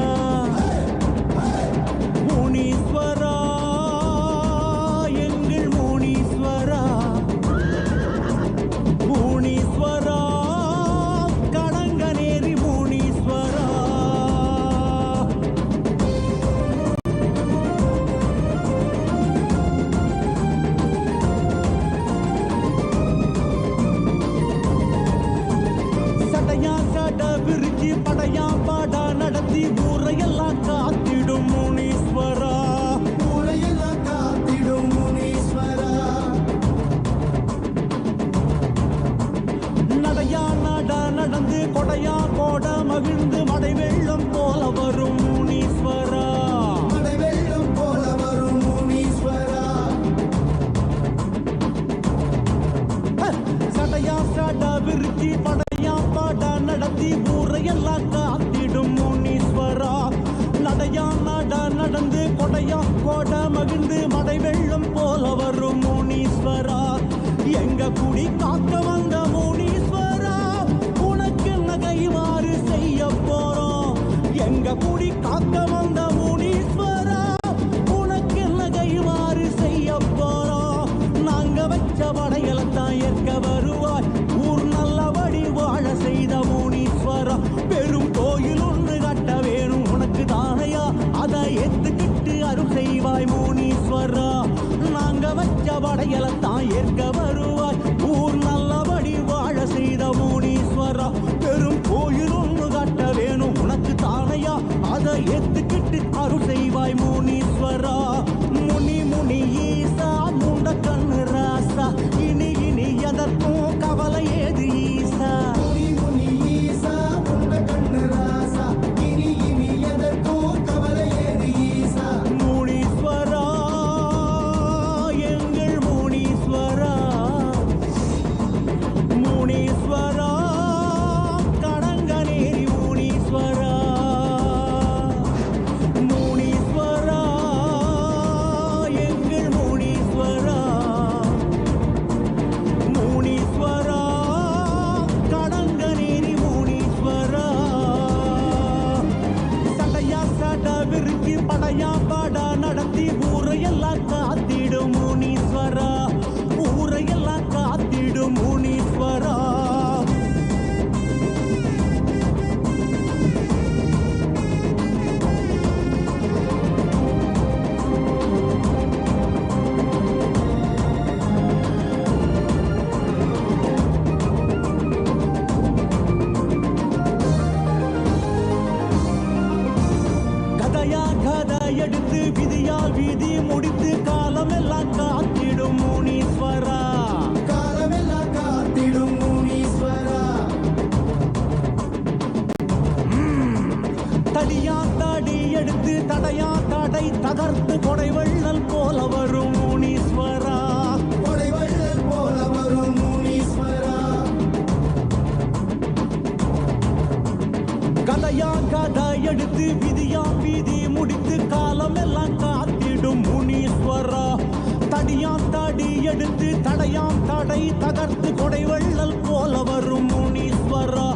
S11: முனீஸ்வரா எங்கள் முனீஸ்வரா முனீஸ்வரா கடங்கநேரி முனீஸ்வரா படையா பாடா நடத்தி ஊரையெல்லாம் காத்திடும் முனீஸ்வரா ஊரையெல்லாம் காத்திடும் முனீஸ்வரா நடையா நாடா நடந்து கொடையா கோட மகிழ்ந்து மடை வெள்ளம் போல வரும் முனீஸ்வரா மடை வெள்ளம் போல வரும் முனீஸ்வரா சடையா சாடா விருச்சி படையா பாடா நடத்தி ஊரையெல்லாம் காத்திடும் முனீஸ்வரா நடையா நாடா நடந்து கொடையா கோட மகிழ்ந்து மடை வெள்ளம் போல வரும் முனீஸ்வரா எங்க குடி காக்க வந்த முனீஸ்வரா உனக்கு நகைவாறு செய்ய போறோம் எங்க குடி காக்க வந்த முனீஸ்வரா உனக்கு நகைவாறு செய்ய போறோம் நாங்க வச்ச படையலத்தான் ஏற்க வருவாய் ஊர் நல்லபடி வாழ செய்த முனீஸ்வரா பெரும் கோயில் ஒன்று கட்ட வேணும் உனக்கு தானையா அதை ஏத்துக்கிட்டு அருள் செய்வாய் முனீஸ்வரா நாங்க வச்ச படையலத்தான் ஏற்க வருவாய் ஊர் நல்லபடி வாழ செய்த முனீஸ்வரா பெரும் கோயில் ஒன்று கட்ட வேணும் உனக்கு தானையா அதை ஏத்துக்கிட்டு அருள் செய்வாய் முனீஸ்வரா முனி முனி ஈசா முண்ட கண்ணு ராசா இனி இனி எதற்கும் கவலை ஏது ஈசா முனி முனி ஈசா முண்ட கண்ணு ராசா இனி இனி எதற்கும் கவலை ஏது ஈசா முனீஸ்வரா எங்கள் முனீஸ்வரா முனீஸ்வரா கடங்கநேரி முனீஸ்வரா முனீஸ்வரா எங்கள் முனீஸ்வரா முனீஸ்வரா கடங்கநேரி முனீஸ்வரா சடையா சட விருச்சி படையா பாடா நடத்தி ஊரையெல்லாம் காத்திடும் முனீஸ்வரா ஊரையெல்லாம் காத்திடும் முனீஸ்வரா கதையா கதை எடுத்து விதியால் வீதி முடித்து காலமெல்லாம் காத்திடும் முனீஸ்வரா காலமெல்லாம் காத்திடும் முனீஸ்வரா தடியா தாடி எடுத்து தடையா தடை தகர்த்து கொடை வள்ளல் போல வரும் முனீஸ்வரா கொடை வள்ளல் போல வரும் முனீஸ்வரா கதையா கதை எடுத்து விதியா வீதி முடித்து காலமெல்லாம் காத்திடும் முனீஸ்வரா தடியா தாடி எடுத்து தடையாம் தடை தகர்த்து கொடை வள்ளல் போல வரும் முனீஸ்வரா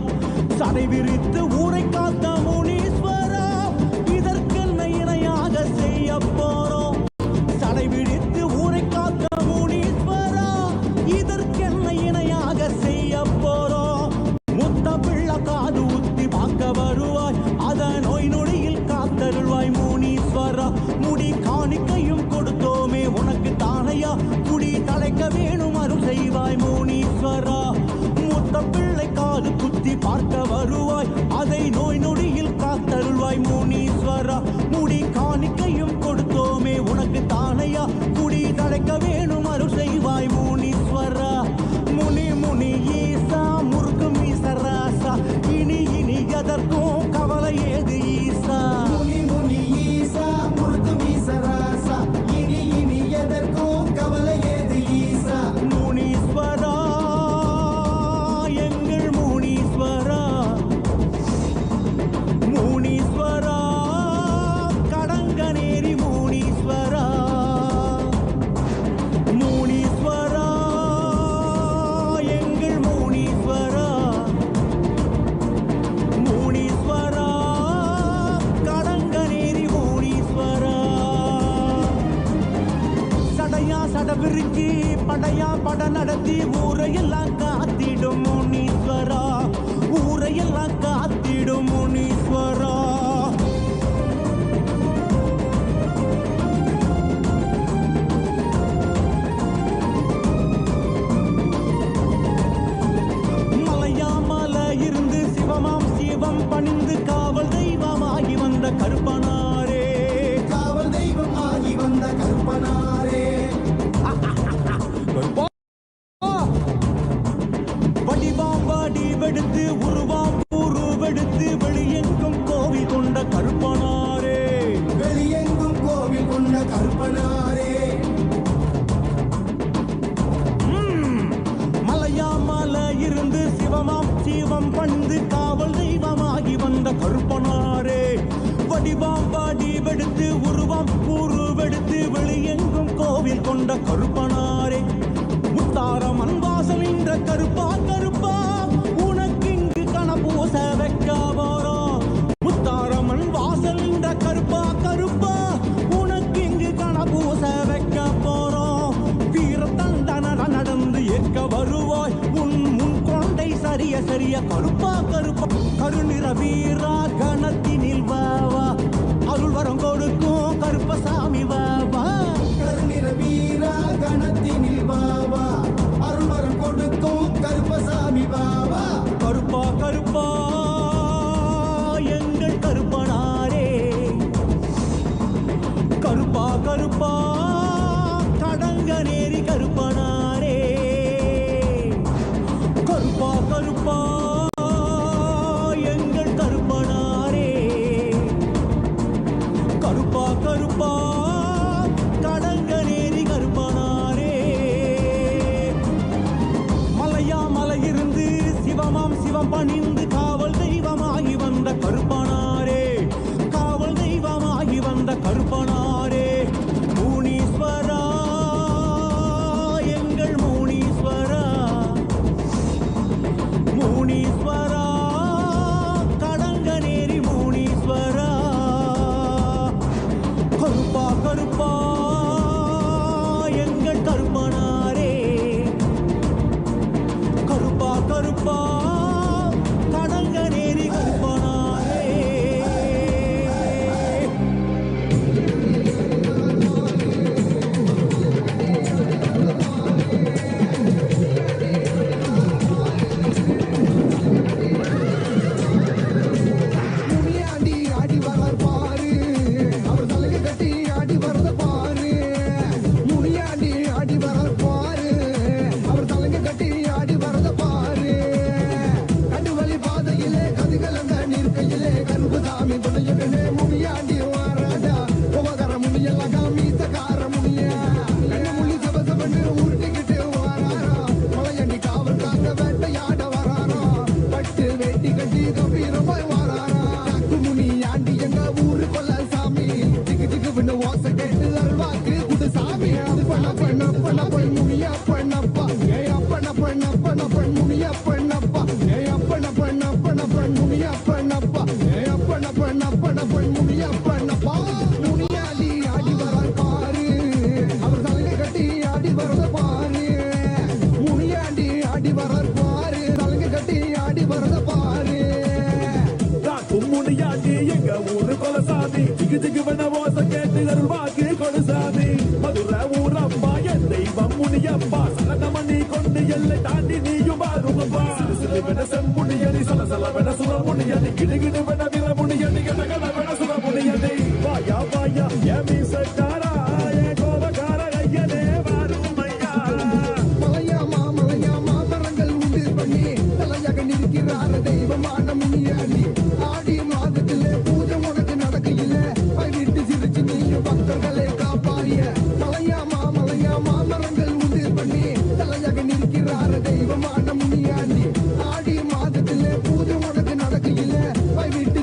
S11: சடை விரித்து ஊரை காத்த முனீஸ்வரா இதற்கென்ன இணையாக செய்ய போறோம் சடை விரித்து ஊரை காத்த முனீஸ்வரா இதற்கென்ன இணையாக செய்ய போறோம் முத்த பிள்ளை காது ஊத்தி பார்க்க வருவாய் அத நோய் நொடி விரிச்சி படையா பட நடத்தி ஊரையெல்லாம் காத்திடும் முனீஸ்வரா, ஊரையெல்லாம் காத்திடும் முனீஸ்வரா. மலையாமல இருந்து சிவமாம் சிவம் பணிந்து காவல் தெய்வமாகி வந்த கருப்பனாரே, காவல் தெய்வம் ஆகி வந்த கருப்பனாரே. வடிவாம் வடிவெடுத்து உருவாம் உருவெடுத்து வெளியெங்கும் கோவில் கொண்ட கருப்பனாரே, வெளியெங்கும் கோவில் கொண்ட கருப்பனாரே. மலையாமல இருந்து சிவமாம் சிவம் பணிந்து காவல் தெய்வமாகி வந்த கருப்பனாரே, வடிவாம் வடிவெடுத்து உருவாம் உருவெடுத்து வெளியெங்கும் கோவில் கொண்ட கருப்பனாரே. முத்தாரம் அன்பாசம் என்ற கருப்பா கருப்பா உனக்கு இங்கு கணபூச வைக்க போறோம். முத்தாரம் அன்பாசல் என்ற கருப்பா கருப்பா உனக்கு இங்கு கணபூச வைக்க போறோம். வீரத்தண்டன நடந்து ஏற்க வருவாய் உன் முன் கொண்டை சரிய சரிய கருப்பா கருப்பா. கருநிற வீரா கணத்தினில் வாவா அருள் வரம் கொடுக்கும் கருப்பசாமி வாவா. கருநிற வீரா கணத்தினில் வாவா அருள் வரம் கொடுக்கும் கருப்பசாமி வாவா. கருப்பா கருப்பா எங்கள் கருப்பனாரே, கருப்பா கருப்பா கடங்கநேரி கருப்பனாரே. கருப்பா கருப்பா எங்கள் கருப்பனாரே, கருப்பா கருப்பா கடங்கநேரி கருப்பனாரே. மலையாமலை இருந்து சிவமாம் சிவம் பணிந்து காவல் தெய்வமாகி வந்த கருப்பனாரே, காவல் தெய்வமாகி வந்த கருப்பனாரே. முனீஸ்வரா எங்கள் முனீஸ்வரா, முனீஸ்வரா கடங்கநேரி முனீஸ்வரா. கருப்பா கருப்பா எங்கள் கருப்பனாரே, கருப்பா கருப்பா கடங்கநேரி கருப்பனாரே. முனியாண்டி ஆடி வரார் பாரு, அவர் தலையை கட்டி ஆடி வரத பாரு. முனியாண்டி ஆடி வரார் பாரு, அவர் தலையை கட்டி ஆடி வரத பாரு. கண்டுவலி பாதையிலே கதிகலந்த நிற்கையிலே கருப்புசாமி துணையுடனே முனியாண்டி வாராடா. உபகர முனியெல்லாம் காமீசக்கார முனியா கண்ணு முள்ளி சபசபன்னு உருட்டிக்கிட்டு வாராரா. மலையண்டி காவல் காக்க வேட்டையாட வராரா, பட்டு வேட்டி கட்டி கம்பீரமாய் வாராரா. முனியாண்டி எங்க ஊரு கொல்ல சாமி, திக்கு திக்கு விண்ணு ஓசை கேட்டு அல்வாக்கு குடு சாமி. பண்ண பண்ண பண்ண பொய் முனியா பண்ணப்பா, ஏ அப்பன பண்ண பண்ண பொய் முனியா பண்ணப்பா, ஏ அப்பன பண்ண பண்ண பொய் முனியா பண்ணப்பா, ஏ அப்பன பண்ண பண்ண பொய் முனியா பண்ணப்பா. முனியாண்டி ஆடி வரார் பாரு, அவர் தலையை கட்டி ஆடி வரத பாரு. முனியாண்டி ஆடி வரார் பாரு, தலையை கட்டி ஆடி வரத பாரு. முனியாண்டி எங்க ஊரு கொலசாமி, திக்கு திக்கு பண்ண ஓசை கேட்டு அருள்வாக்கு கொடுசாமி. மதுரை ஊரப்பா என் தெய்வம் முனியப்பா, சலனமணி கொண்டு எல்லை தாண்டி நீயும் பாருங்கப்பா. சிறு வென செம்முனியடி சலசல வென சுரமுனியடி, கிடுகிடு வென வீரமுனியடி, கடகட வென சுரமுனியடி. வாயா வாயா ஏமி சட்டாரா ஏ கோபக்கார ஐயனே வாருமையா. மலையாமா மலையாமா மரங்கள் உண்டு பண்ணி தலையாக நிற்கிறார தெய்வமான முனியாண்டி. ஆடி மாதத்திலே பூஜை உனக்கு நடக்கையில வீட்டு சிரிச்சு நீயும் பக்தர்களை காப்பாரிய. மலையாமா மலையாமா மரங்கள் உண்டு பண்ணி தலையாக நிற்கிறார தெய்வமான முனியாண்டி. ஆடி மாதத்திலே பூஜை உனக்கு நடக்கையில வீட்டு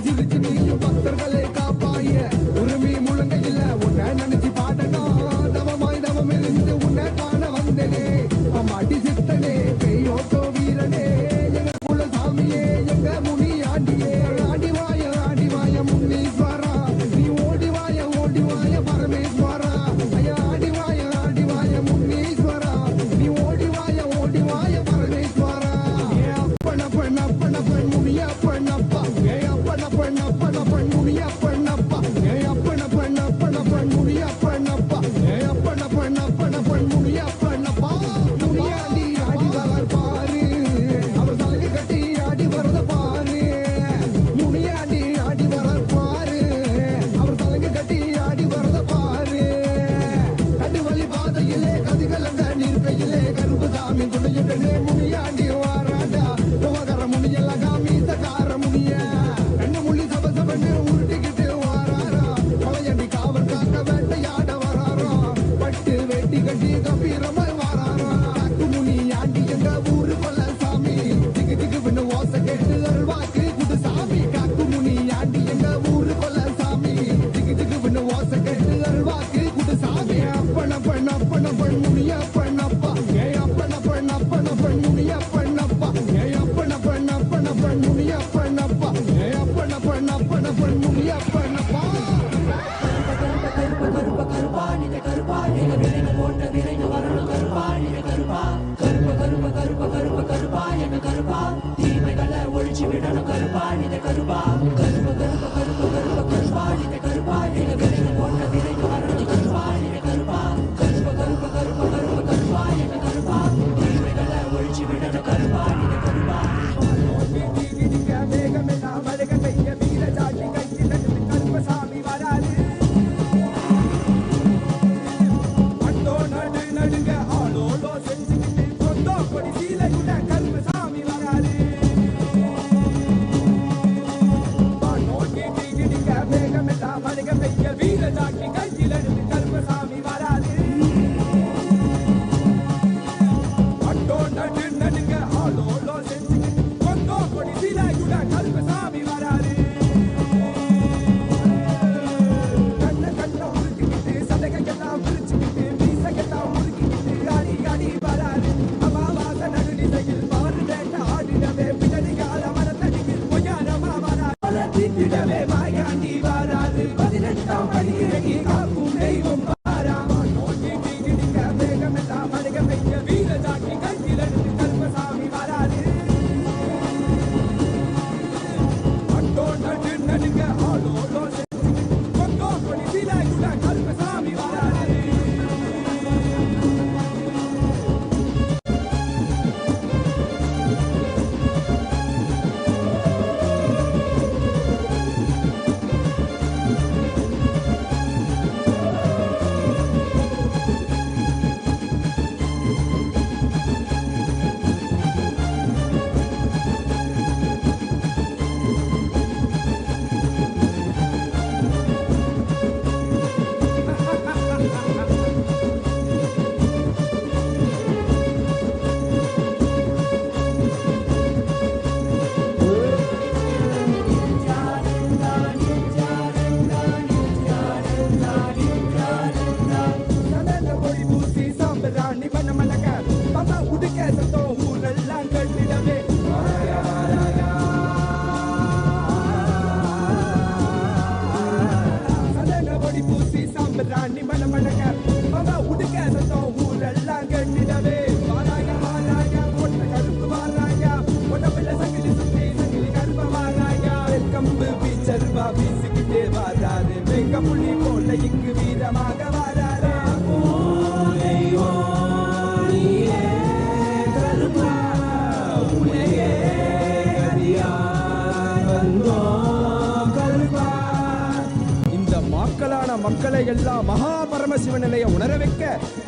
S12: மக்களை எல்லாம் மகா பரமசிவ நிலைய உணர வைக்க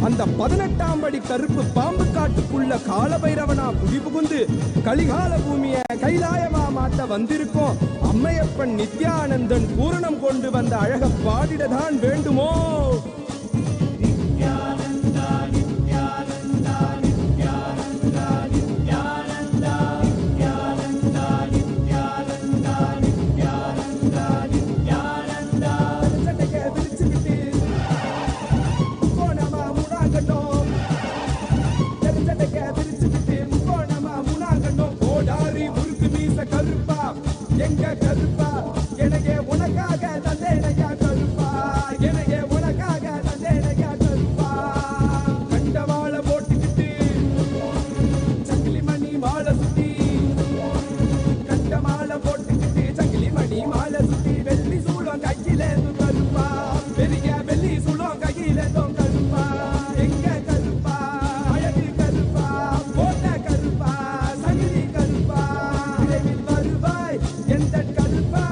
S12: அந்த 18ஆம் படி கருப்பு பாம்பு காட்டுக்குள்ள காலபைரவனா புவி புகுந்து கலிகால பூமிய கைலாயமா மாட்ட வந்திருக்கோம். அம்மையப்பன் நித்யானந்தன் பூரணம் கொண்டு வந்த அழக பாடிடதான் வேண்டுமோ? எங்க கருப்பா எனக்கே உனக்காக தந்தேனையா கருப்பா, எனக்கே உனக்காக தந்தேனையா கருப்பா. கண்டவாள போட்டுக்கிட்டு சங்கிலி மணி மாலை சுத்தி, கண்ட மாலை போட்டுக்கிட்டு சங்கிலி மணி மாலை சுத்தி, வெள்ளி சூளம் கையில கருப்பா, பெரிய வெள்ளி சூளம் கையில கருப்பா. எங்க கருப்பா அழகு கருப்பா, போட்ட கருப்பா சங்கிலி கருப்பா, விரைவில் வருவாய் எந்த கருப்பா,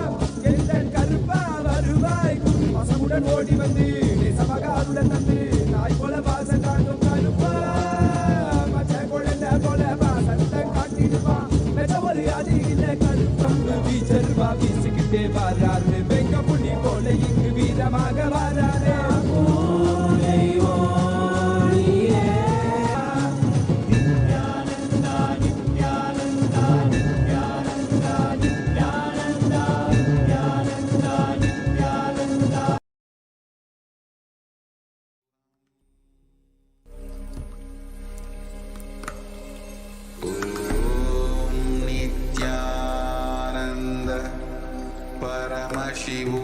S12: எந்த கருப்பா வருவாய். பசமுடன் ஓடி வந்து நேசமகாருடன் தந்து நாய் போல வாசம் காட்டும் கருப்பா, மச்ச குழந்தை போல வாசத்தை காட்டிடுவான். மெச்ச ஒரு அது இல்ல கருப்பம்பு வீச்சருவா வீசிக்கிட்டே வராரு, வெங்க புலி போல இங்கு வீரமாக வராரு.
S6: Nityanand परमशिवो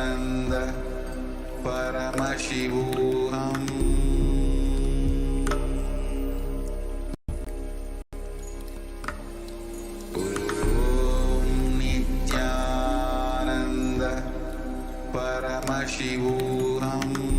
S6: Nityananda Paramashivoham. Nityananda Paramashivoham.